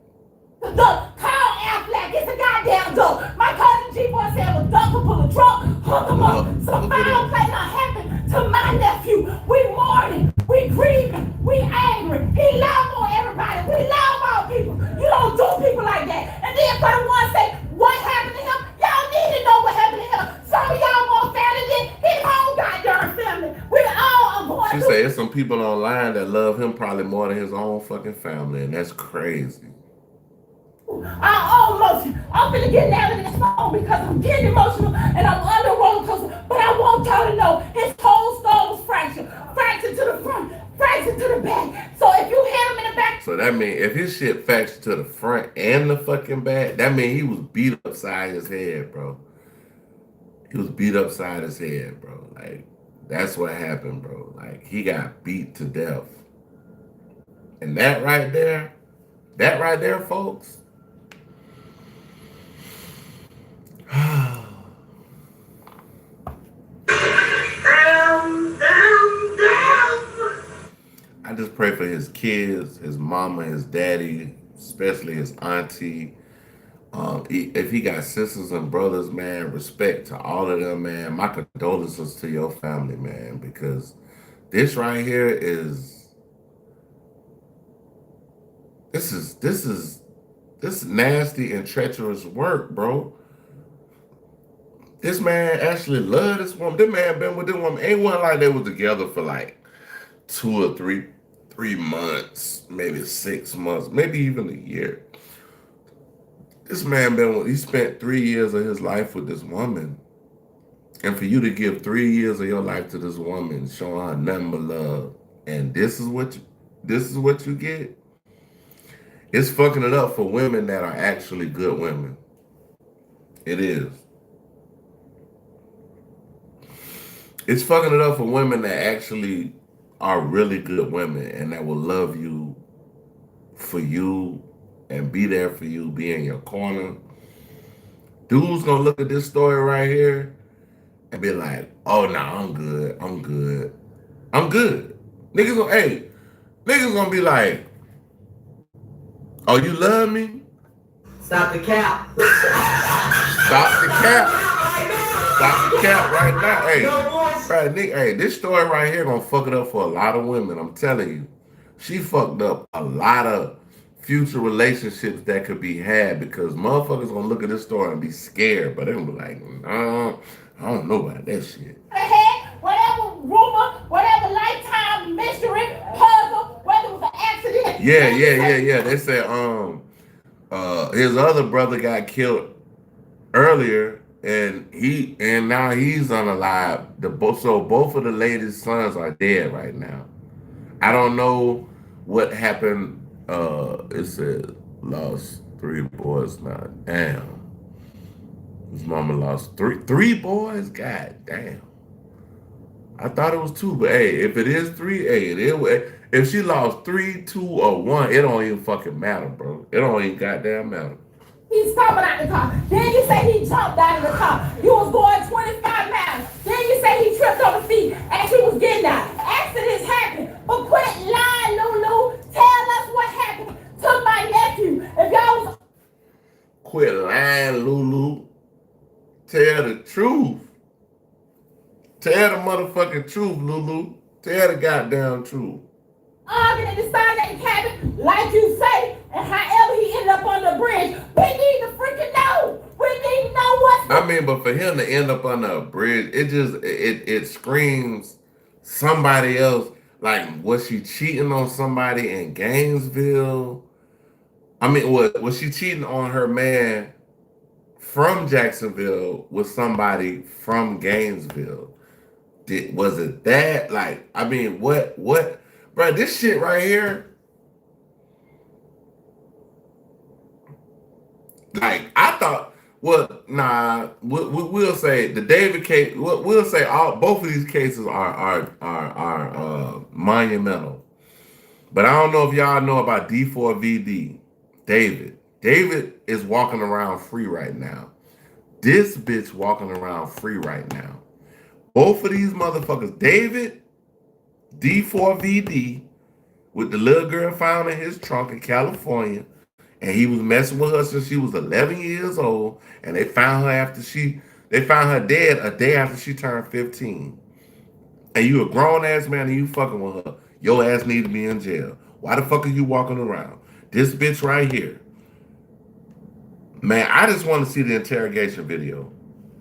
The duck, call Affleck. It's a goddamn duck. My cousin G-Boy said if a duck could pull a truck, hook him up. Some foul play not happen to my nephew. We mourning, we grieving, we angry. He love on everybody. We love all people. You don't do people like that. And then for the one say what happened to him, y'all need to know what happened to him. Some of y'all more family than his whole goddamn family. We all are going She say there's some people online that love him probably more than his own fucking family, and that's crazy. I'm finna get out of this phone because I'm getting emotional and I'm under a roller coaster. But I want y'all to know his whole skull was fractured to the front, fractured to the back. So if you hit him in the back. So that means if his shit fractured to the front and the fucking back, that means he was beat upside his head, bro. He was beat upside his head, bro. Like, that's what happened, bro. Like, he got beat to death. And that right there, folks. I just pray for his kids, his mama, his daddy, especially his auntie. If he got sisters and brothers, man, respect to all of them, man. My condolences to your family, man, because this right here is this is nasty and treacherous work, bro. This man actually loved this woman. This man been with this woman. Ain't one like they was together for like 2 or 3 months, maybe 6 months, maybe even a year. This man he spent 3 years of his life with this woman. And for you to give 3 years of your life to this woman, showing her nothing but love, and this is what you get. It's fucking it up for women that are actually good women. It is. It's fucking it up for women that actually are really good women and that will love you for you and be there for you, be in your corner. Dude's gonna look at this story right here and be like, oh, no, I'm good. Niggas gonna be like, oh, you love me? Stop the cap. Stop the cap. Stop the cap right now. Hey, this story right here gonna fuck it up for a lot of women. I'm telling you. she fucked up a lot of future relationships that could be had because motherfuckers gonna look at this story and be scared, but they're gonna be like, no, I don't know about that shit. Whatever rumor, whatever lifetime mystery, puzzle, whether it was an accident. Yeah. They said his other brother got killed earlier and now he's unalive. So both of the lady's sons are dead right now. I don't know what happened. It said lost 3 boys now. Damn. His mama lost three boys? God damn. I thought it was 2, but hey, if it is 3, hey, if she lost 3, 2, or 1, it don't even fucking matter, bro. It don't even goddamn matter. He's stopping out the car. Then you say he jumped out of the car. You was going 25 miles. Then you say he tripped on the feet as he was getting out. Accidents happen. But quit lying, Lulu. Tell us what happened to my nephew. If y'all was... Quit lying, Lulu. Tell the truth. Tell the motherfucking truth, Lulu. Tell the goddamn truth. Arguing and deciding that cabin, like you say, and however he ended up on the bridge, we need to freaking know. We need to know what's... I mean, but for him to end up on a bridge, it screams somebody else. Like, was she cheating on somebody in Gainesville? I mean, was she cheating on her man from Jacksonville with somebody from Gainesville? Was it that? Like, I mean, what, bro? This shit right here. Like, I thought, well, nah, we'll say the David case. We'll say both of these cases are monumental. But I don't know if y'all know about D4VD. David is walking around free right now. This bitch walking around free right now. Both of these motherfuckers, David, D4VD, with the little girl found in his trunk in California, and he was messing with her since she was 11 years old, and they found her dead a day after she turned 15. And you a grown ass man and you fucking with her. Your ass need to be in jail. Why the fuck are you walking around? This bitch right here. Man, I just want to see the interrogation video.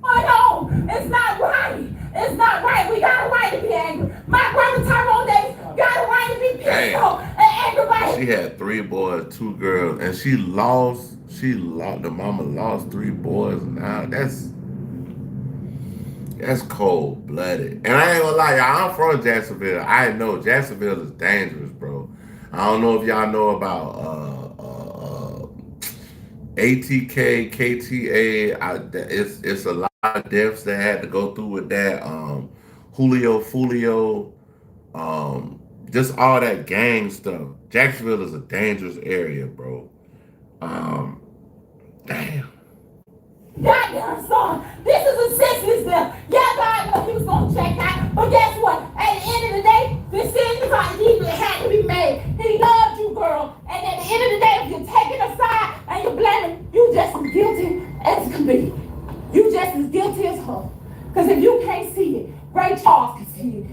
Oh no, it's not right. It's not right. We got a right to be angry. My brother Tyrone Davis got a right to be pissed off and angry by She had 3 boys, 2 girls, and she lost, the mama lost 3 boys now. That's cold-blooded. And I ain't gonna lie, y'all, I'm from Jacksonville. I know Jacksonville is dangerous, bro. I don't know if y'all know about ATK, KTA. It's a lot of deaths that had to go through with that. Julio Fulio, just all that gang stuff. Jacksonville is a dangerous area, bro. Damn. goddamn son. This is a senseless death. Yeah, God knew he was gonna check out. But guess what? At the end of the day, decisions are easily had to be made. He loved you, girl. And at the end of the day, if you're taking a side and you're blaming, you just as guilty as can be. You just as guilty as her. Because if you can't see it, Ray Charles can see it.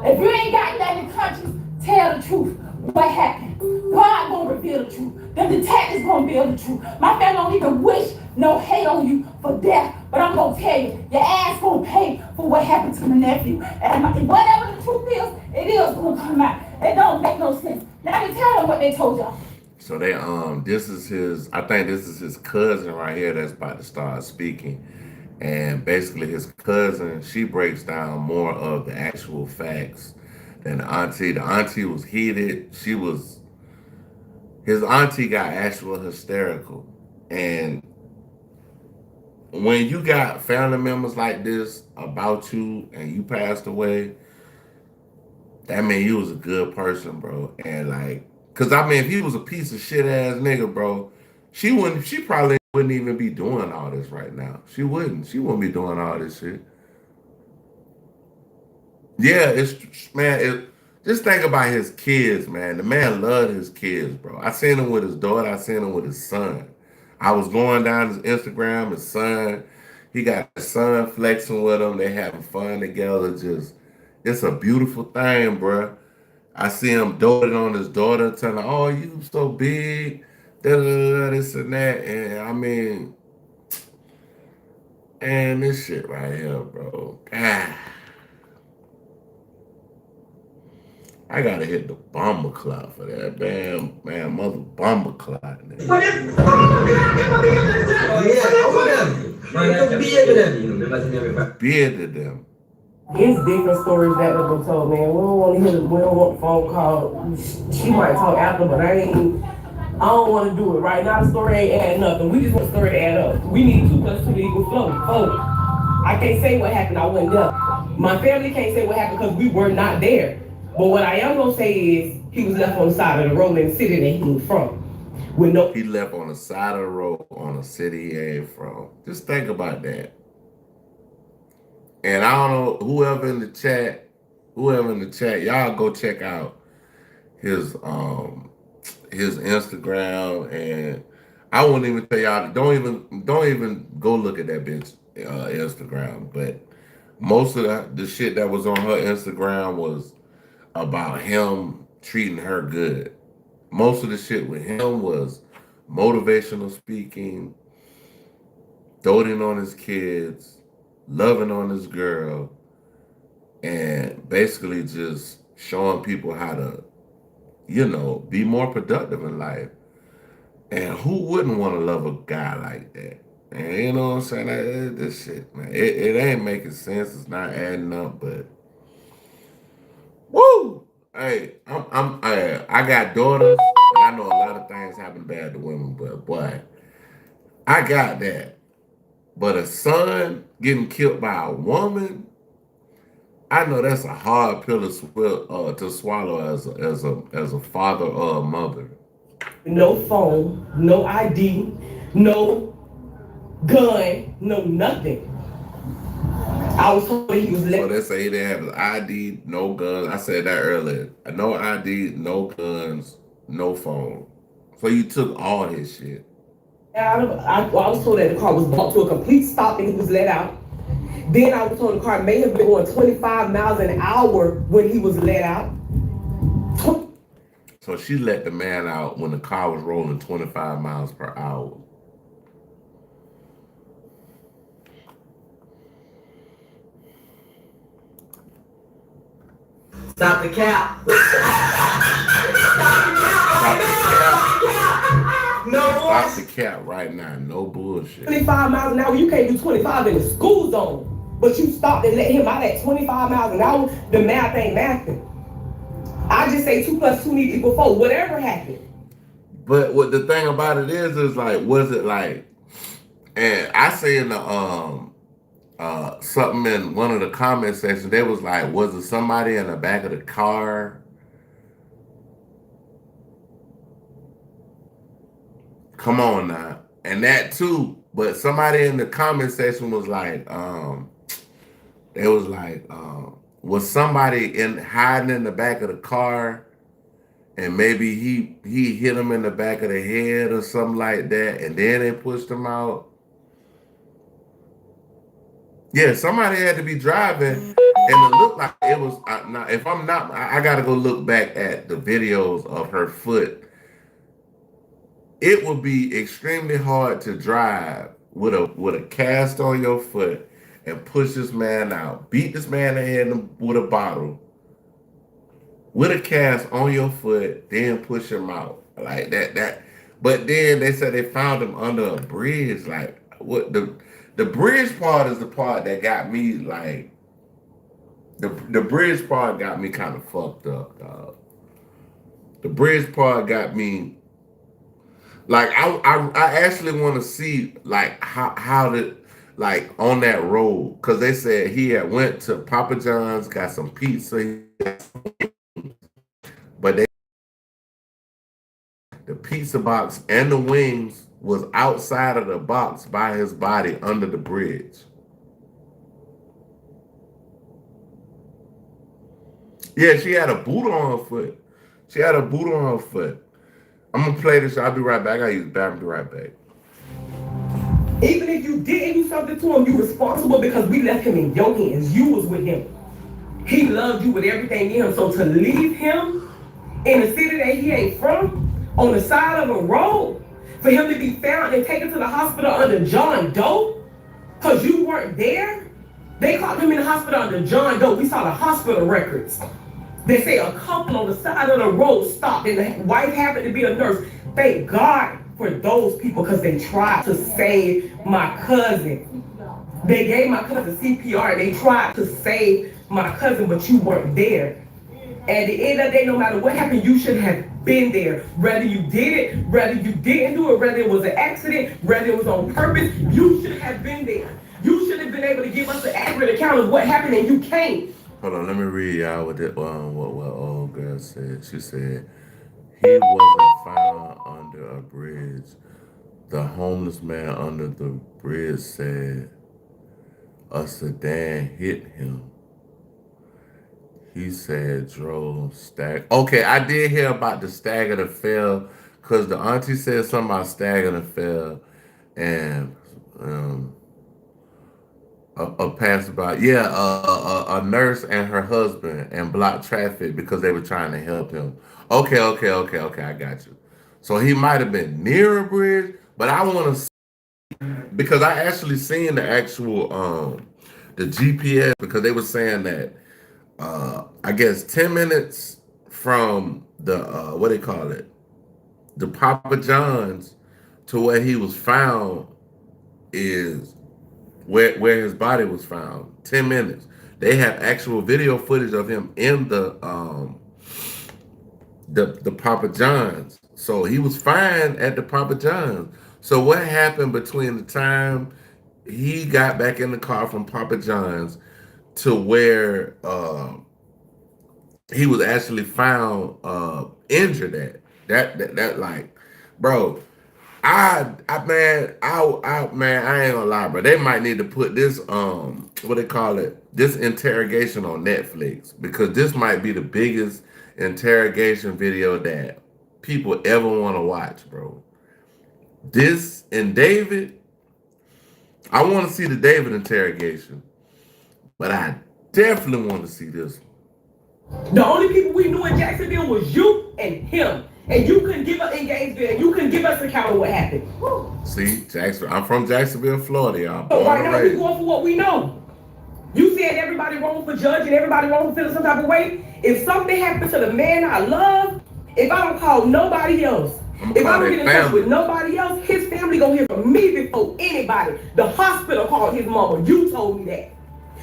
If you ain't got that in conscience, tell the truth. What happened? God gonna reveal the truth. The detectives gonna reveal the truth. My family don't even wish no hate on you for death, but I'm gonna tell you, your ass gonna pay for what happened to my nephew. And whatever the truth is, it is gonna come out. It don't make no sense. Now you tell them what they told y'all. So they this is his, I think this is his cousin right here that's about to start speaking. And basically his cousin, she breaks down more of the actual facts than the auntie. The auntie was heated. His auntie got actual hysterical. And when you got family members like this about you and you passed away, that means you was a good person, bro. And like, cause I mean, if he was a piece of shit ass nigga, bro, she probably wouldn't even be doing all this right now. She wouldn't be doing all this shit. Yeah, just think about his kids, man. The man loved his kids, bro. I seen him with his daughter. I seen him with his son. I was going down his Instagram, his son. He got his son flexing with him. They having fun together. It's a beautiful thing, bro. I see him doting on his daughter, telling her, "Oh, you so big, da da da, this and that." And I mean, and this shit right here, bro. God, I gotta hit the bomber clock for that, man, mother bomber clock. Bearded them. It's different stories that have been told, man. We don't want to hear. We don't want the phone call. She might talk after, but I don't want to do it right now. The story ain't adding nothing. We just want the story to add up. We need 2 + 2 to equal 4. I can't say what happened. I wasn't there. My family can't say what happened because we were not there. But what I am gonna say is he was left on the side of the road in the city that he moved from. He left on the side of the road on a city he ain't from. Just think about that. And I don't know, whoever in the chat, y'all go check out his Instagram, and I wouldn't even tell y'all, don't even go look at that bitch Instagram. But most of the shit that was on her Instagram was about him treating her good. Most of the shit with him was motivational speaking, doting on his kids, loving on his girl, and basically just showing people how to, be more productive in life. And who wouldn't want to love a guy like that? And you know what I'm saying? This shit, man, it ain't making sense. It's not adding up, but woo! Hey, I got daughters, and I know a lot of things happen bad to women, but boy, I got that. But a son getting killed by a woman, I know that's a hard pill to swallow as a father or a mother. No phone, no ID, no gun, no nothing. I was told he was left. So they say he didn't have his ID, no guns. I said that earlier. No ID, no guns, no phone. So you took all his shit. I was told that the car was brought to a complete stop and he was let out. Then I was told the car may have been going 25 miles an hour when he was let out. So she let the man out when the car was rolling 25 miles per hour. Stop the cap. Stop the cap right now. No bullshit. 25 miles an hour, you can't do 25 in the school zone. But you stopped and let him out at 25 miles an hour, the math ain't mathing. I just say 2 + 2 need to equal 4, whatever happened. But what the thing about it is like, was it like, and I say in the something in one of the comment sections, they was like, was it somebody in the back of the car? Come on now. And that too, but somebody in the comment section was like, they was like, was somebody hiding in the back of the car, and maybe he hit him in the back of the head or something like that, and then they pushed him out. Yeah, somebody had to be driving, and it looked like it was. Now, if I'm not, I got to go look back at the videos of her foot. It would be extremely hard to drive with a cast on your foot and push this man out, beat this man in the head with a bottle, with a cast on your foot, then push him out like that. But then they said they found him under a bridge. Like, what the bridge part is the part that got me like. The bridge part got me kind of fucked up, dog. The bridge part got me. Like, I actually want to see like how did, like, on that road, because they said he had went to Papa John's, got some pizza, but the pizza box and the wings was outside of the box by his body under the bridge. Yeah, she had a boot on her foot. She had a boot on her foot. I'm gonna play this. I'll be right back. I use the bathroom. Be right back. Even if you didn't do something to him, you responsible because we left him in your hands. You was with him. He loved you with everything in him. So to leave him in the city that he ain't from, on the side of a road, for him to be found and taken to the hospital under John Doe, because you weren't there. They caught him in the hospital under John Doe. We saw the hospital records. They say a couple on the side of the road stopped and the wife happened to be a nurse. Thank God for those people because they tried to save my cousin. They gave my cousin CPR and they tried to save my cousin, but you weren't there. At the end of the day, no matter what happened, you should have been there. Whether you did it, whether you didn't do it, whether it was an accident, whether it was on purpose, you should have been there. You should have been able to give us an accurate account of what happened and you can't. Hold on, let me read y'all what what old girl said. She said, he wasn't found under a bridge. The homeless man under the bridge said a sedan hit him. He said drove stag. Okay, I did hear about the stagger that fell because the auntie said something about stagger that fell and a passerby, a nurse and her husband and blocked traffic because they were trying to help him. Okay, I got you. So he might have been near a bridge, but I want to see, because I actually seen the actual the GPS because they were saying that I guess 10 minutes from the what they call it, the Papa John's to where he was found is where his body was found. 10 minutes. They have actual video footage of him in the Papa John's. So he was fine at the Papa John's. So what happened between the time he got back in the car from Papa John's to where he was actually found injured at? That like, bro, I ain't gonna lie, bro. They might need to put this what they call it, this interrogation on Netflix, because this might be the biggest interrogation video that people ever want to watch, bro. This and David, I want to see the David interrogation, but I definitely want to see this one. The only people we knew in Jacksonville was you and him. And you couldn't give us in Gainesville, and you couldn't give us an account of what happened. See, Jacksonville. I'm from Jacksonville, Florida, y'all. So right now, we're going for what we know. You said everybody wrong for judging, everybody wrong for feeling some type of way. If something happened to the man I love, if I don't call nobody else, if I don't get in touch with nobody else, his family gonna hear from me before anybody. The hospital called his mama. You told me that.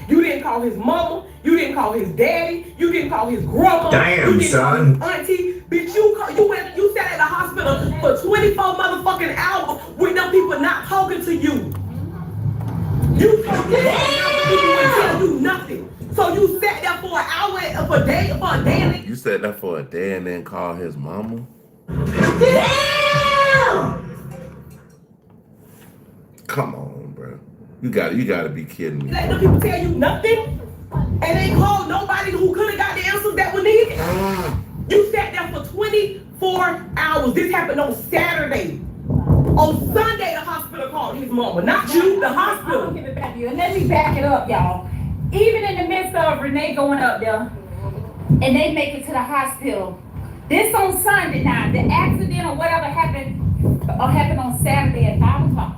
You didn't call his mama. You didn't call his daddy. You didn't call his grandma. Damn, you didn't son. Call his auntie. Bitch, you sat at the hospital for 24 motherfucking hours with them people not talking to you. You told me people wouldn't tell you nothing. So you sat there for an hour, for a day. You sat there for a day and then called his mama? Damn! Come on, bro. You gotta be kidding me. Let them people tell you nothing, and they called nobody who could have got the answers that were needed. You sat there for 24 hours. This happened on Saturday. On Sunday, the hospital called his mama, not you, the hospital. I'll give it back to you. And let me back it up, y'all. Even in the midst of Renee going up there, and they make it to the hospital. This on Sunday now. The accident or whatever happened on Saturday at 5 o'clock.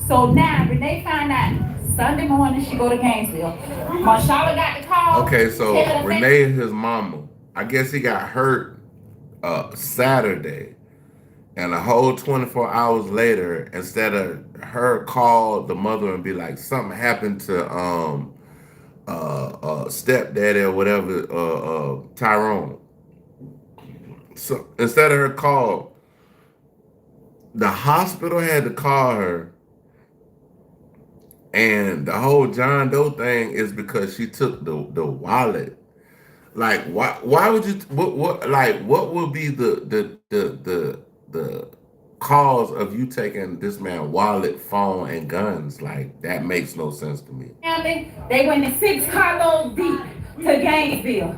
So now Renee find out Sunday morning she go to Gainesville. Marshala got the call. Okay, so Renee and his mama, I guess he got hurt Saturday, and a whole 24 hours later, instead of her call the mother and be like, something happened to stepdaddy or whatever, Tyrone. So instead of her call, the hospital had to call her. And the whole John Doe thing is because she took the wallet. Like, why would you, what would be the cause of you taking this man's wallet, phone, and guns? Like, that makes no sense to me. They went in 6 carloads deep to Gainesville.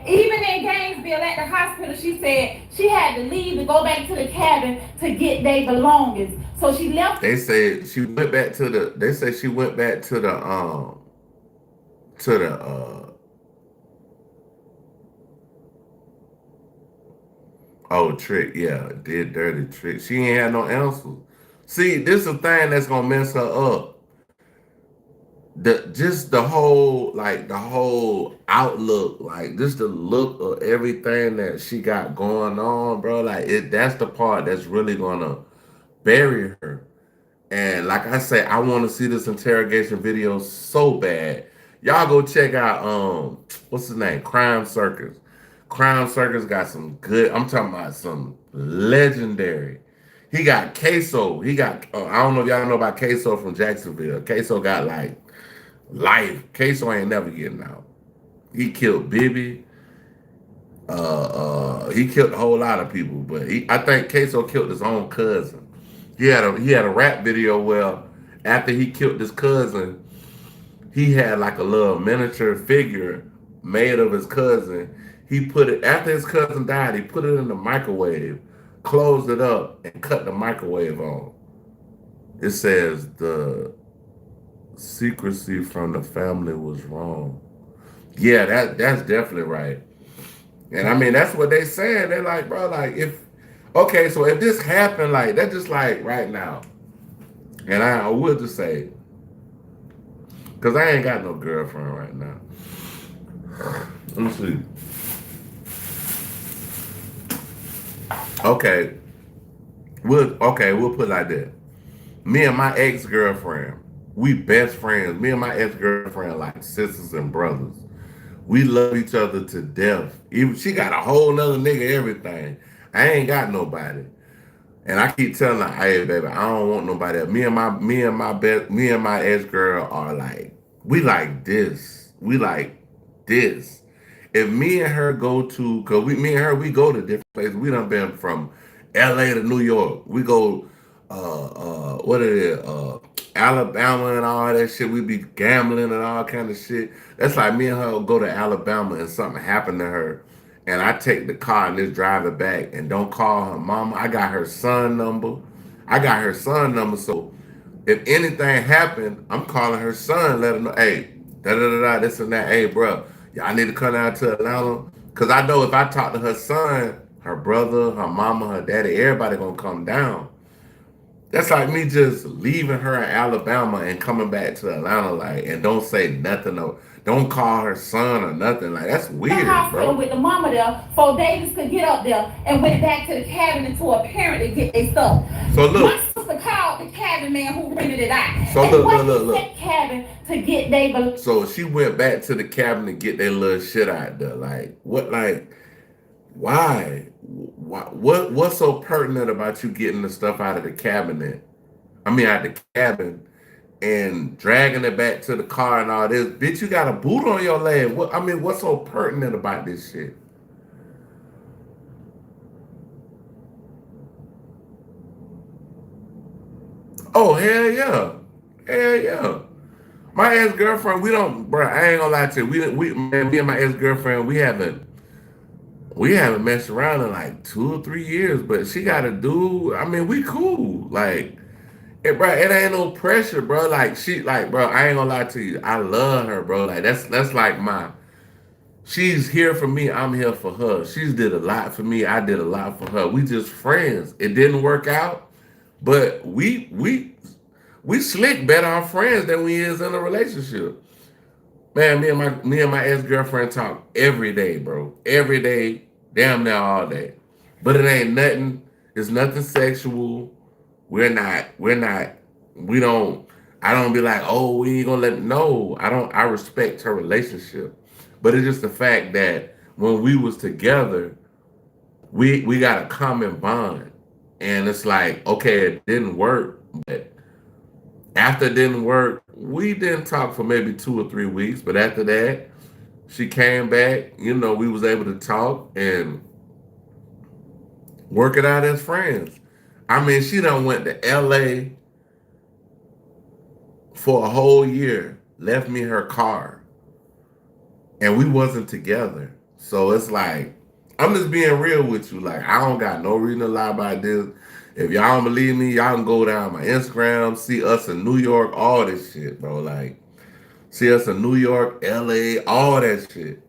Even in Gainesville at the hospital, she said she had to leave to go back to the cabin to get their belongings. So she left. They say she went back to the Oh, Trick, yeah, did dirty Trick. She ain't had no answers. See, this is a thing that's gonna mess her up. The whole outlook, like just the look of everything that she got going on, bro. Like that's the part that's really gonna bury her. And like I say, I want to see this interrogation video so bad. Y'all go check out what's his name? Crime Circus. Crime Circus got some good. I'm talking about some legendary. He got Queso. He got I don't know if y'all know about Queso from Jacksonville. Queso got like life. Queso ain't never getting out. He killed Bibby. He killed a whole lot of people, but I think Queso killed his own cousin. He had a rap video where after he killed his cousin, he had like a little miniature figure made of his cousin. He put it after his cousin died. He put it in the microwave, closed it up, and cut the microwave on. It says the secrecy from the family was wrong. Yeah, that's definitely right. And I mean, that's what they saying. They're like, bro, like so if this happened, like that's just like right now. And I will just say, because I ain't got no girlfriend right now. Let me see. Okay. We'll put it like that. Me and my ex-girlfriend, we best friends. Me and my ex-girlfriend like sisters and brothers. We love each other to death. Even she got a whole nother nigga, everything. I ain't got nobody. And I keep telling her, hey baby, I don't want nobody else. Me and my ex-girl are like, we like this. We like this. If me and her go to, cause me and her, we go to different places. We done been from LA to New York. We go Alabama and all that shit. We be gambling and all kind of shit. That's like me and her go to Alabama and something happened to her. And I take the car and just drive it back and don't call her mama. I got her son number. So if anything happened, I'm calling her son, let her know, hey, this and that. Hey, bro, y'all need to come down to Atlanta. Because I know if I talk to her son, her brother, her mama, her daddy, everybody gonna come down. That's like me just leaving her in Alabama and coming back to Atlanta, like, and don't say nothing. No, don't call her son or nothing. Like, that's weird, the hospital bro. with the mama there, so Davis could get up there and went back to the cabin and to a parent to get their stuff. So look, my sister called the cabin man who rented it out. So look. That cabin to get they. So she went back to the cabin to get their little shit out there. Like, what? Like, why? What's so pertinent about you getting the stuff out of the cabinet? I mean, out the cabin and dragging it back to the car and all this. Bitch, you got a boot on your leg. What's so pertinent about this shit? Oh, hell yeah. Hell yeah. My ex-girlfriend, I ain't gonna lie to you. Me and my ex-girlfriend, we haven't messed around in like 2 or 3 years, but she got a dude. I mean, we cool. Like, bro, it ain't no pressure, bro. Like, bro, I ain't gonna lie to you. I love her, bro. Like, that's like she's here for me. I'm here for her. She's did a lot for me. I did a lot for her. We just friends. It didn't work out, but we slick better on friends than we is in a relationship. Man, me and my ex-girlfriend talk every day, bro. Every day, damn near all day. But it ain't nothing. It's nothing sexual. I don't be like, oh, we ain't gonna no. I respect her relationship. But it's just the fact that when we was together, we got a common bond. And it's like, okay, it didn't work, but after it didn't work, we didn't talk for maybe 2 or 3 weeks. But after that, she came back, we was able to talk and work it out as friends. I mean, she done went to LA for a whole year, left me her car, and we wasn't together. So it's like, I'm just being real with you. Like, I don't got no reason to lie about this. If y'all don't believe me, y'all can go down my Instagram, see us in New York, all this shit, bro. Like, see us in New York, LA, all that shit.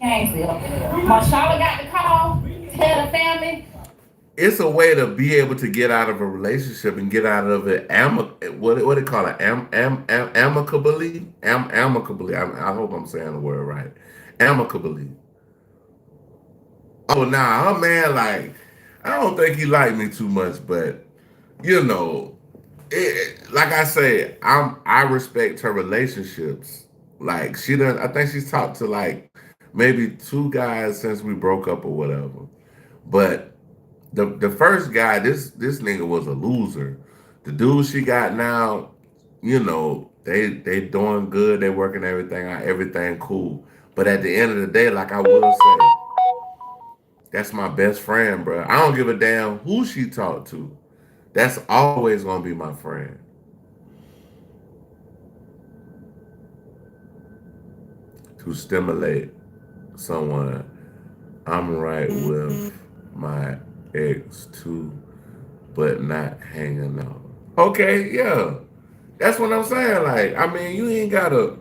Gainesville. Marshawn got the call, tell the family. It's a way to be able to get out of a relationship and get out of it what they call it amicably. Amicably. I hope I'm saying the word right. Amicably. Oh, nah, her man, like, I don't think he liked me too much, but you know, like I say, I respect her relationships. Like she does, I think she's talked to like maybe 2 guys since we broke up or whatever. But the first guy, this nigga was a loser. The dude she got now, you know, they doing good, they working everything out, everything cool. But at the end of the day, like I will say, that's my best friend, bro. I don't give a damn who she talked to. That's always gonna be my friend. To stimulate someone, I'm right with my ex too, but not hanging out. Okay, yeah. That's what I'm saying. Like, I mean, you ain't gotta,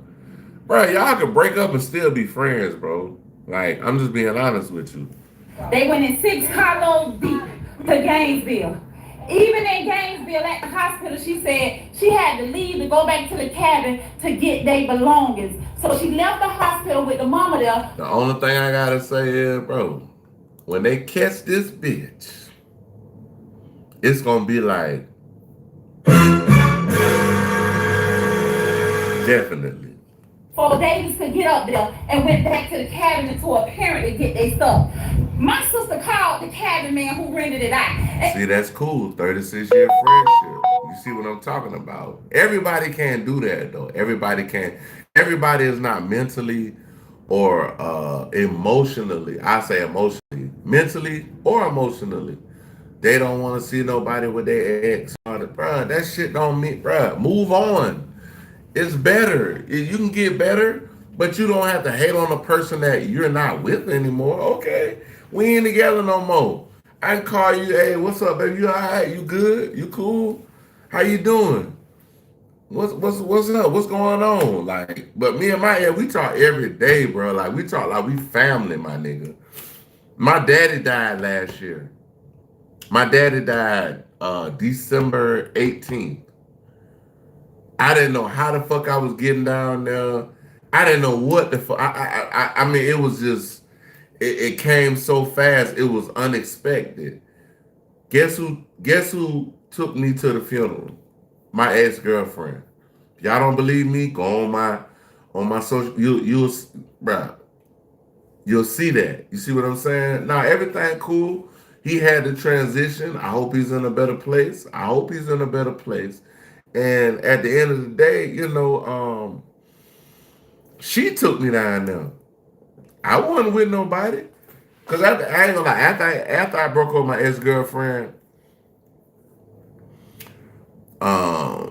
bro, y'all can break up and still be friends, bro. Like, I'm just being honest with you. They went in 6 carloads deep to Gainesville. Even in Gainesville at the hospital, she said she had to leave to go back to the cabin to get their belongings. So she left the hospital with the mama there. The only thing I gotta say is, bro, when they catch this bitch, it's gonna be like, definitely. For Davis to get up there and went back to the cabin to a parent to get their stuff. My sister called the cabin man who rented it out. See, that's cool. 36-year friendship. You see what I'm talking about? Everybody can't do that, though. Everybody can't. Everybody is not mentally or emotionally. I say emotionally. Mentally or emotionally. They don't want to see nobody with their ex. Bruh, that shit don't mean, bruh, move on. It's better. You can get better, but you don't have to hate on a person that you're not with anymore. Okay, we ain't together no more. I can call you, hey, what's up, baby? You all right? You good? You cool? How you doing? What's up? What's going on? Like, but me and my ex, we talk every day, bro. Like, we talk like we family, my nigga. My daddy died last year. My daddy died December 18th. I didn't know how the fuck I was getting down there. I didn't know what the fuck. I mean, it was just, it came so fast. It was unexpected. Guess who took me to the funeral? My ex-girlfriend. Y'all don't believe me? Go on my social. You'll see that. You see what I'm saying? Now everything cool. He had to transition. I hope he's in a better place. I hope he's in a better place. And at the end of the day, you know, she took me down there. I wasn't with nobody. Cause I ain't gonna lie, after I broke up with my ex-girlfriend, I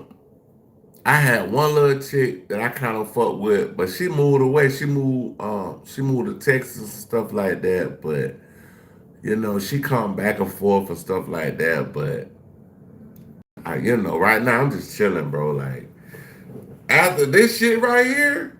had one little chick that I kind of fucked with, but she moved away. She moved to Texas and stuff like that. But you know, she come back and forth and stuff like that. But you know, right now I'm just chilling, bro. Like after this shit right here,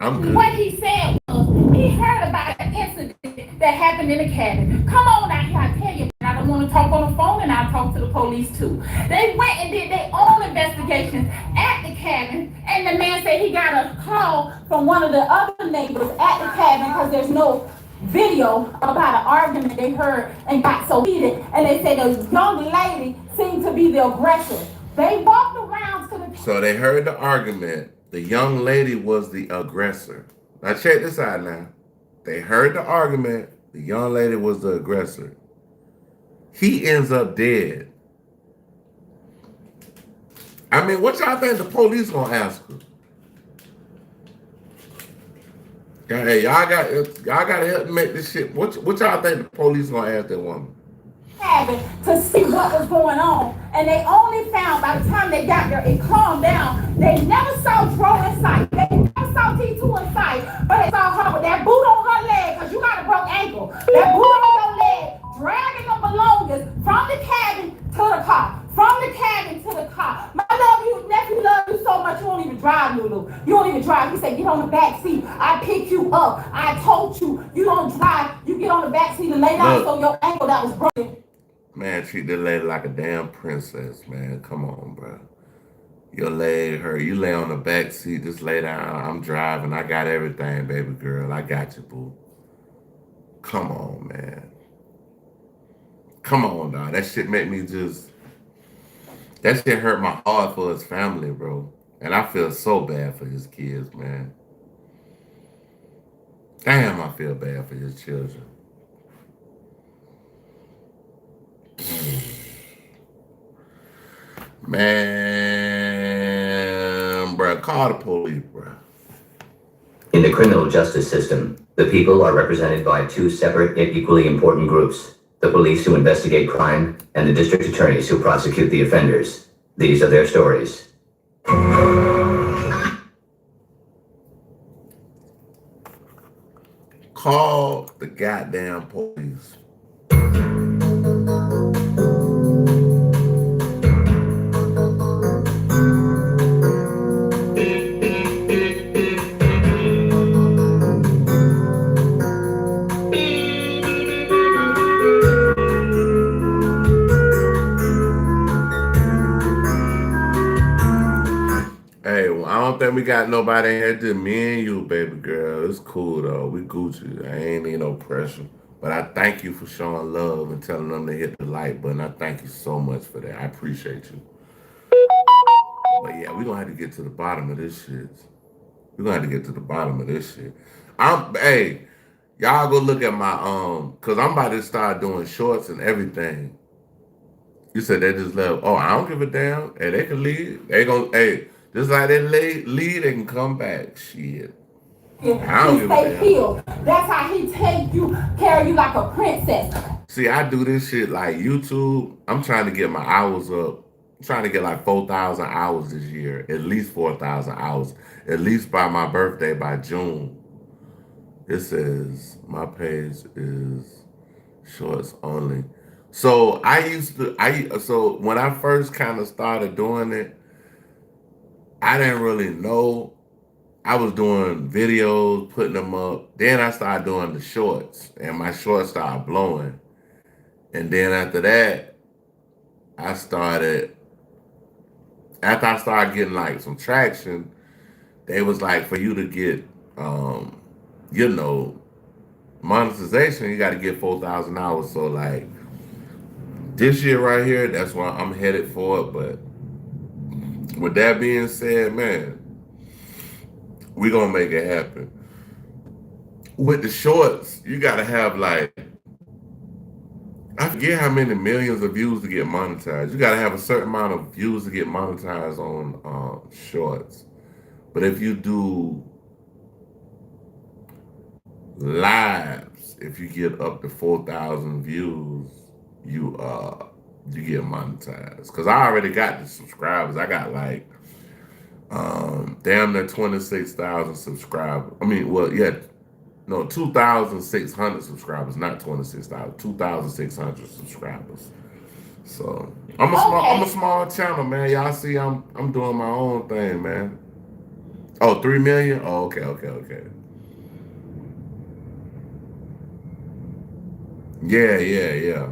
I'm good. What he said was he heard about an incident that happened in the cabin. Come on out here, I tell you. I don't want to talk on the phone, and I'll talk to the police too. They went and did their own investigations at the cabin, and the man said he got a call from one of the other neighbors at the cabin because there's no video about an argument they heard and got so heated, and they said the young lady seemed to be the aggressor. They walked around to the... So they heard the argument. The young lady was the aggressor. Now check this out now. They heard the argument. The young lady was the aggressor. He ends up dead. I mean, what y'all think the police gonna ask her? Hey, y'all gotta help make this shit. What y'all think the police gonna ask that woman? To see what was going on, and they only found by the time they got there it calmed down. They never saw Dro in sight. They never saw T2 in sight, but they saw her with that boot on her leg because you got a broke ankle. That boot on your leg, dragging the belongings from the cabin to the car. From the cabin to the car. My love you, nephew, love you so much you won't even drive, Lulu. You don't even drive. He said, get on the back seat. I pick you up. I told you, you don't drive. You get on the back seat and lay down so your ankle that was broken. Man, treat the lady like a damn princess, man. Come on, bro. Your leg hurt. You lay on the back seat, just lay down. I'm driving. I got everything, baby girl. I got you, boo. Come on, man. Come on, dog. That shit make me just... That shit hurt my heart for his family, bro. And I feel so bad for his kids, man. Damn, I feel bad for his children. Man, bro, call the police, bro. In the criminal justice system, the people are represented by two separate yet equally important groups: the police who investigate crime and the district attorneys who prosecute the offenders. These are their stories. Call the goddamn police. Hey, well, I don't think we got nobody in here, just me and you, baby girl. It's cool, though. We Gucci. I ain't need no pressure. But I thank you for showing love and telling them to hit the like button. I thank you so much for that. I appreciate you. But yeah, we're going to have to get to the bottom of this shit. We're going to have to get to the bottom of this shit. Hey, y'all go look at my, because I'm about to start doing shorts and everything. You said they just left. Oh, I don't give a damn. Hey, they can leave. They going to, hey, just like they leave, they can come back. Shit. I don't give a damn. Healed. That's how he take you, carry you like a princess. See, I do this shit like YouTube. I'm trying to get my hours up. I'm trying to get like 4,000 hours this year. At least 4,000 hours. At least by my birthday, by June. It says my page is shorts only. So so when I first kind of started doing it, I didn't really know. I was doing videos, putting them up. Then I started doing the shorts, and my shorts started blowing. And then after that, after I started getting like some traction, they was like, for you to get, monetization, you got to get 4,000 hours. So like this year right here, that's why I'm headed for it. But with that being said, man, we gonna make it happen. With the shorts, you gotta have like, I forget how many millions of views to get monetized. You gotta have a certain amount of views to get monetized on shorts. But if you do lives, if you get up to 4,000 views, you get monetized. Cause I already got the subscribers. I got like damn near 26,000 subscribers. I mean, well, yeah, no, 2,600 subscribers, not 26,000, 2,600 subscribers. So I'm a small channel, man. Y'all see, I'm doing my own thing, man. Oh, 3 million? Oh, okay. Yeah.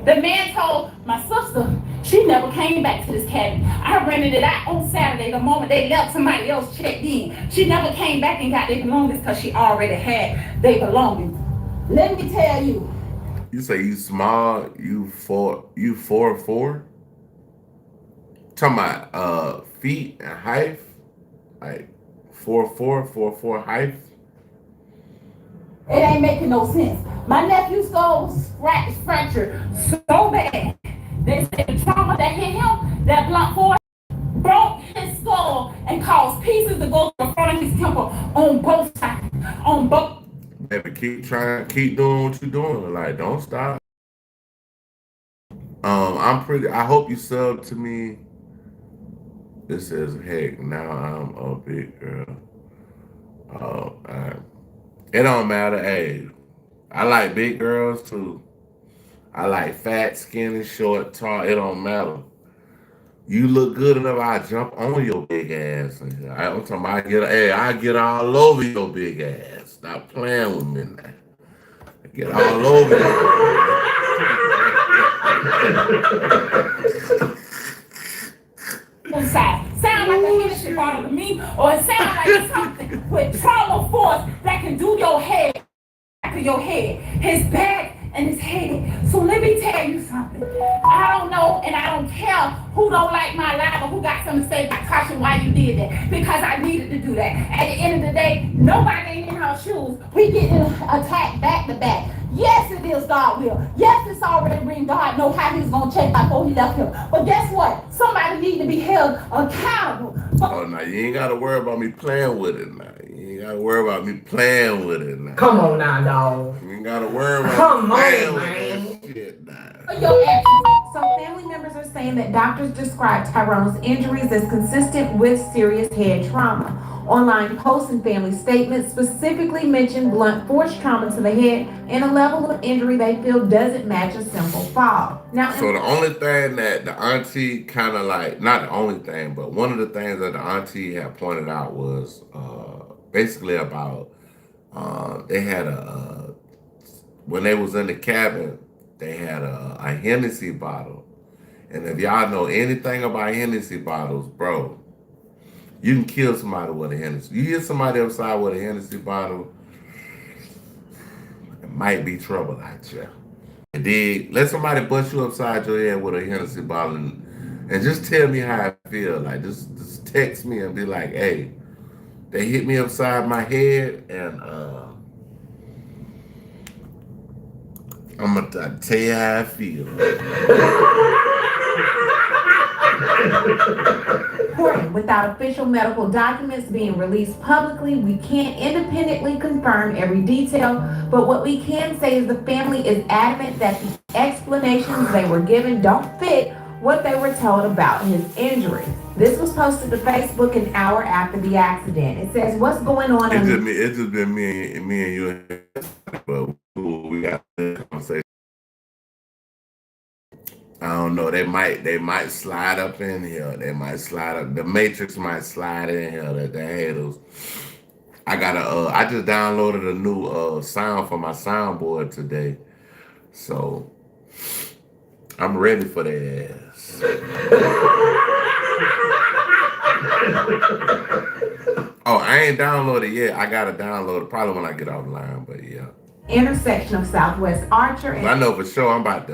The man told my sister she never came back to this cabin. I rented it out on Saturday. The moment they left, somebody else checked in. She never came back and got their belongings because she already had their belongings. Let me tell you. You say you small, you 4'4"? Talking about feet and height? Like 4'4" height? It ain't making no sense. My nephew's skull was fractured so bad. They said the trauma that hit him, that blunt force, broke his skull and caused pieces to go to the front of his temple on both sides. On both. Baby, keep doing what you're doing. Like, don't stop. I hope you sub to me. It says, heck, now I'm a big girl. It don't matter. Hey, I like big girls too. I like fat, skinny, short, tall. It don't matter. You look good enough, I jump on your big ass. I'm talking about I get all over your big ass. Stop playing with me now. I get all over Inside. Sound like a Hennessy bottle to me, or it sound like something with trauma force that can do your head, back of your head, his back and his head. So let me tell you something. I don't know and I don't care who don't like my life or who got something to say about Tasha why you did that. Because I needed to do that. At the end of the day, nobody ain't in our shoes. We getting attacked back to back. Yes, it is God will. Yes, it's already written. God know how he's gonna check before he left here. But guess what? Somebody need to be held accountable. Oh, now you ain't gotta worry about me playing with it now. You ain't gotta worry about me playing with it now. Come on now, dog. You ain't gotta worry about Come me playing on, with man. that shit now. So family members are saying that doctors describe Tyrone's injuries as consistent with serious head trauma. Online posts and family statements specifically mention blunt force trauma to the head and a level of injury they feel doesn't match a simple fall. Now, So the only thing that the auntie kind of like, not the only thing, but one of the things that the auntie had pointed out was basically about they had when they was in the cabin, they had a Hennessy bottle. And if y'all know anything about Hennessy bottles, bro, you can kill somebody with a Hennessy. You hit somebody upside with a Hennessy bottle, it might be trouble out there. Dig. Let somebody bust you upside your head with a Hennessy bottle and just tell me how I feel. Like, just text me and be like, hey, they hit me upside my head and I'm going to tell you how I feel. Without official medical documents being released publicly, we can't independently confirm every detail, but what we can say is the family is adamant that the explanations they were given don't fit what they were told about his injury. This was posted to Facebook an hour after the accident. It says, what's going on? It's just been me and you, but we got this conversation. I don't know. They might slide up in here. They might slide up. The Matrix might slide in here. The haters. I just downloaded a new sound for my soundboard today, so I'm ready for the ass. Oh, I ain't downloaded yet. I gotta download it probably when I get offline. But yeah. Intersection of Southwest Archer and I know for sure I'm about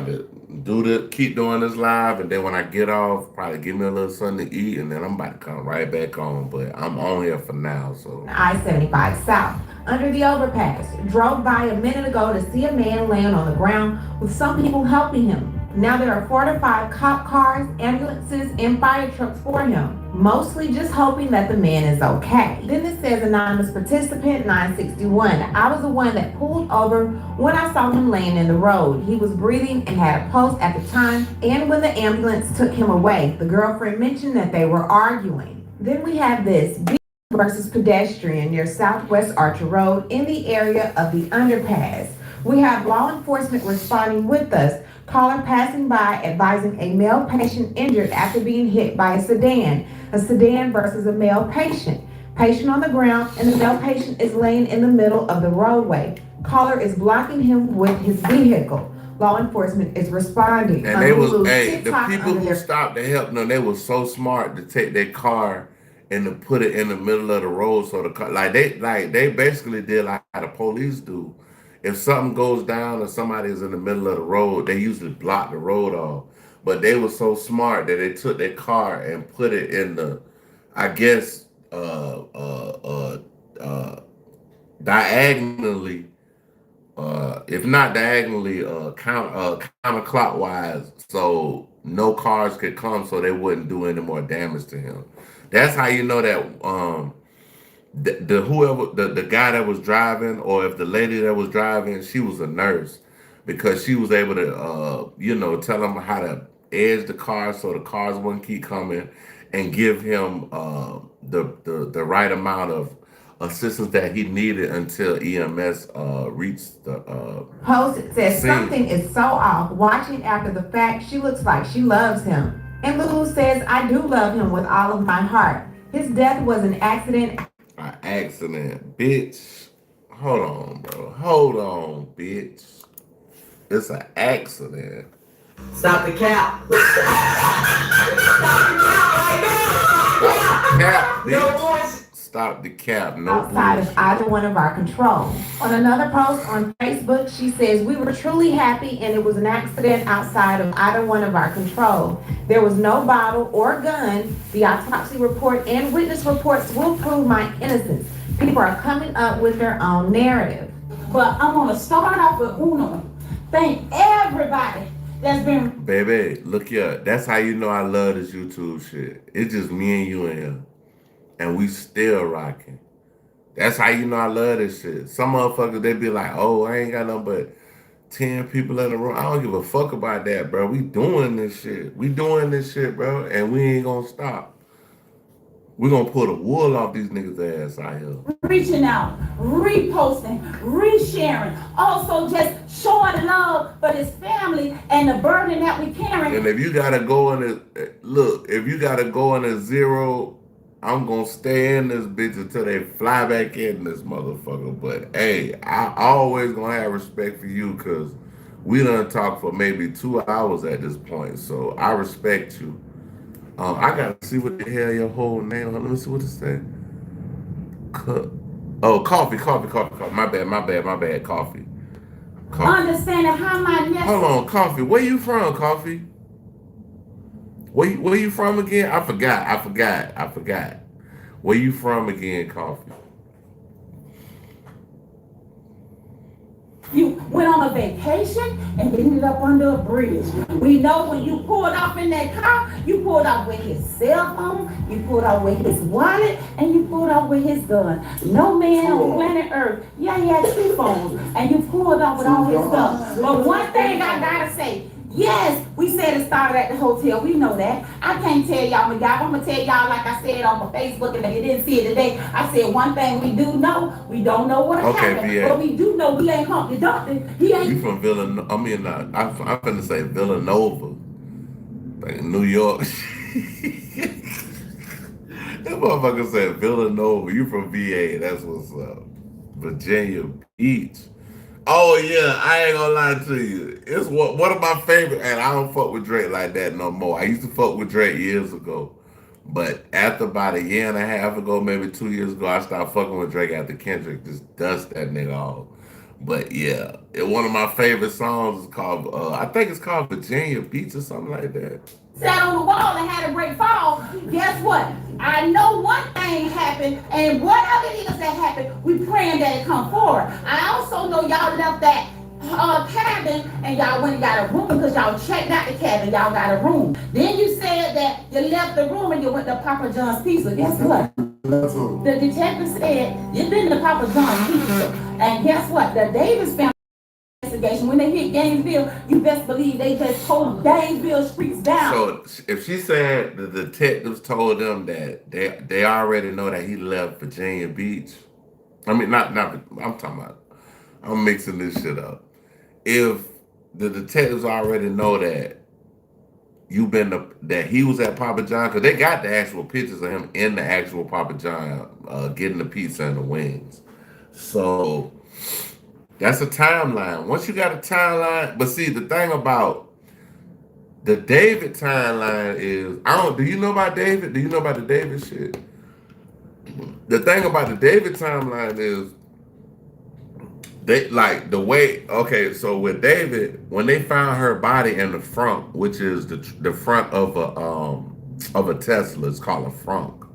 to keep doing this live, and then when I get off, probably give me a little something to eat, and then I'm about to come right back on. But I'm on here for now, so. I-75 South. Under the overpass, drove by a minute ago to see a man laying on the ground with some people helping him. Now there are 4 to 5 cop cars, ambulances, and fire trucks for him, mostly just hoping that the man is okay. Then it says anonymous participant 961. I was the one that pulled over when I saw him laying in the road. He was breathing and had a pulse at the time, and when the ambulance took him away, the girlfriend mentioned that they were arguing. Then we have this versus pedestrian near Southwest Archer Road in the area of the underpass. We have law enforcement responding with us. Caller passing by advising a male patient injured after being hit by a sedan. A sedan versus a male patient. Patient on the ground and the male patient is laying in the middle of the roadway. Caller is blocking him with his vehicle. Law enforcement is responding. And they was, the people who stopped to help them, they were so smart to take their car and to put it in the middle of the road so the car, they basically did like how the police do. If something goes down or somebody is in the middle of the road, they usually block the road off. But they were so smart that they took their car and put it in the, I guess, diagonally, if not diagonally, counterclockwise, so no cars could come, so they wouldn't do any more damage to him. That's how you know that the guy that was driving, or if the lady that was driving, she was a nurse, because she was able to tell them how to edge the car so the cars wouldn't keep coming, and give him the right amount of assistance that he needed until EMS reached the Post says scene. something is so off. Watching after the fact, she looks like she loves him. And Lulu says, I do love him with all of my heart. His death was an accident. An accident, bitch. Hold on, bro. Hold on, bitch. It's an accident. Stop the cap. Cap, No bitch. voice. Stop the cap. No Outside bullshit. of either one of our control. On another post on Facebook, she says, we were truly happy and it was an accident outside of either one of our control. There was no bottle or gun. The autopsy report and witness reports will prove my innocence. People are coming up with their own narrative. But I'm gonna start off with Uno. Thank everybody that's been. Baby, look here. That's how you know I love this YouTube shit. It's just me and you in here. And we still rocking. That's how you know I love this shit. Some motherfuckers, they be like, oh, I ain't got nothing but 10 people in the room. I don't give a fuck about that, bro. We doing this shit. We doing this shit, bro. And we ain't gonna stop. We gonna pull the wool off these niggas' ass out here. Reaching out, reposting, resharing, also just showing love for his family and the burden that we carry. And if you gotta go in a, look, if you gotta go in a zero, I'm gonna stay in this bitch until they fly back in this motherfucker. But hey, I always gonna have respect for you because we done talked for maybe 2 hours at this point. So I respect you. I gotta see what the hell your whole name. Let me see what it said. Oh, coffee. My bad. Coffee. Understanding how my nephew. Hold on, coffee. Where you from, coffee? Where you from again? I forgot. Where you from again, coffee? You went on a vacation and ended up under a bridge. We know when you pulled off in that car, you pulled off with his cell phone, you pulled off with his wallet, and you pulled off with his gun. No man on planet Earth, yeah, he had 2 phones, and you pulled off with all his stuff. But one thing I gotta say, yes, we said it started at the hotel. We know that. I can't tell y'all, but I'm gonna tell y'all like I said on my Facebook, and if you didn't see it today, I said one thing we do know. We don't know what happened, VA. but we do know he ain't Humpty Dumpty. He ain't. You from Villanova? I mean, I'm finna say Villanova, like New York. That motherfucker said Villanova. You from VA? That's what's up. Virginia Beach. Oh yeah, I ain't gonna lie to you. It's one of my favorite, and I don't fuck with Drake like that no more. I used to fuck with Drake years ago, but after about a year and a half ago, maybe 2 years ago, I stopped fucking with Drake after Kendrick just dust that nigga off. But yeah, one of my favorite songs is called, I think it's called Virginia Beach or something like that. Sat on the wall and had a great fall. Guess what? I know one thing happened, and whatever it is that happened, we praying that it come forward. I also know y'all left that cabin and y'all went and got a room because y'all checked out the cabin. Y'all got a room. Then you said that you left the room and you went to Papa John's Pizza. Guess what? The detective said you've been to Papa John's Pizza, and guess what? The Davis family. When they hit Gainesville, you best believe they just told Gainesville streets down. So if she said the detectives told them that they already know that he left Virginia Beach, I mean not I'm talking about, I'm mixing this shit up. If the detectives already know that that he was at Papa John, because they got the actual pictures of him in the actual Papa John getting the pizza and the wings. So that's a timeline. Once you got a timeline, but see, the thing about the David timeline is, do you know about David? Do you know about the David shit? The thing about the David timeline is, they like the way, okay, so with David, when they found her body in the front, which is the front of a Tesla, it's called a frunk.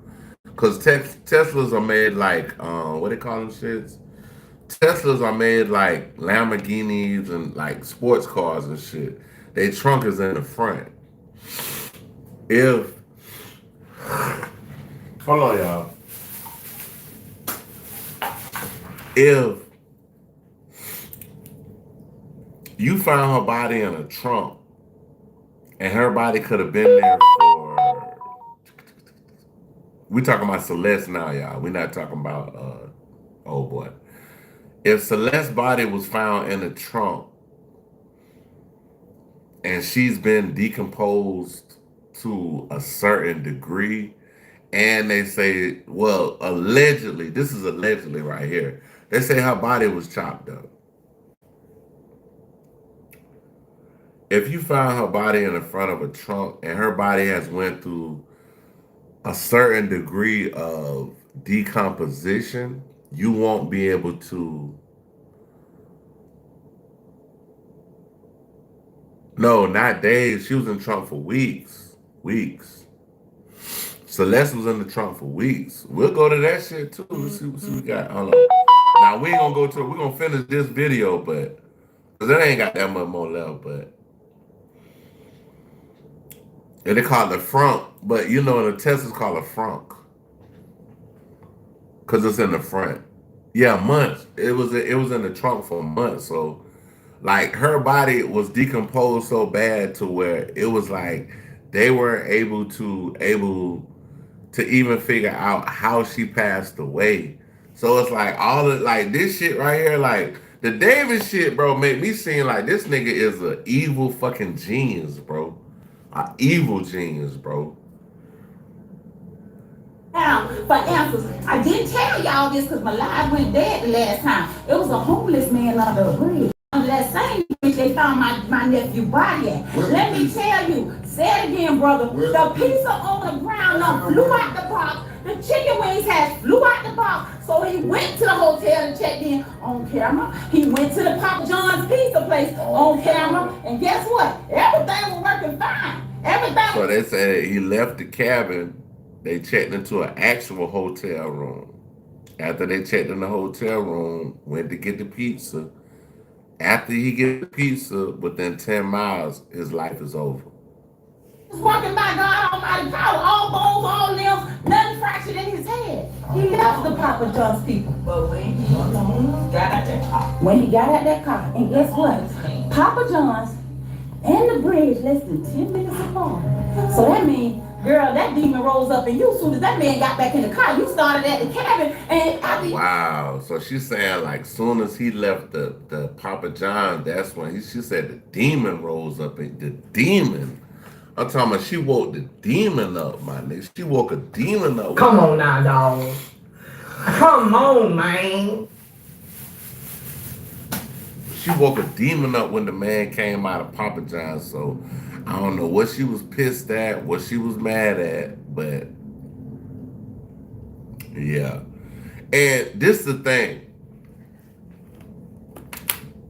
Because Teslas are made like, what they call them shits? Teslas are made like Lamborghinis and like sports cars and shit. They trunk is in the front. Hold on, y'all. If you found her body in a trunk and her body could have been there we talking about Celeste now, y'all. We're not talking about oh boy. If Celeste's body was found in a trunk and she's been decomposed to a certain degree, and they say, well, allegedly, this is allegedly right here. They say her body was chopped up. If you found her body in the front of a trunk and her body has went through a certain degree of decomposition, you won't be able to. No, not days. She was in the trunk for weeks. Weeks. Celeste was in the trunk for weeks. We'll go to that shit too. Let's see what we got. Hold on. Now we ain't gonna go to it. We're gonna finish this video, but because it ain't got that much more left, but and they call it the front, but you know the test is called a frunk. Cause it's in the front. Yeah, months. It was in the trunk for months. So like her body was decomposed so bad to where it was like they weren't able to even figure out how she passed away. So it's like all of like this shit right here, like the Davis shit, bro, make me seem like this nigga is an evil fucking genius, bro. An evil genius, bro. Now, for answers, I didn't tell y'all this because my live went dead the last time. It was a homeless man under a bridge. Under that same bridge, they found my nephew body at. Let me tell you, say it again, brother. The pizza on the ground flew out the box. The chicken wings had flew out the box. So he went to the hotel and checked in on camera. He went to the Papa John's pizza place on camera. And guess what? Everything was working fine. Everything. So they said he left the cabin. They checked into an actual hotel room. After they checked in the hotel room, went to get the pizza. After he get the pizza, within 10 miles, his life is over. Walking by God Almighty power, all bones, all limbs, nothing fractured in his head. He left the Papa John's people. But when he got out that car. When he got out that car, and guess what? Papa John's and the bridge less than 10 minutes apart. So that means, girl, that demon rose up in you as soon as that man got back in the car. You started at the cabin, and wow. So she's saying like soon as he left the Papa John, that's when she said the demon rose up. The demon. I'm talking about she woke the demon up, my nigga. She woke a demon up. Come on now, dog. Come on, man. She woke a demon up when the man came out of Papa John's. So I don't know what she was pissed at, what she was mad at, but yeah. And this is the thing.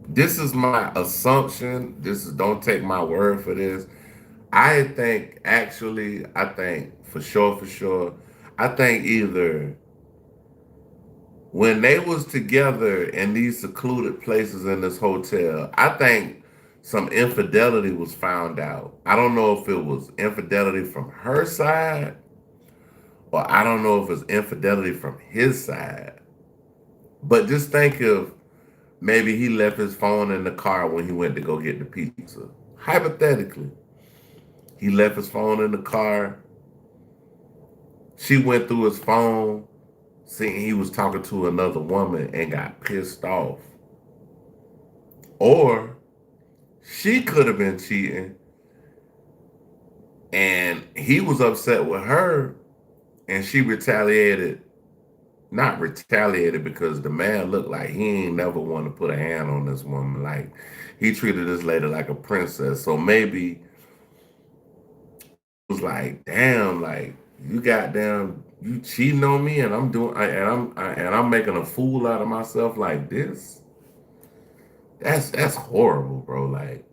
This is my assumption. Don't take my word for this. I think for sure, I think either when they was together in these secluded places in this hotel, I think some infidelity was found out. I don't know if it was infidelity from her side, or I don't know if it's infidelity from his side. But just think of maybe he left his phone in the car when he went to go get the pizza. Hypothetically, he left his phone in the car. She went through his phone, seeing he was talking to another woman and got pissed off. Or she could have been cheating and he was upset with her and she retaliated. Not retaliated because the man looked like he ain't never want to put a hand on this woman. Like he treated this lady like a princess. So maybe it was like, damn, like you cheating on me and I'm making a fool out of myself like this. That's horrible, bro. Like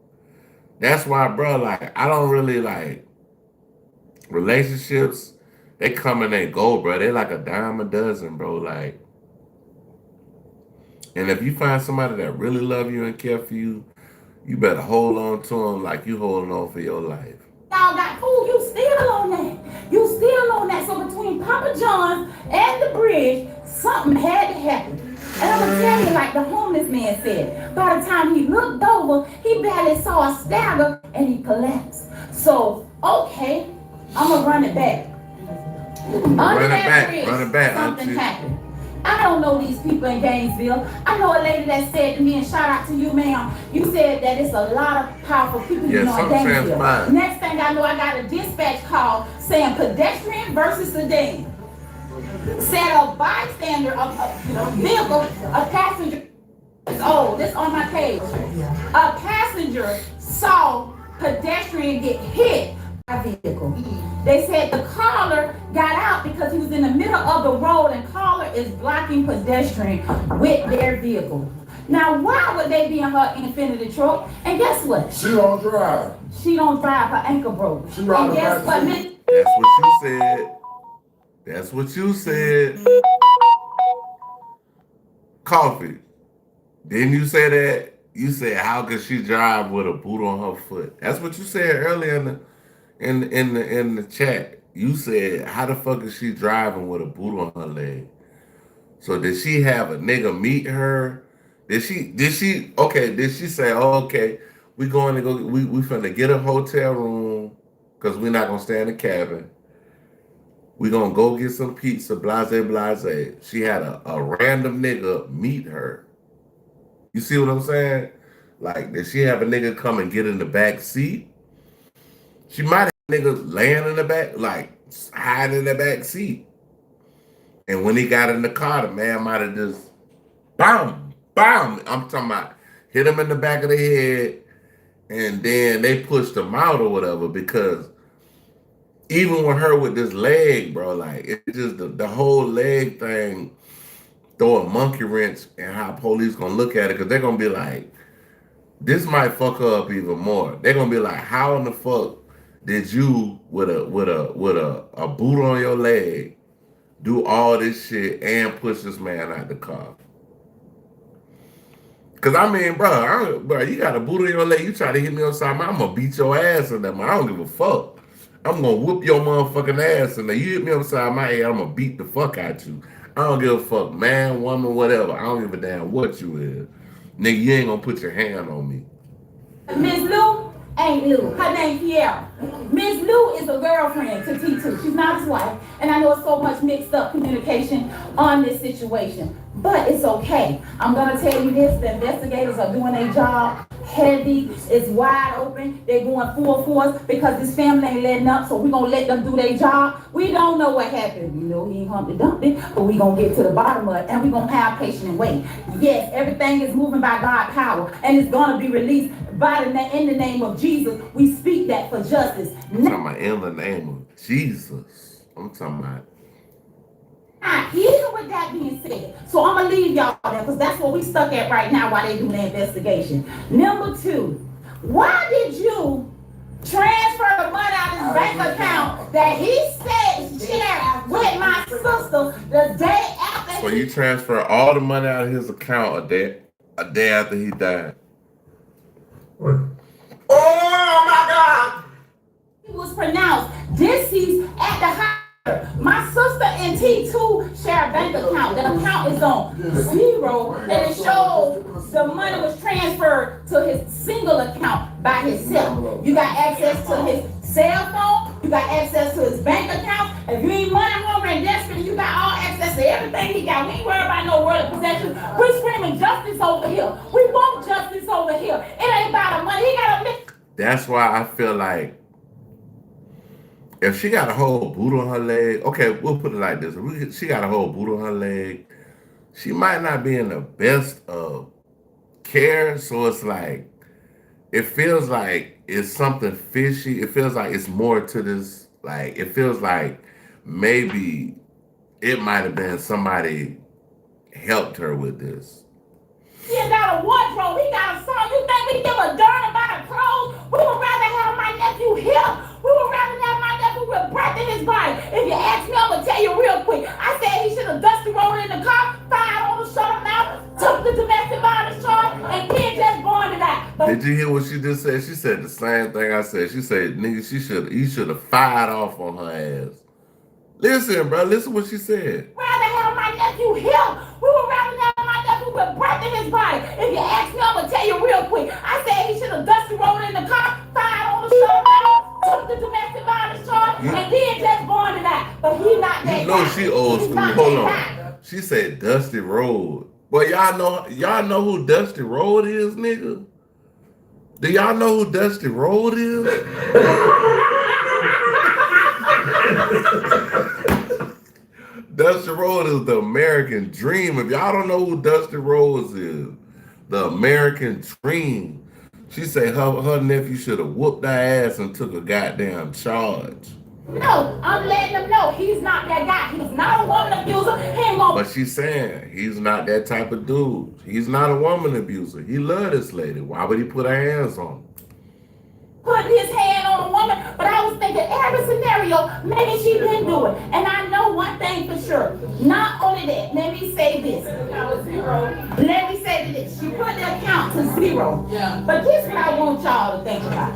that's why, bro, like I don't really like relationships. They come and they go, bro. They like a dime a dozen, bro. Like, and if you find somebody that really love you and care for you, you better hold on to them like you holding on for your life. y'all got cool, you still on that. You still on that. So between Papa John's and the bridge, something had to happen. And I'm gonna tell you, like the homeless man said, by the time he looked over, he barely saw a stagger and he collapsed. So, okay, I'm gonna run it back. Under that back, bridge, run it back, something auntie. happened. I don't know these people in Gainesville. I know a lady that said to me, and shout out to you, ma'am, you said that it's a lot of powerful people you know in Gainesville. Next thing I know, I got a dispatch call saying pedestrian versus sedan. Said a bystander, a vehicle, a passenger. Oh, this on my page. A passenger saw pedestrian get hit by a vehicle. They said the caller got out because he was in the middle of the road and caller is blocking pedestrian with their vehicle. Now, why would they be in her Infinity truck? And guess what? She don't drive. She don't drive. Her ankle broke. She ride and guess what? That's what you said. That's what you said. Coffee. Didn't you say that? You said, how could she drive with a boot on her foot? That's what you said earlier in the chat. You said, how the fuck is she driving with a boot on her leg? So did she have a nigga meet her? Did she say, oh, okay, we finna get a hotel room because we're not gonna stay in the cabin. We gonna go get some pizza, blase, blase. She had a random nigga meet her. You see what I'm saying? Like, did she have a nigga come and get in the back seat? She might have a nigga laying in the back, like hiding in the back seat. And when he got in the car, the man might have just bam, bam. I'm talking about hit him in the back of the head, and then they pushed him out or whatever, because even with her with this leg, bro, like it's just the whole leg thing throw a monkey wrench in how police gonna look at it, because they're gonna be like, this might fuck her up even more. They're gonna be like, how in the fuck did you with a boot on your leg do all this shit and push this man out the car? Cause I mean, bro, you got a boot on your leg, you try to hit me upside my, I'm gonna beat your ass in that. I don't give a fuck. I'm gonna whoop your motherfucking ass in there. You hit me upside my head, I'm gonna beat the fuck out you. I don't give a fuck, man, woman, whatever. I don't give a damn what you is. Nigga, you ain't gonna put your hand on me. Miss Lou ain't Lou. Her name Kiara. Miss Lou is a girlfriend to T2. She's not his wife. And I know it's so much mixed up communication on this situation. But it's okay. I'm gonna tell you this, the investigators are doing their job heavy. It's wide open. They're going full force because this family ain't letting up, so we're gonna let them do their job. We don't know what happened. We know he ain't Humpty Dumpty, but we gonna get to the bottom of it, and we're gonna have patience and wait. Yes, everything is moving by God's power, and it's gonna be released in the name of Jesus. We speak that for justice. I'm talking about in the name of Jesus. I'm talking about. Even with that being said, so I'm gonna leave y'all there because that's what we stuck at right now while they do the investigation. Number 2, why did you transfer the money out of his bank account that he said shared with my sister the day after? So you transfer all the money out of his account a day after he died? What? Oh my God! He was pronounced deceased at the house. My sister and T2 share a bank account. The account is on 0, and it shows the money was transferred to his single account by himself. You got access to his cell phone. You got access to his bank account. If you ain't money hungry and desperate, you got all access to everything he got. We ain't worried about no worldly possessions. We screaming justice over here. We want justice over here. It ain't about the money. He got a. That's why I feel like if she got a whole boot on her leg, okay, we'll put it like this. If she got a whole boot on her leg, she might not be in the best of care. So it's like, it feels like it's something fishy. It feels like it's more to this. Like, it feels like maybe it might have been somebody helped her with this. He got a wardrobe. He got a song. You think we give a darn about a clothes? We would rather have my nephew here. We would rather have my nephew with breath in his body. If you ask me, I'm going to tell you real quick. I said he should have dusty rolled in the car, fired on the shut him out, took the domestic violence charge, and then just bonded out. But did you hear what she just said? She said the same thing I said. She said, nigga, you should have fired off on her ass. Listen, bro, listen what she said. Rather have my nephew here. We would rather have my nephew with breath in his body. If you ask me, I'm going to tell you real quick. I said he should have dusty rolled in the car, fired on the shut him out, took the domestic violence charge, and then just bonded out. But he not that know guy. she old He's school. not Hold that on. guy. She said Dusty Road. Boy, y'all know who Dusty Road is, nigga? Do y'all know who Dusty Road is? Dusty Road is the American dream. If y'all don't know who Dusty Rhodes is, the American dream. She said her nephew should have whooped her ass and took a goddamn charge. No, I'm letting them know he's not that guy. He's not a woman abuser. He ain't gonna But she's saying he's not that type of dude. He's not a woman abuser. He love this lady. Why would he put her hands on her? put his hand on a woman, but I was thinking every scenario, maybe she didn't do it. And I know one thing for sure. Not only that, let me say this. Let me say this. She put the account to 0. Yeah. But this is what I want y'all to think about.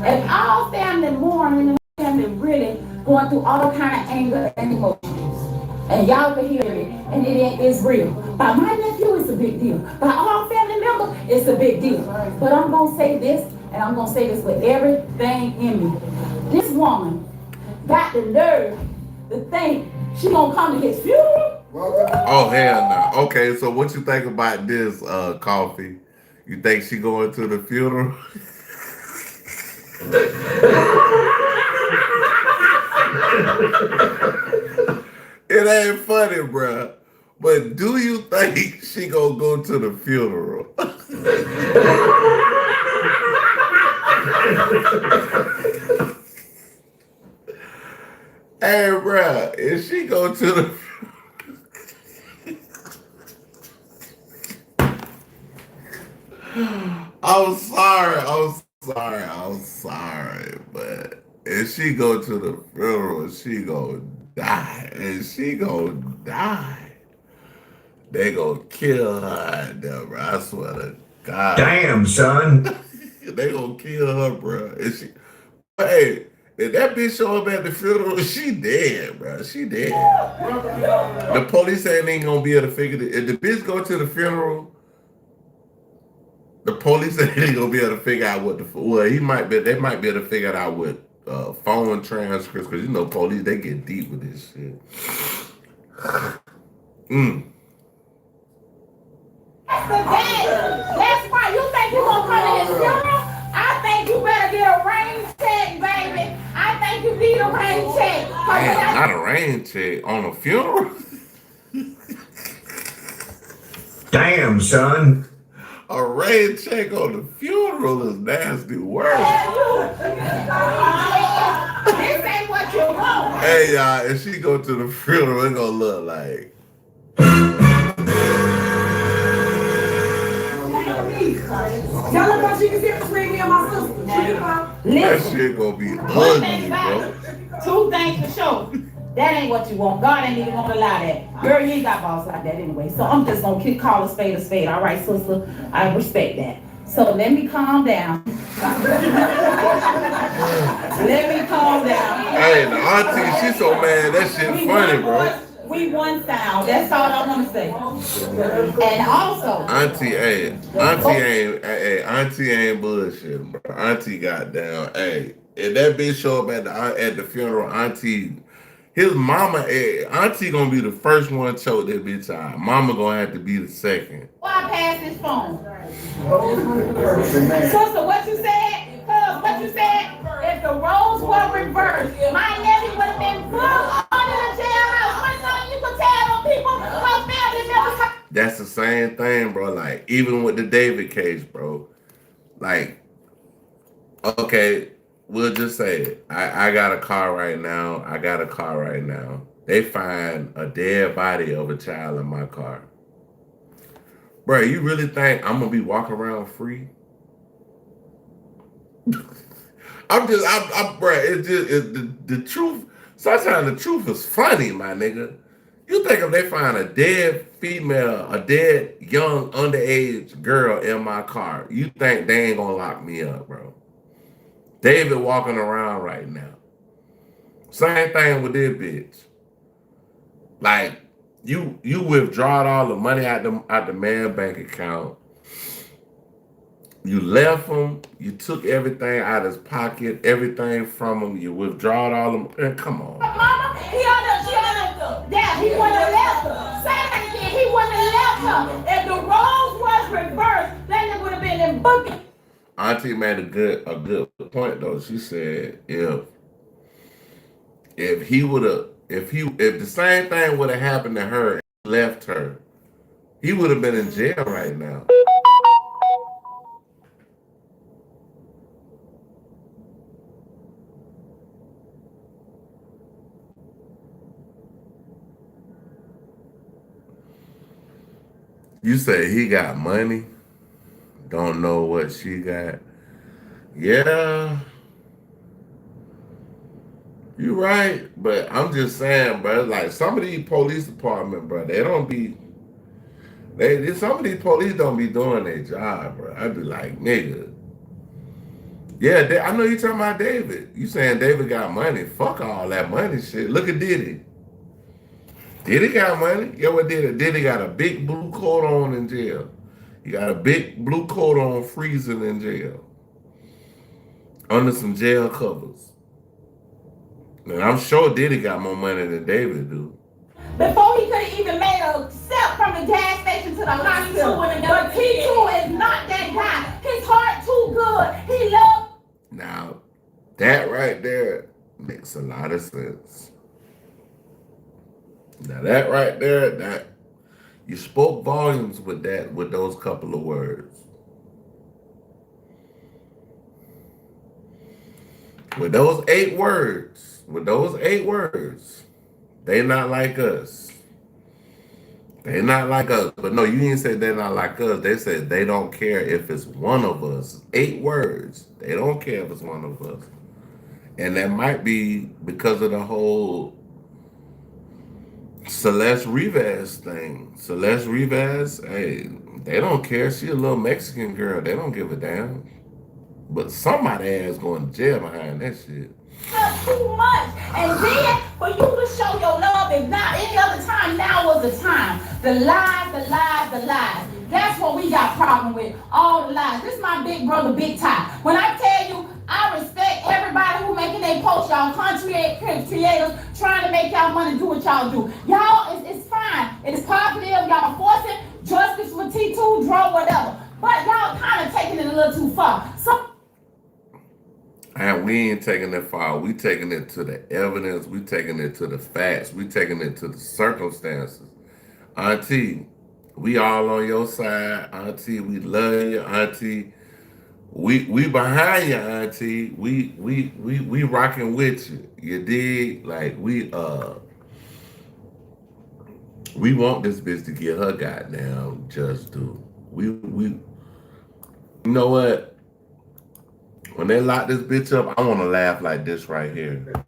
If all family mourning and family really going through all kind of anger and emotions, and y'all can hear it, and it is real. By my nephew, it's a big deal. By all family members, it's a big deal. But I'm gonna say this, and I'm gonna say this with everything in me. This woman got the nerve to think she gonna come to his funeral. Oh hell no. Okay, so what you think about this, Coffee? You think she going to the funeral? It ain't funny, bruh. But do you think she gonna go to the funeral? Hey, bruh, if she go to the I'm sorry, but if she go to the funeral, she gonna die. And she gonna die. They gonna kill her out there, bro. I swear to God. Damn, son. They gonna kill her, bro. And she, hey, if that bitch show up at the funeral, she dead, bro. She dead. The police ain't gonna be able to figure it. If the bitch go to the funeral, the police ain't gonna be able to figure out what the well. They might be able to figure it out with phone transcripts, because you know police, they get deep with this shit. That's the day. That's why you think you gonna come to his funeral? I think you better get a rain check, baby. I think you need a rain check. Damn, not a rain check on a funeral. Damn, son. A rain check on the funeral is nasty work. This ain't what you want. Hey y'all, if she go to the funeral, it gonna look like. Y'all look how she can sit between me and my sister. That shit gonna be ugly, bro. Two things for sure. That ain't what you want. God ain't even gonna allow that. Girl, you ain't got balls like that anyway. So I'm just gonna call a spade a spade. All right, sister, I respect that. So let me calm down. Let me calm down. Hey, the auntie, she so mad. That shit funny, bro. We one sound. That's all I want to say. And also, Auntie ain't bullshitting, bro. Auntie got down. Hey, if that bitch show up at the funeral, Auntie, his mama, Auntie gonna be the first one to choke that bitch out. Mama gonna have to be the second. why I pass this phone? Sister, what you said? What you said? If the roles were reversed, my nephew would have been put under the jailhouse. What you can tell on people? My family members. That's the same thing, bro. Like, even with the David case, bro. Like, okay, we'll just say it. I got a car right now. They find a dead body of a child in my car. Bro, you really think I'm gonna be walking around free? bro, the truth. Sometimes the truth is funny, my nigga. You think if they find a dead female, a dead young underage girl in my car, you think they ain't gonna lock me up, bro? David walking around right now. Same thing with this bitch. Like, you withdrawed all the money out the man bank account. You left him. You took everything out of his pocket, everything from him. You withdrawed all of them. Come on. Mama, she on the He wouldn't have left her. Say that again. He wouldn't have left her. If the roles was reversed, that nigga would have been in booking. Auntie made a good point though. She said if the same thing would have happened to her and left her, he would have been in jail right now. You say he got money, don't know what she got. Yeah, you right, but I'm just saying, bro, like some of these police department, bro, they don't be, some of these police don't be doing their job, bro. I'd be like, nigga. Yeah, I know you talking about David. You saying David got money. Fuck all that money shit. Look at Diddy. Diddy got money. Yeah, what Diddy? Diddy got a big blue coat on in jail. He got a big blue coat on freezing in jail. Under some jail covers. And I'm sure Diddy got more money than David do. Before he could have even made a step from the gas station to the hospital. But T2 is not that guy. His heart too good. He loves. Now, that right there makes a lot of sense. Now that right there, that you spoke volumes with those couple of words. With those 8 words, they not like us. They not like us. But no, you didn't say they're not like us. They said they don't care if it's one of us. 8 words. They don't care if it's one of us. And that might be because of the whole Celeste Rivas thing. Celeste Rivas, hey, they don't care. She a little Mexican girl. They don't give a damn. But somebody ass going to jail behind that shit. Too much. And then for you to show your love, if not any other time, now was the time. The lies, the lies, the lies. That's what we got problem with. All the lies. This is my big brother, Big Ty. When I tell you, I respect everybody who making their posts, y'all content creators trying to make y'all money do what y'all do. Y'all, it's fine. It's positive. Y'all forcing justice for T2, draw, whatever. But y'all kind of taking it a little too far. And we ain't taking it far. We taking it to the evidence. We taking it to the facts. We taking it to the circumstances. Auntie, we all on your side. Auntie, we love you. Auntie, we behind you, Auntie. We rocking with you. You dig? Like we want this bitch to get her goddamn just due. We you know what? When they lock this bitch up, I want to laugh like this right here. I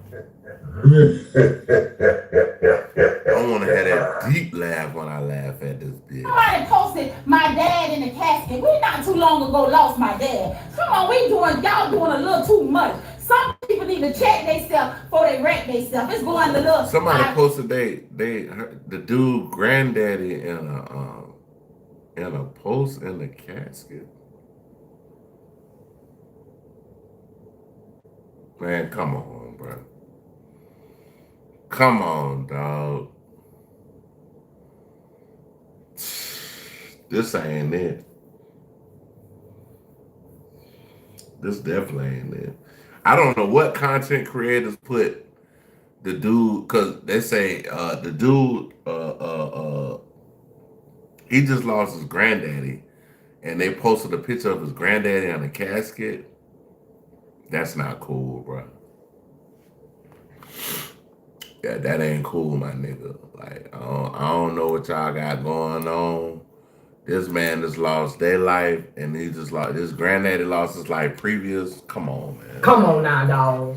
want to have that deep laugh when I laugh at this bitch. Somebody posted my dad in the casket. We not too long ago lost my dad. Come on, y'all doing a little too much. Some people need to check themselves before they wreck themselves. It's going to look. Somebody posted the dude granddaddy in a post in the casket. Man, come on, bro. Come on, dog. This ain't it. This definitely ain't it. I don't know what content creators put the dude, because they say the dude, he just lost his granddaddy, and they posted a picture of his granddaddy on a casket. That's not cool, bro. Yeah, that ain't cool, my nigga. Like, I don't know what y'all got going on. This man just lost their life, and he just lost, his granddaddy lost his life previous. Come on, man. Come on now, dog.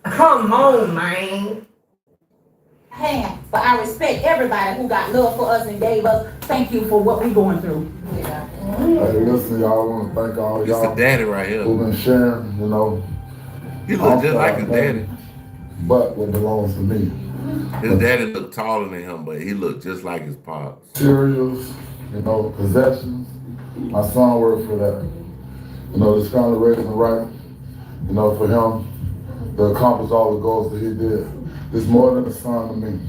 Come on, man. But I respect everybody who got love for us and gave us. Thank you for what we going through. Hey, listen, y'all, I want to thank all y'all. It's the daddy right here. Who've been sharing, you know. He look just like his daddy. But what belongs to me. His daddy looked taller than him, but he looked just like his pops. Cereals, you know, possessions. My son worked for that. You know, this kind of raising right, you know, for him to accomplish all the goals that he did. It's more than a son to me.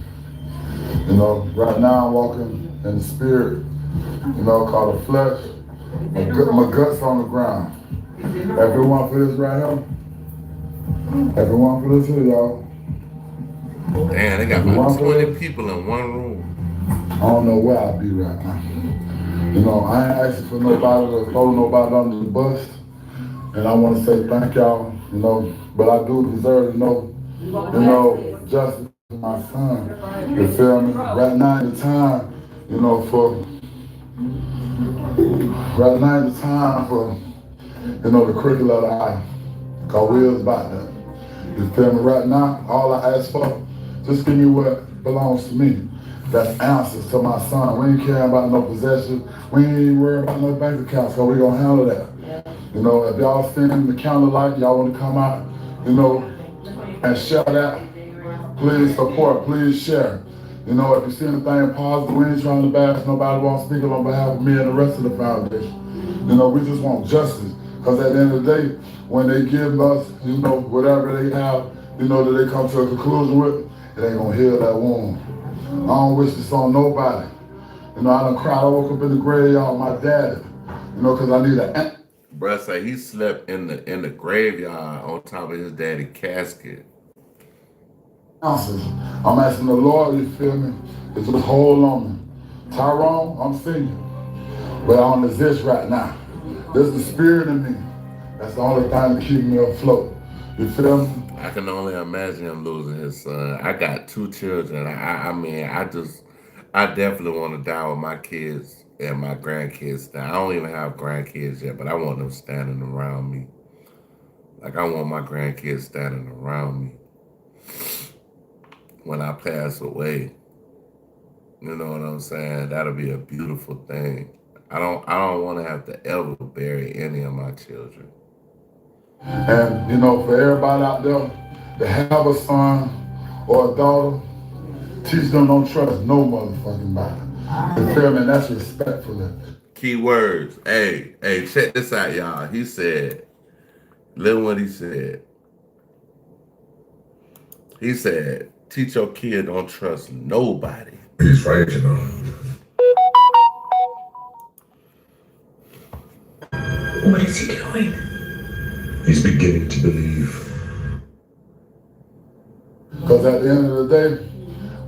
You know, right now I'm walking in the spirit, you know, called the flesh. My guts on the ground. Everyone for this right here. Everyone for this here, y'all. Damn, they got about 20 people in one room. I don't know where I'll be right now. You know, I ain't asking for nobody to throw nobody under the bus. And I want to say thank y'all, you know, but I do deserve to know, justice for my son. You feel me? Right now is the time, you know, the cricket of the eye. Cause we is about that. You feel me? Right now, all I ask for, just give me what belongs to me. That's answers to my son. We ain't caring about no possession. We ain't worried about no bank accounts, cause we gonna handle that. You know, if y'all send the counter light, y'all wanna come out, you know, and share that, please support, please share. You know, if you see anything positive, we ain't trying to bash nobody, won't speak on behalf of me and the rest of the foundation. You know, we just want justice. Because at the end of the day, when they give us, you know, whatever they have, you know, that they come to a conclusion with, it ain't gonna heal that wound. I don't wish this on nobody. You know, I done cried, I woke up in the graveyard, my daddy, you know, because I need an. Bruh say he slept in the graveyard on top of his daddy's casket. I'm asking the Lord, you feel me, to just hold on me. Tyrone, I'm seeing you, but I don't exist right now. There's the spirit in me. That's the only thing that keeps me afloat. You feel me? I can only imagine him losing his son. I got 2 children. I definitely want to die with my kids and my grandkids. I don't even have grandkids yet, but I want them standing around me. Like I want my grandkids standing around me when I pass away. You know what I'm saying? That'll be a beautiful thing. I don't want to have to ever bury any of my children. And, you know, for everybody out there that have a son or a daughter, teach them don't trust no motherfucking body. You feel me? And that's respectful. Key words. Hey, check this out, y'all. He said, listen what he said. He said, teach your kid don't trust nobody. He's right, you know. What is he doing? He's beginning to believe. Because at the end of the day,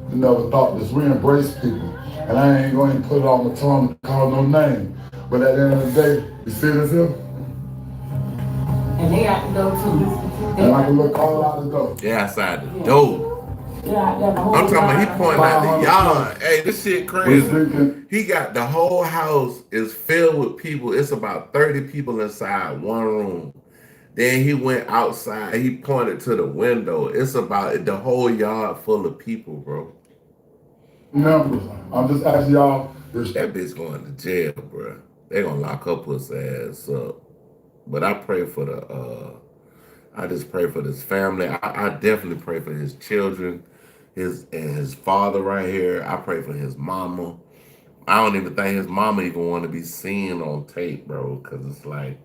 we never thought this. We embrace people. And I ain't going to put it on my tongue to call no name. But at the end of the day, you see this here? And they got to go too. And I can look all out the door. Yeah, outside the door. Yeah, I'm talking about he pointing out the yard. Hey, this shit crazy. He got the whole house is filled with people. It's about 30 people inside one room. Then he went outside. He pointed to the window. It's about the whole yard full of people, bro. Numbers. I'm just asking y'all. That bitch going to jail, bro. They gonna lock her pussy ass up. But I pray for I just pray for this family. I definitely pray for his children, his father right here. I pray for his mama. I don't even think his mama even want to be seen on tape, bro, because it's like,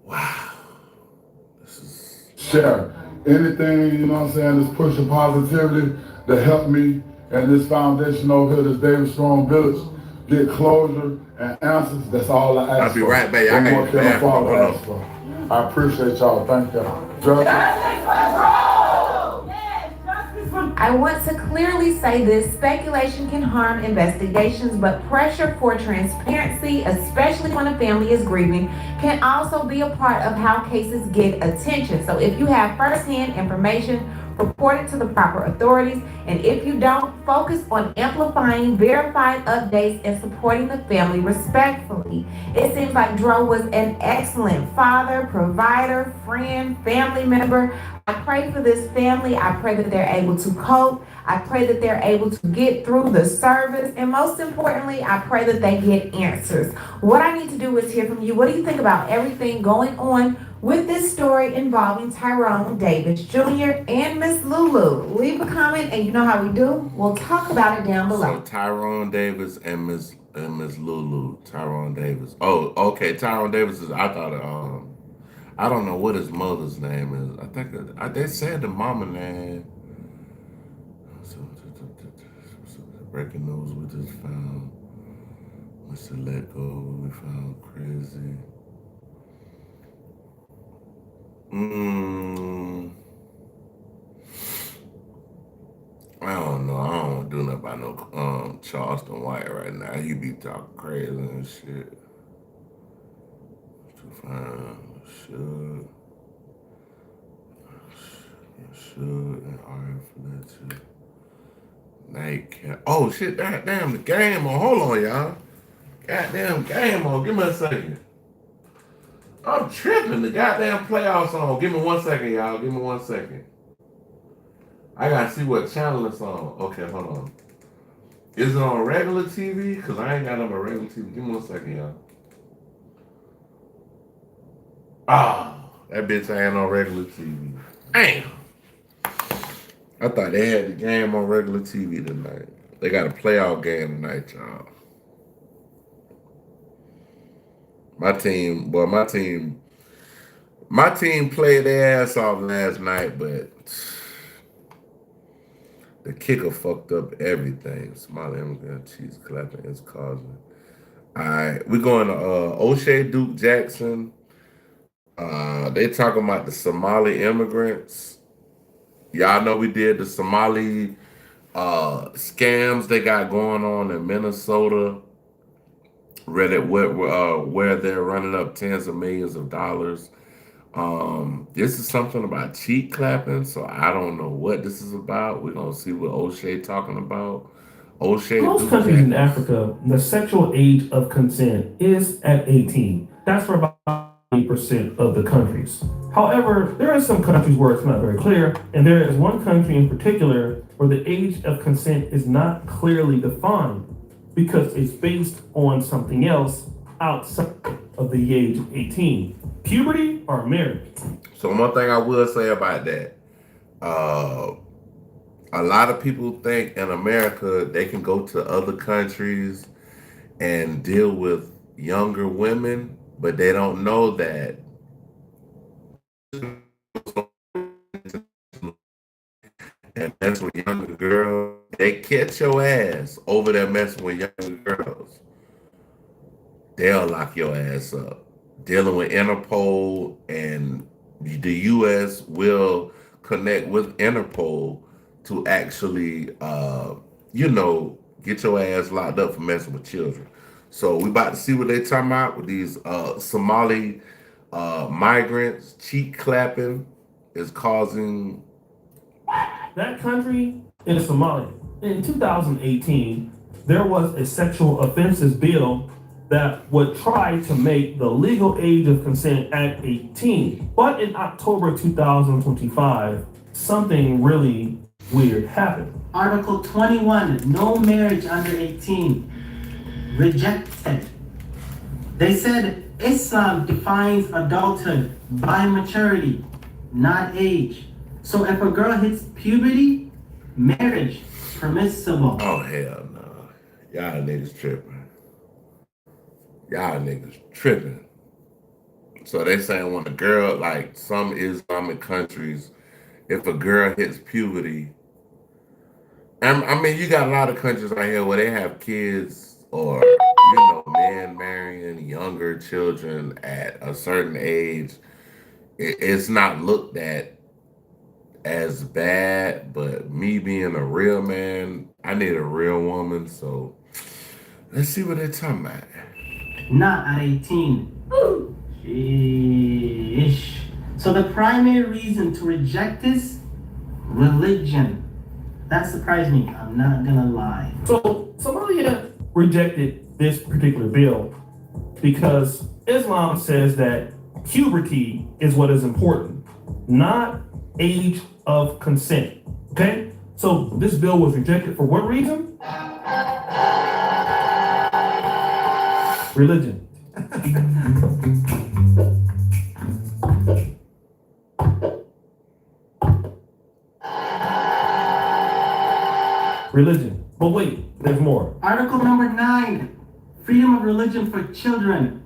wow. This is share anything, you know what I'm saying, that's pushing positivity to help me and this foundation over here, this David Strong Village, get closure and answers. That's all I ask for. I'll be right back. I got your bathroom. I appreciate y'all. Thank y'all. I want to clearly say this: speculation can harm investigations, but pressure for transparency, especially when a family is grieving, can also be a part of how cases get attention. So if you have firsthand information, report it to the proper authorities, and if you don't, focus on amplifying verified updates and supporting the family respectfully. It seems like Dro was an excellent father, provider, friend, family member. I pray for this family. I pray that they're able to cope. I pray that they're able to get through the service. And most importantly, I pray that they get answers. What I need to do is hear from you. What do you think about everything going on with this story involving Tyrone Davis Jr. and Miss Lulu? Leave a comment, and you know how we do. We'll talk about it down below. So Tyrone Davis and Miss Lulu. Tyrone Davis. Oh, okay. Tyrone Davis is. I I don't know what his mother's name is. I think they said the mama name. Breaking news we just found. Mr. Let Go, we found crazy. I don't know. I don't do nothing about no Charleston White right now. He be talking crazy and shit. To find should and RF Fletcher. Nightcap. Oh shit, damn the game on. Hold on, y'all. Goddamn game on. Give me a second. I'm tripping. The goddamn playoffs on. Give me 1 second, y'all. Give me 1 second. I gotta see what channel it's on. Okay, hold on. Is it on regular TV? Because I ain't got it on my regular TV. Give me 1 second, y'all. Ah, that bitch ain't on regular TV. Damn. I thought they had the game on regular TV tonight. They got a playoff game tonight, y'all. My team played their ass off last night, but the kicker fucked up everything. Somali immigrant cheese clapping is causing. All right, we're going to O'Shea Duke Jackson. They talking about the Somali immigrants. Y'all know we did the Somali scams they got going on in Minnesota, where they're running up tens of millions of dollars. This is something about cheek clapping, so I don't know what this is about. We're gonna see what O'Shea talking about. O'Shea. Most countries in Africa, the sexual age of consent is at 18. That's for about 80% of the countries. However, there are some countries where it's not very clear, and there is one country in particular where the age of consent is not clearly defined because it's based on something else outside of the age of 18. Puberty or marriage? So one thing I will say about that, a lot of people think in America they can go to other countries and deal with younger women, but they don't know that and mess with younger girls. They catch your ass over there messing with younger girls. They'll lock your ass up. Dealing with Interpol, and the U.S. will connect with Interpol to actually, get your ass locked up for messing with children. So we about to see what they talking about with these Somali migrants. Cheek clapping is causing. That country is Somalia. In 2018, there was a sexual offenses bill that would try to make the legal age of consent at 18. But in October 2025, something really weird happened. Article 21, no marriage under 18, rejected. They said Islam defines adulthood by maturity, not age. So if a girl hits puberty, marriage permissible. Oh, hell no. Y'all niggas tripping. Y'all niggas tripping. So they saying when a girl, like some Islamic countries, if a girl hits puberty, I mean, you got a lot of countries right here where they have kids or, men marrying younger children at a certain age. It's not looked at as bad, but me being a real man, I need a real woman, so let's see what they're talking about. Not at 18. Sheesh. So the primary reason to reject this, religion. That surprised me, I'm not gonna lie. So Somalia rejected this particular bill because Islam says that puberty is what is important, not age of consent. Okay? So this bill was rejected for what reason? Religion. Religion. But wait, there's more. Article number 9, freedom of religion for children,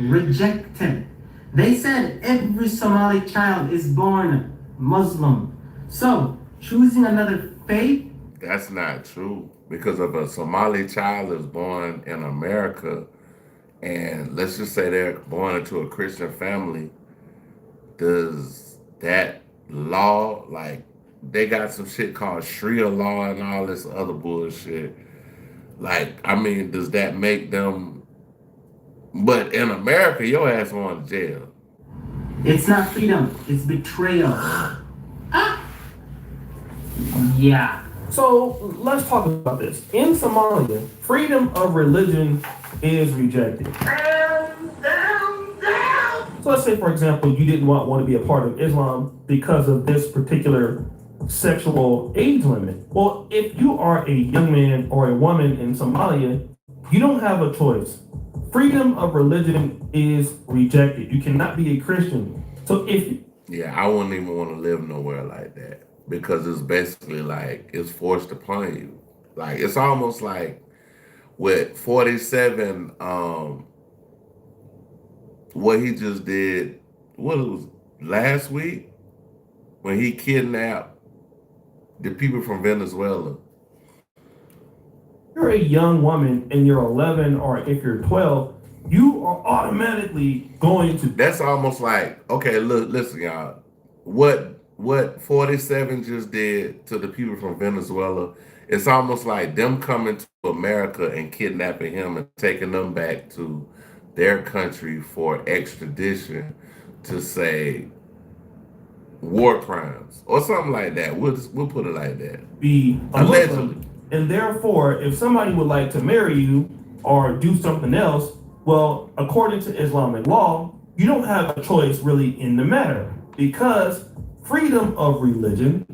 rejected. They said every Somali child is born Muslim. So, choosing another faith? That's not true. Because if a Somali child is born in America, and let's just say they're born into a Christian family, does that law, like, they got some shit called Sharia law and all this other bullshit. Like, I mean, does that make them? But in America, your ass going to jail. It's not freedom, it's betrayal. Yeah. So let's talk about this. In Somalia, freedom of religion is rejected. So let's say, for example, you didn't want to be a part of Islam because of this particular sexual age limit. Well, if you are a young man or a woman in Somalia, you don't have a choice. Freedom of religion is rejected. You cannot be a Christian. So Yeah, I wouldn't even want to live nowhere like that because it's basically like it's forced upon you. Like it's almost like with 47, what he just did, what it was last week when he kidnapped the people from Venezuela. you're a young woman and you're 11 or if you're 12, you are automatically going to. That's almost like, okay, look, listen, y'all. What 47 just did to the people from Venezuela, it's almost like them coming to America and kidnapping him and taking them back to their country for extradition to say war crimes or something like that. We'll put it like that. Be allegedly. And therefore, if somebody would like to marry you or do something else, well, according to Islamic law, you don't have a choice really in the matter because freedom of religion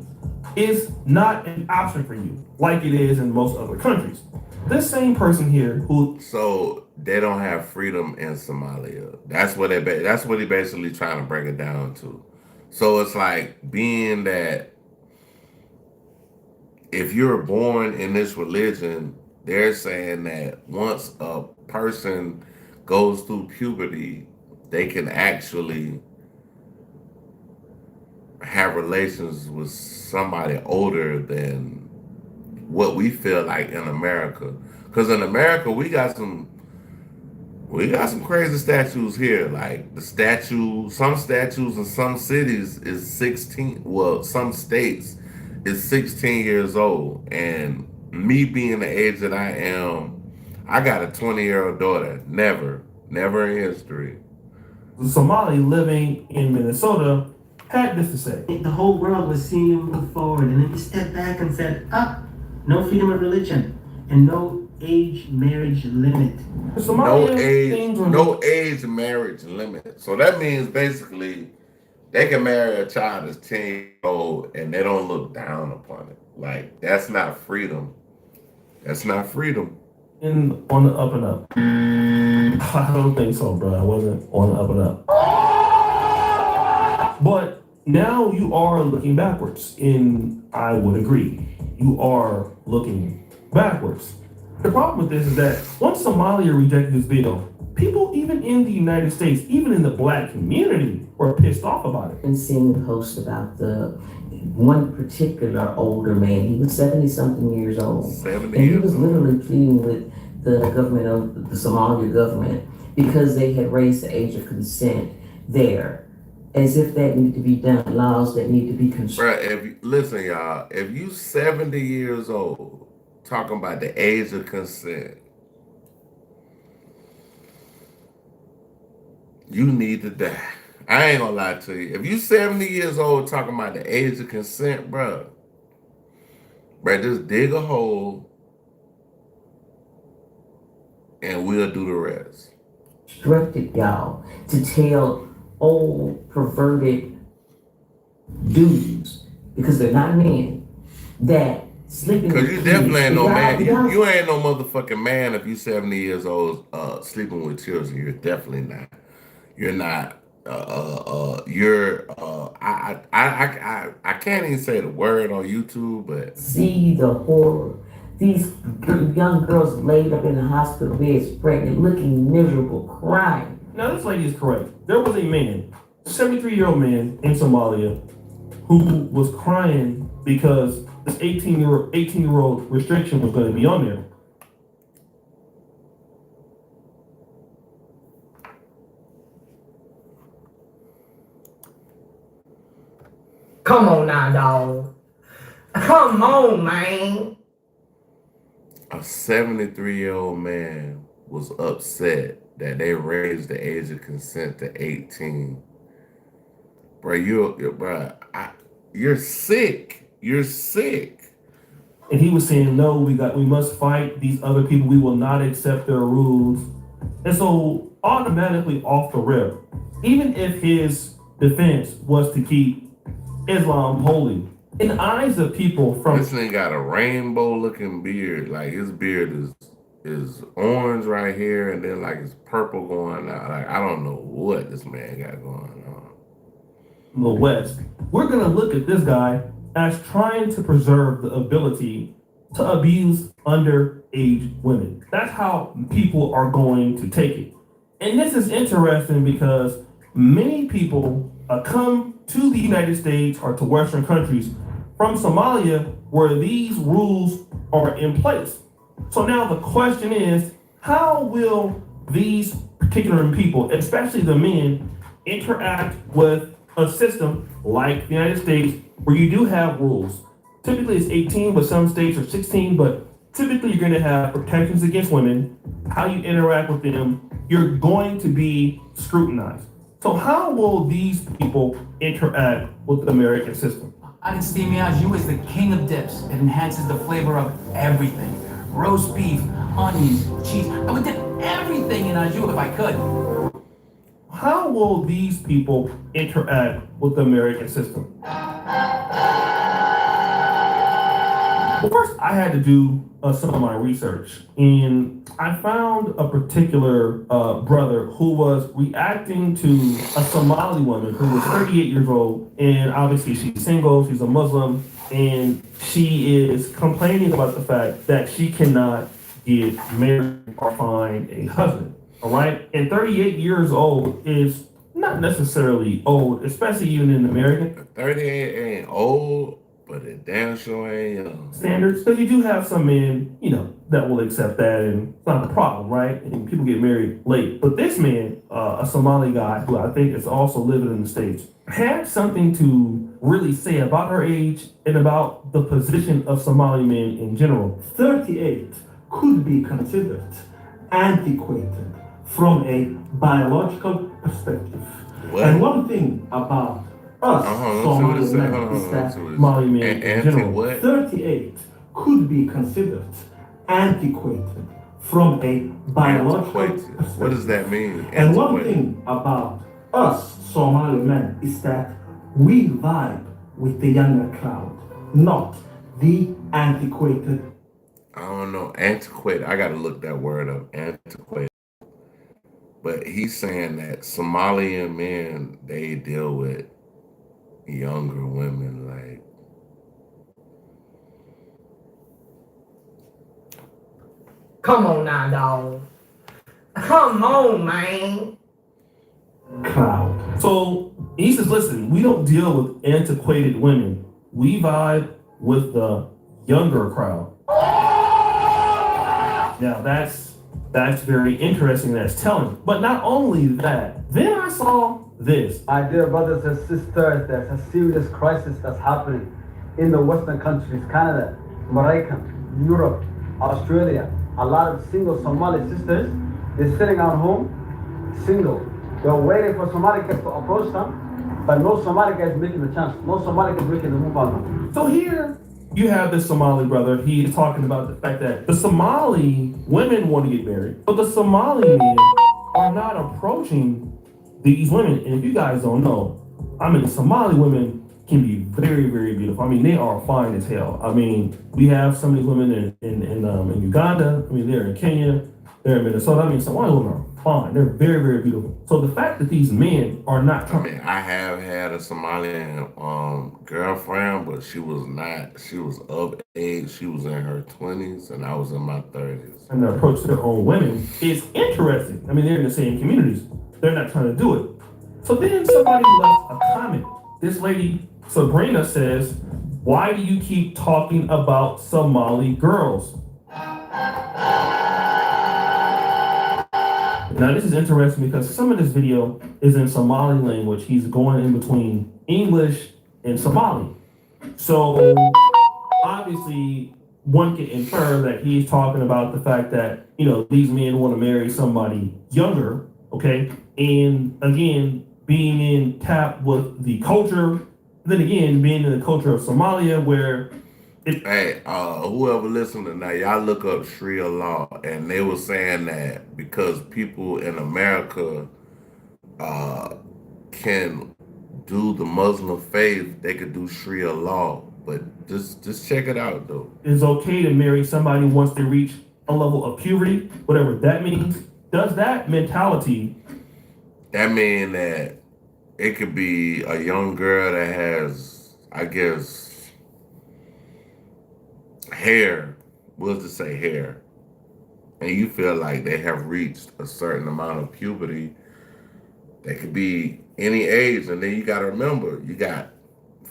is not an option for you like it is in most other countries. This same person here who... So they don't have freedom in Somalia. That's what he basically trying to bring it down to. So it's like being that if you're born in this religion, they're saying that once a person goes through puberty, they can actually have relations with somebody older than what we feel like in America. Because in America, we got some crazy statues here. Like some statues in some cities is 16. Well, some states is 16 years old. And me being the age that I am, I got a 20-year-old daughter. Never in history. Somali living in Minnesota had this to say. The whole world was seeing him move forward, and then he stepped back and said, no freedom of religion and no age marriage limit. No age marriage limit. So that means basically they can marry a child that's 10 years old and they don't look down upon it. Like that's not freedom. That's not freedom. On the up and up. I don't think so, bro. I wasn't on the up and up. But now you are looking backwards, and I would agree. You are looking backwards. The problem with this is that once Somalia rejected this bill, people even in the United States, even in the black community, were pissed off about it. And seeing the post about the one particular older man, he was 70-something years old. And he was literally pleading with the government of the Somalia government because they had raised the age of consent there. As if that need to be done, laws that need to be constructed. Listen, y'all, if you 70 years old, talking about the age of consent, you need to die. I ain't gonna lie to you. If you 70 years old talking about the age of consent, bro, just dig a hole and we'll do the rest. Instructed y'all to tell old perverted dudes, because they're not men, that sleeping because you definitely ain't no man. y'all- You ain't no motherfucking man if you 70 years old sleeping with children. You're definitely not. You're not. I can't even say the word on YouTube, but see the horror. These young girls laid up in the hospital beds, pregnant, looking miserable, crying. Now, this lady is correct. there was a man, 73-year-old man in Somalia, who was crying because this 18-year-old restriction was going to be on there. Come on now, dog. Come on, man. A 73-year-old man was upset that they raised the age of consent to 18. Bro, you're sick. You're sick. And he was saying, no, we must fight these other people. We will not accept their rules. And so automatically off the rip, even if his defense was to keep Islam holy, in the eyes of people from— This thing got a rainbow looking beard. Like his beard is orange right here, and then like it's purple going out. Like I don't know what this man got going on. The West, we're going to look at this guy as trying to preserve the ability to abuse underage women. That's how people are going to take it. And this is interesting because many people come to the United States or to Western countries from Somalia where these rules are in place. So now the question is, how will these particular people, especially the men, interact with a system like the United States where you do have rules? Typically it's 18, but some states are 16, but typically you're going to have protections against women. How you interact with them, you're going to be scrutinized. So how will these people interact with the American system? Au is the king of dips. It enhances the flavor of everything. Roast beef, onions, cheese. I would dip everything in au if I could. How will these people interact with the American system? Well, first, I had to do some of my research, and I found a particular brother who was reacting to a Somali woman who was 38 years old, and obviously she's single, she's a Muslim, and she is complaining about the fact that she cannot get married or find a husband. All right, and 38 years old is not necessarily old, especially even in American 38 ain't old, but it damn sure ain't young. standards. Because you do have some men, that will accept that, and it's not a problem, right? And people get married late. But this man, a Somali guy who I think is also living in the States, had something to really say about her age and about the position of Somali men in general. 38 could be considered antiquated from a biological perspective. What? And one thing about us Somali men is that Somali men in general, 38 could be considered antiquated from a biological perspective. What does that mean? And one thing about us Somali men is that we vibe with the younger crowd, not the antiquated. I don't know, antiquated. I got to look that word up, antiquated. But he's saying that Somalian men, they deal with younger women like. Come on now, dog. Come on, man. Crowd. So he says, listen, we don't deal with antiquated women. We vibe with the younger crowd. Now that's very interesting, that's telling. But not only that, then I saw this. My dear brothers and sisters, there's a serious crisis that's happening in the Western countries, Canada, America, Europe, Australia. A lot of single Somali sisters, they're sitting at home, single. They're waiting for Somali guys to approach them, but no Somali guy is making the chance. No Somali guy is making the move on them. So here you have this Somali brother. He is talking about the fact that the Somali women want to get married, but the Somali men are not approaching these women. And if you guys don't know, Somali women can be very, very beautiful. They are fine as hell. We have some of these women in Uganda. They're in Kenya. They're in Minnesota. Somali women are fine. They're very, very beautiful. So the fact that these men are not trying. I have had a Somalian girlfriend, but she was not. She was of age. She was in her 20s, and I was in my 30s. And the approach to their own women is interesting. They're in the same communities. They're not trying to do it. So then somebody left a comment. This lady, Sabrina, says, "Why do you keep talking about Somali girls?" Now this is interesting because some of this video is in Somali language. He's going in between English and Somali. So obviously one can infer that he's talking about the fact that, you know, these men want to marry somebody younger, okay? And again, being in tap with the culture, then again, being in the culture of Somalia where Hey, whoever listening now, y'all look up Sharia law, and they were saying that because people in America can do the Muslim faith, they could do Sharia law. But just check it out though. It's okay to marry somebody once they reach a level of puberty, whatever that means. Does that mentality? That mean that it could be a young girl that has, I guess, hair, we'll just say hair, and you feel like they have reached a certain amount of puberty. They could be any age, and then you got to remember, you got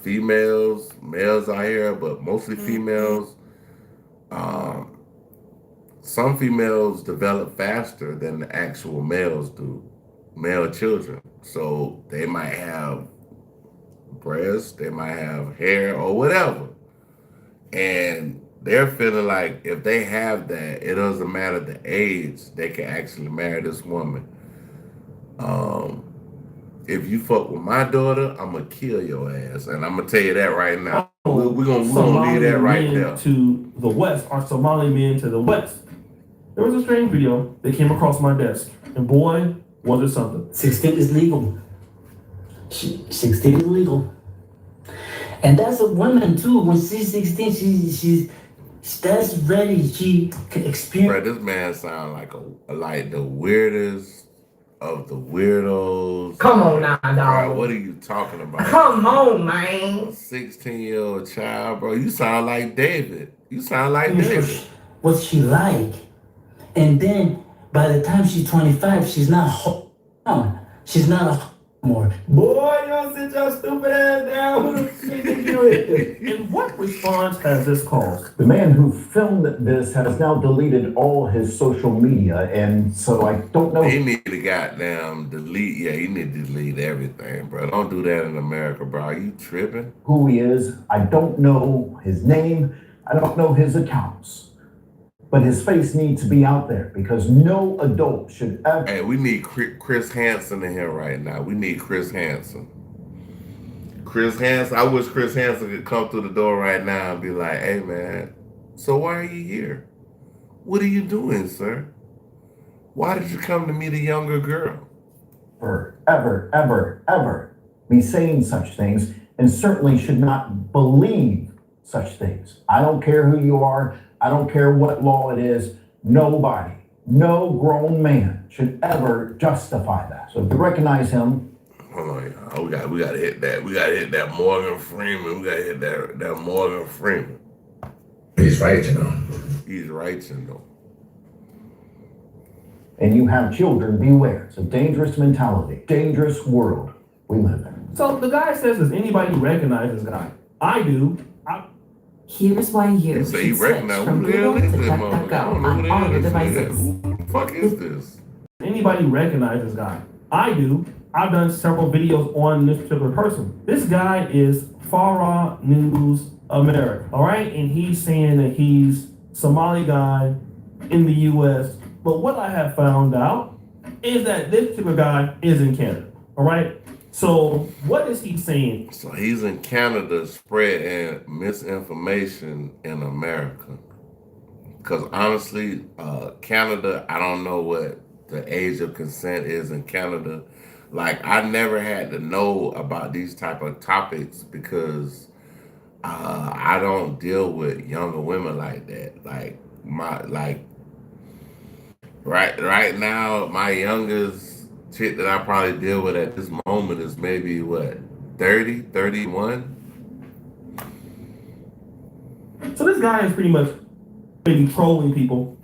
females, males out here, but mostly females. Some females develop faster than the actual males do, male children. So they might have breasts, they might have hair or whatever. And they're feeling like if they have that, it doesn't matter the age, they can actually marry this woman. If you fuck with my daughter, I'm gonna kill your ass, and I'm gonna tell you that right now. We're gonna leave that right there. To the west are Somali men to the west. There was a strange video that came across my desk, and boy, was it something. 16 is legal. 16 is legal. And that's a woman too. When she's 16, she's that's ready. She can experience. Bro, this man sound like the weirdest of the weirdos. Come on now, dog. Bro, what are you talking about? Come on, man. 16-year-old child, bro. You sound like David. You sound like David. What she like. And then by the time she's 25, she's not she's not a more. Boy, you don't sit your stupid ass down. Who the shit did you in? And what response has this caused? The man who filmed this has now deleted all his social media, and so I don't know. He need to goddamn delete. Yeah, he need to delete everything, bro. Don't do that in America, bro. Are you tripping? Who he is. I don't know his name. I don't know his accounts. But his face needs to be out there because no adult should ever. Hey, we need Chris Hansen in here right now. We need Chris Hansen. Chris Hansen, I wish Chris Hansen could come through the door right now and be like, "Hey, man, so why are you here? What are you doing, sir? Why did you come to meet a younger girl?" Ever be saying such things, and certainly should not believe such things. I don't care who you are. I don't care what law it is. Nobody, no grown man should ever justify that. So if you recognize him. Hold on, y'all. We gotta hit that. We gotta hit that Morgan Freeman. We gotta hit that Morgan Freeman. He's right, you know. He's right, you know. And you have children, beware. It's a dangerous mentality, dangerous world we live in. So the guy says, does anybody recognize this guy? I do. Here's why you So he should switch recognize from who the hell Google is to this DuckDuckGo on all your devices. Who the fuck is this? Anybody recognize this guy? I do. I've done several videos on this particular person. This guy is Farah News America, all right? And he's saying that he's Somali guy in the U.S. But what I have found out is that this particular guy is in Canada, all right? So what is he saying? So he's in Canada spreading misinformation in America. Because honestly, Canada, I don't know what the age of consent is in Canada. Like, I never had to know about these type of topics because I don't deal with younger women like that. Right now, my youngest chick that I probably deal with at this moment is maybe what, 30, 31? So this guy is pretty much maybe trolling people.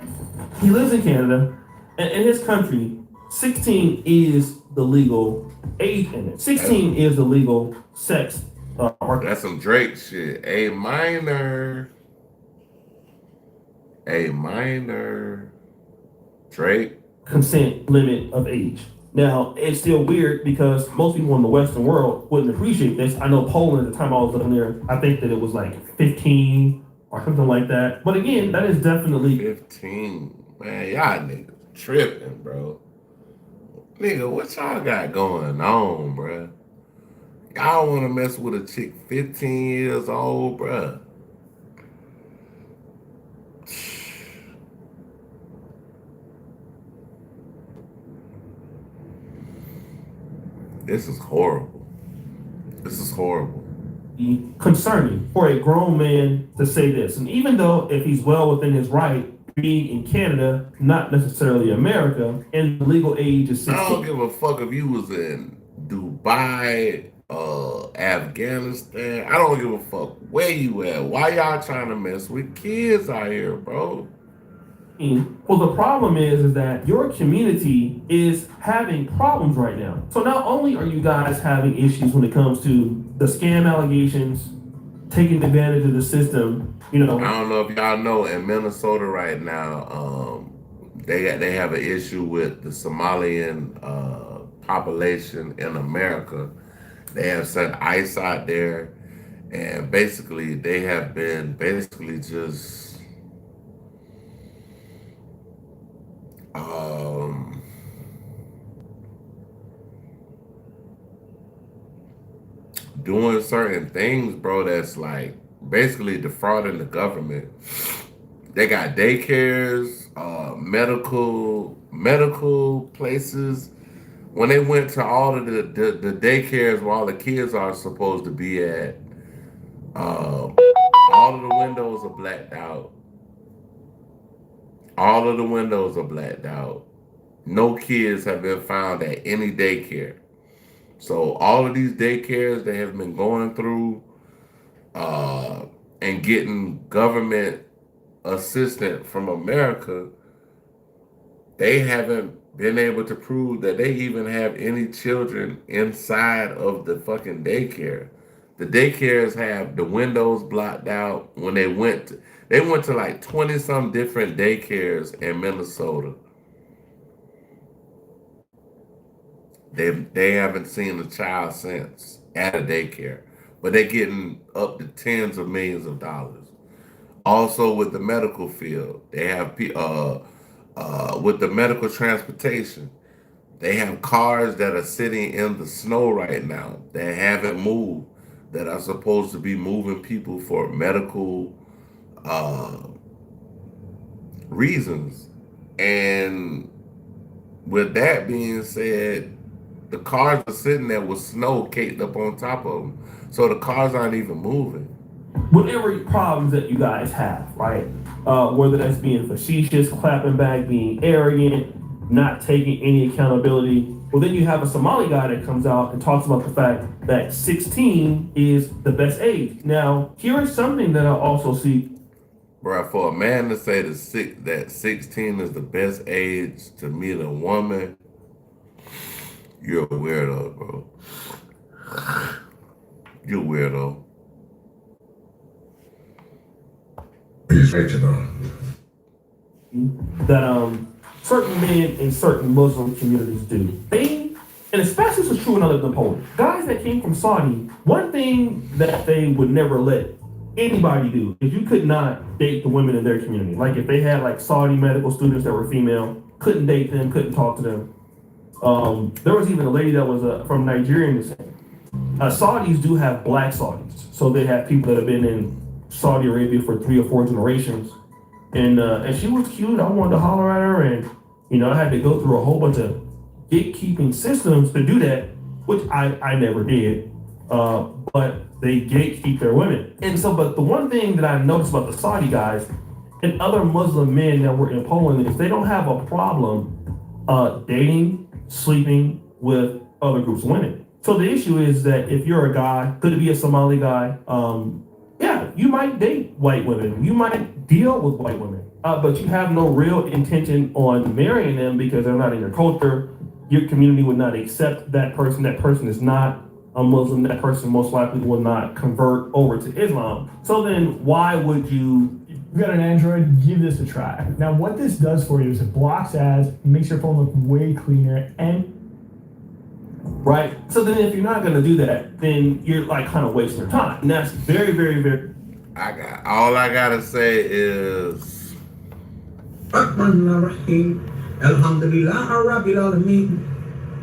He lives in Canada, and in his country, 16 is the legal age limit. 16 is the legal sex. That's some Drake shit. A minor. Drake. Consent limit of age. Now, it's still weird because most people in the Western world wouldn't appreciate this. I know Poland, at the time I was living there, I think that it was like 15 or something like that. But again, that is definitely 15. Man, y'all niggas tripping, bro. Nigga, what y'all got going on, bro? Y'all want to mess with a chick 15 years old, bro? This is horrible. This is horrible. Concerning for a grown man to say this. And even though if he's well within his right, being in Canada, not necessarily America, and the legal age is 16. I don't give a fuck if you was in Dubai, Afghanistan. I don't give a fuck where you at. Why y'all trying to mess with kids out here, bro? Well, the problem is that your community is having problems right now. So not only are you guys having issues when it comes to the scam allegations, taking advantage of the system, you know. I don't know if y'all know, in Minnesota right now, they have an issue with the Somalian population in America. They have sent ICE out there, and basically they have been just doing certain things, bro, that's like basically defrauding the government. They got daycares, medical places. When they went to all of the daycares where all the kids are supposed to be at, all of the windows are blacked out. All of the windows are blacked out. No kids have been found at any daycare. So all of these daycares they have been going through and getting government assistance from America, they haven't been able to prove that they even have any children inside of the fucking daycare. The daycares have the windows blocked out. When they went to like 20 some different daycares in Minnesota. They haven't seen a child since at a daycare, but they're getting up to tens of millions of dollars. Also with the medical field, they have with the medical transportation, they have cars that are sitting in the snow right now that haven't moved, that are supposed to be moving people for medical reasons. And with that being said, the cars are sitting there with snow caked up on top of them. So the cars aren't even moving. Whatever problems that you guys have, right? Whether that's being facetious, clapping back, being arrogant, not taking any accountability. Well, then you have a Somali guy that comes out and talks about the fact that 16 is the best age. Now, here is something that I also see. Bro, for a man to say that 16 is the best age to meet a woman, you're a weirdo, bro. You're a weirdo. He's right, you know. That certain men in certain Muslim communities do. And especially this was true in other than Poland. Guys that came from Saudi, one thing that they would never let anybody do is you could not date the women in their community. Like if they had like Saudi medical students that were female, couldn't date them, couldn't talk to them. There was even a lady that was from Nigerian descent. Saudis do have black Saudis. So they have people that have been in Saudi Arabia for 3 or 4 generations. And she was cute. I wanted to holler at her, and I had to go through a whole bunch of gatekeeping systems to do that, which I never did. But they gatekeep their women. And so, but the one thing that I noticed about the Saudi guys and other Muslim men that were in Poland is they don't have a problem dating, sleeping with other groups of women. So the issue is that if you're a guy, could it be a Somali guy? Yeah, you might date white women. You might deal with white women, but you have no real intention on marrying them because they're not in your culture. your community would not accept that person. That person is not a Muslim. That person most likely will not convert over to Islam. So then why would you? You got an Android, give this a try. Now what this does for you is it blocks ads, makes your phone look way cleaner, and right. So then if you're not going to do that, then you're like kind of wasting your time. And that's very, very, very. All I gotta say is Alhamdulillah Rabbil Alamin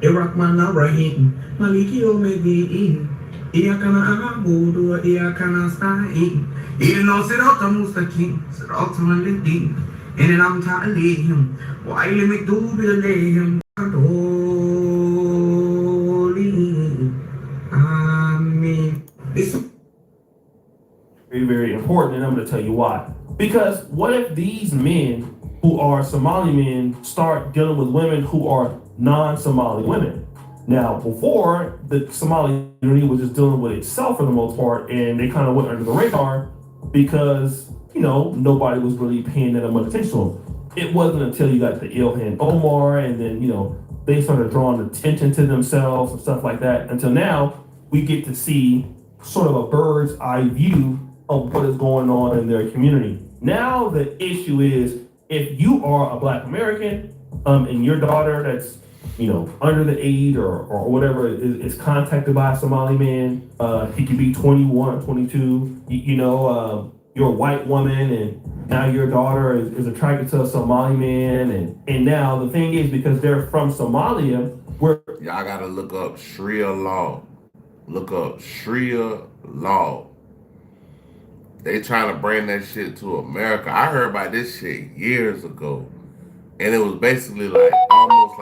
Ar-Rahman Ar-Rahim Maliki Yawmiddin Iyyaka na'budu wa iyyaka nasta'in Ihdinas siratal mustaqim siratal ladzina an'amta 'alayhim ghayril maghdubi 'alayhim waladdallin. Amen. Very, very important, and I'm going to tell you why. Because what if these men who are Somali men start dealing with women who are non-Somali women? Now, before, the Somali community was just dealing with itself for the most part, and they kind of went under the radar because, nobody was really paying that much attention to them. It wasn't until you got the Ilhan Omar, and then, they started drawing attention to themselves and stuff like that. Until now, we get to see sort of a bird's eye view of what is going on in their community. Now, the issue is, if you are a Black American, and your daughter that's, under the age or whatever is contacted by a Somali man, he could be 21, 22, you're a white woman and now your daughter is attracted to a Somali man. And now the thing is, because they're from Somalia, y'all gotta look up Sharia law. Look up Sharia law. They trying to bring that shit to America. I heard about this shit years ago, and it was basically like almost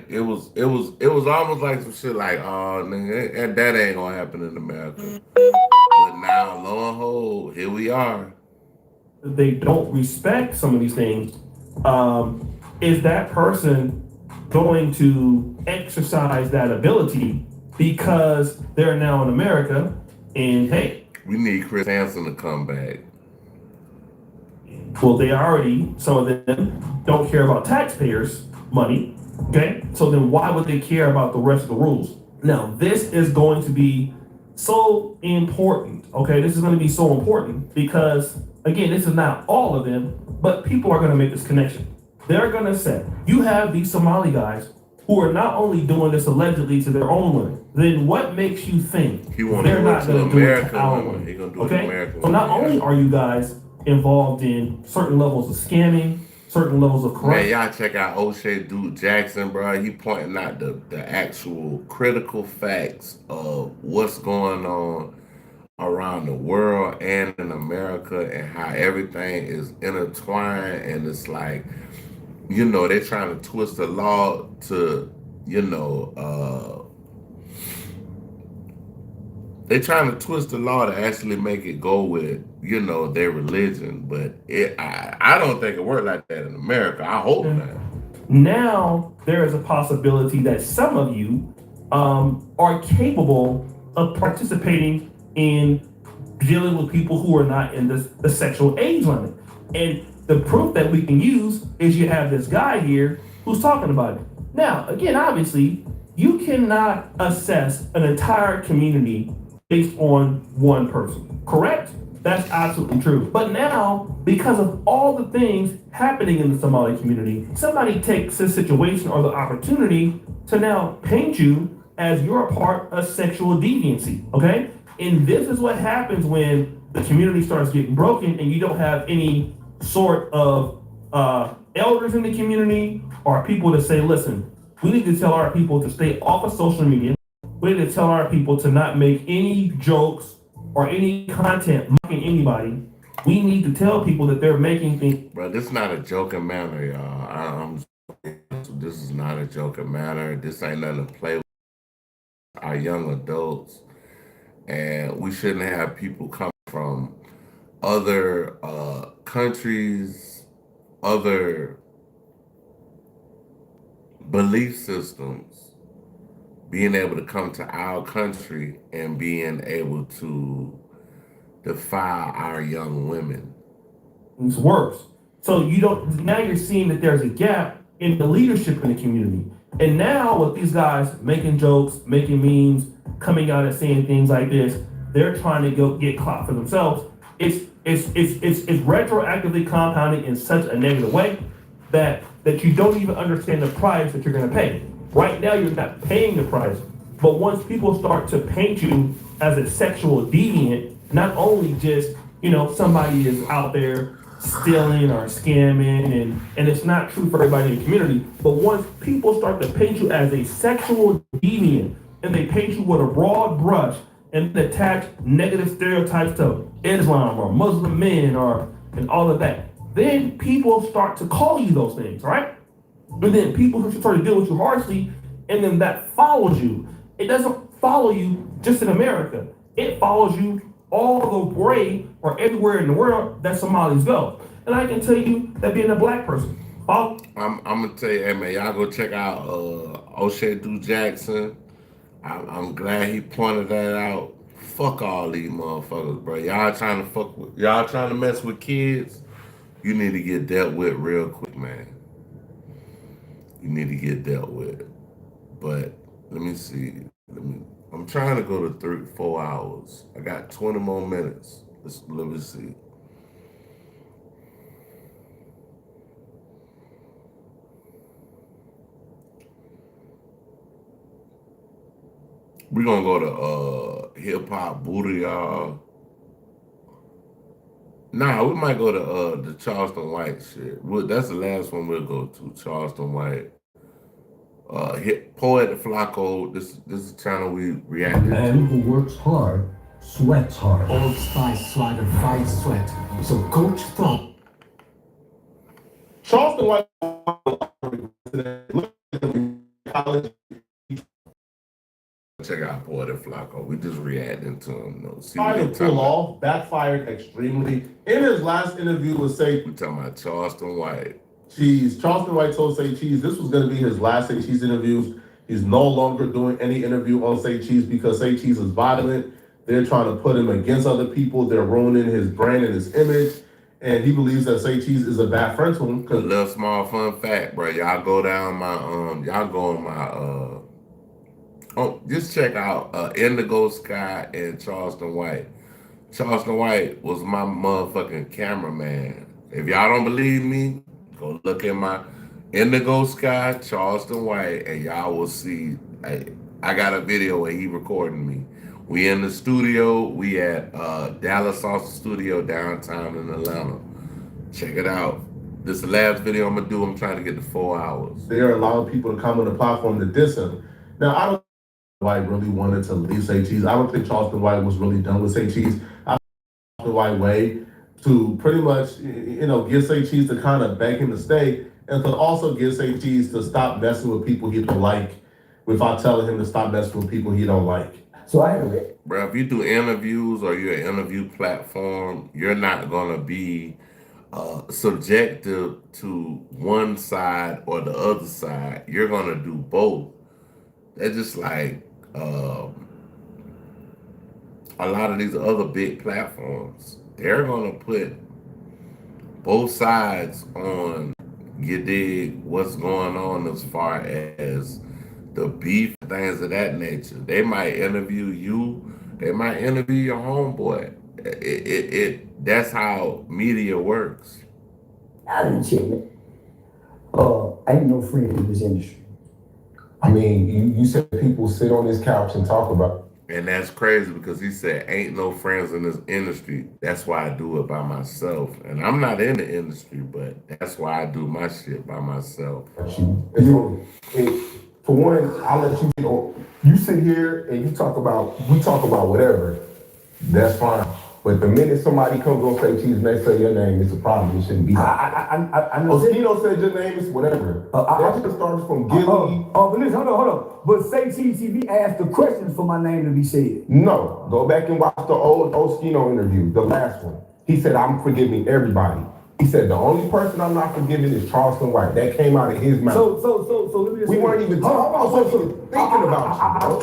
it was almost like some shit like, oh nigga, that ain't gonna happen in America. But now, lo and behold, here we are. They don't respect some of these things. Is that person going to exercise that ability because they're now in America? And hey, we need Chris Hansen to come back. Well, some of them don't care about taxpayers' money. Okay, so then why would they care about the rest of the rules? Now, this is going to be so important. Okay, this is going to be so important because, again, this is not all of them, but people are going to make this connection. They're going to say, you have these Somali guys who are not only doing this allegedly to their own women, then what makes you think they're not going to do it to our women? Okay, so not only are you guys involved in certain levels of scamming, certain levels of corruption. Man, y'all check out O'Shea Duke Jackson, bro. He pointing out the actual critical facts of what's going on around the world and in America and how everything is intertwined. And it's like, they're trying to twist the law to, they're trying to twist the law to actually make it go with, their religion. But I don't think it worked like that in America. I hope not. Now, there is a possibility that some of you are capable of participating in dealing with people who are not in the sexual age limit. And the proof that we can use is you have this guy here who's talking about it. Now, again, obviously, you cannot assess an entire community based on one person, correct? That's absolutely true. But now, because of all the things happening in the Somali community, somebody takes this situation or the opportunity to now paint you as you're a part of sexual deviancy, okay? And this is what happens when the community starts getting broken and you don't have any sort of elders in the community or people to say, listen, we need to tell our people to stay off of social media. We need to tell our people to not make any jokes or any content mocking anybody. We need to tell people that they're making things. Bro, this is not a joking matter, y'all. This is not a joking matter. This ain't nothing to play with. Our young adults. And we shouldn't have people come from other countries, other belief systems, being able to come to our country and being able to defile our young women. It's worse. So now you're seeing that there's a gap in the leadership in the community. And now with these guys making jokes, making memes, coming out and saying things like this, they're trying to go get clout for themselves. It's retroactively compounding in such a negative way that you don't even understand the price that you're gonna pay. Right now, you're not paying the price, but once people start to paint you as a sexual deviant, not only just, somebody is out there stealing or scamming, and it's not true for everybody in the community, but once people start to paint you as a sexual deviant, and they paint you with a broad brush, and attach negative stereotypes to Islam or Muslim men and all of that, then people start to call you those things, right? And then people who start to deal with you harshly, and then that follows you. It doesn't follow you just in America. It follows you all the way or everywhere in the world that Somalis go. And I can tell you that being a black person, I'm gonna tell you, hey man, y'all go check out O'Shea Du Jackson. I'm glad he pointed that out. Fuck all these motherfuckers, bro. Y'all trying to mess with kids, you need to get dealt with real quick, man. You need to get dealt with. But let me see. I'm trying to go to 3-4 hours. I got 20 more minutes. Let me see. We're gonna go to hip hop Buddha, y'all. Nah, we might go to the Charleston White shit. That's the last one we'll go to. Charleston White. Poet Flacco. This is the channel we reacted to. Man who works hard sweats hard. Old Spice Swagger fights sweat. So Coach thought. Charleston White. Check out Poet Flacco. We just reacting to him. Trying to pull off, backfired extremely. In his last interview with Say, we talking about Charleston White. Charleston White told Say Cheese this was going to be his last Say Cheese interviews. He's no longer doing any interview on Say Cheese because Say Cheese is violent. They're trying to put him against other people. They're ruining his brand and his image. And he believes that Say Cheese is a bad friend to him. A little small fun fact, bro. Y'all go down my y'all go on my just check out Indigo Sky and Charleston White. Charleston White was my motherfucking cameraman. If y'all don't believe me, go look at my Indigo Sky, Charleston White, and y'all will see. I got a video where he recording me. We in the studio. We at Dallas Salsa Studio downtown in Atlanta. Check it out. This is the last video I'm gonna do. I'm trying to get to 4 hours. They're allowing people to come on the platform to diss him. Now, I don't White really wanted to leave Say Cheese. I don't think Charleston White was really done with Say Cheese. I think Charleston White way to pretty much, get Say Cheese to kind of beg him to stay, and to also get Say Cheese to stop messing with people he don't like without telling him to stop messing with people he don't like. So I heard it. Bro, if you do interviews or you're an interview platform, you're not gonna be subjective to one side or the other side. You're gonna do both. They're just like a lot of these other big platforms. They're gonna put both sides on, you dig, what's going on as far as the beef, things of that nature. They might interview you, they might interview your homeboy. That's how media works. I didn't check it. I ain't no friend in this industry. I mean, you said people sit on this couch and talk about. And that's crazy because he said, ain't no friends in this industry. That's why I do it by myself. And I'm not in the industry, but that's why I do my shit by myself. For one, I'll let you know, you sit here and we talk about whatever, that's fine. But the minute somebody comes on Say Cheese and they say your name, it's a problem. It shouldn't be. I know. Oskino said your name is whatever. That just starts from Gilly. But listen, hold on. But Say Cheese TV asked the questions for my name to be said. No, go back and watch the old Oskino interview, the last one. He said, I'm forgiving everybody. He said, the only person I'm not forgiving is Charleston White. That came out of his mouth. So let me just we weren't even thinking about you, bro.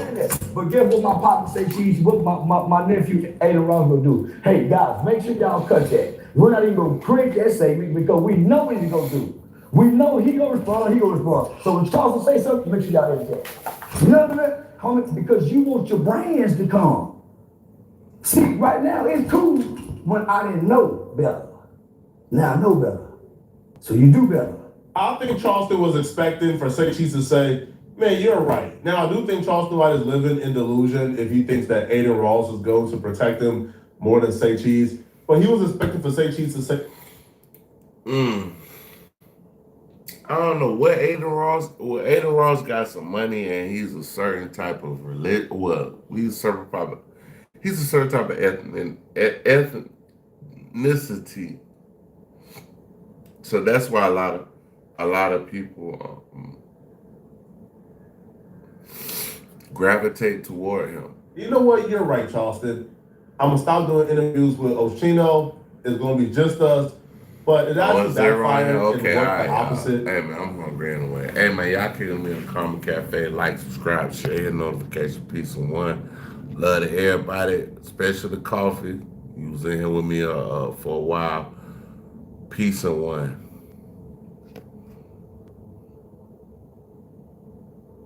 But guess what my papa Say Cheese, what my nephew Aiden Ross will do? Hey, guys, make sure y'all cut that. We're not even going to create that segment because we know what he's going to do. We know he gonna respond, he gonna respond. So when Charles say something, make sure y'all edit that. You know what I mean? Homie, because you want your brands to come. See, right now, it's cool when I didn't know better. Now I know better. So you do better. I think Charleston was expecting for Say Cheese to say, man, you're right. Now, I do think Charleston White is living in delusion if he thinks that Aiden Ross is going to protect him more than Say Cheese. But he was expecting for Say Cheese to say, I don't know what Aiden Ross. Well, Aiden Ross got some money, and he's a certain type of religion. Well, he's a certain type of ethnicity. So that's why a lot of people gravitate toward him. you know what? You're right, Charleston. I'm going to stop doing interviews with Oshino. It's going to be just us. But it actually backfired and worked the opposite. Hey, man, I'm going to grant away. Hey, man, y'all kill me in the Karma Cafe. Like, subscribe, share, hit notification. Peace and one. Love to everybody, especially the coffee. You was in here with me for a while. Peace and one.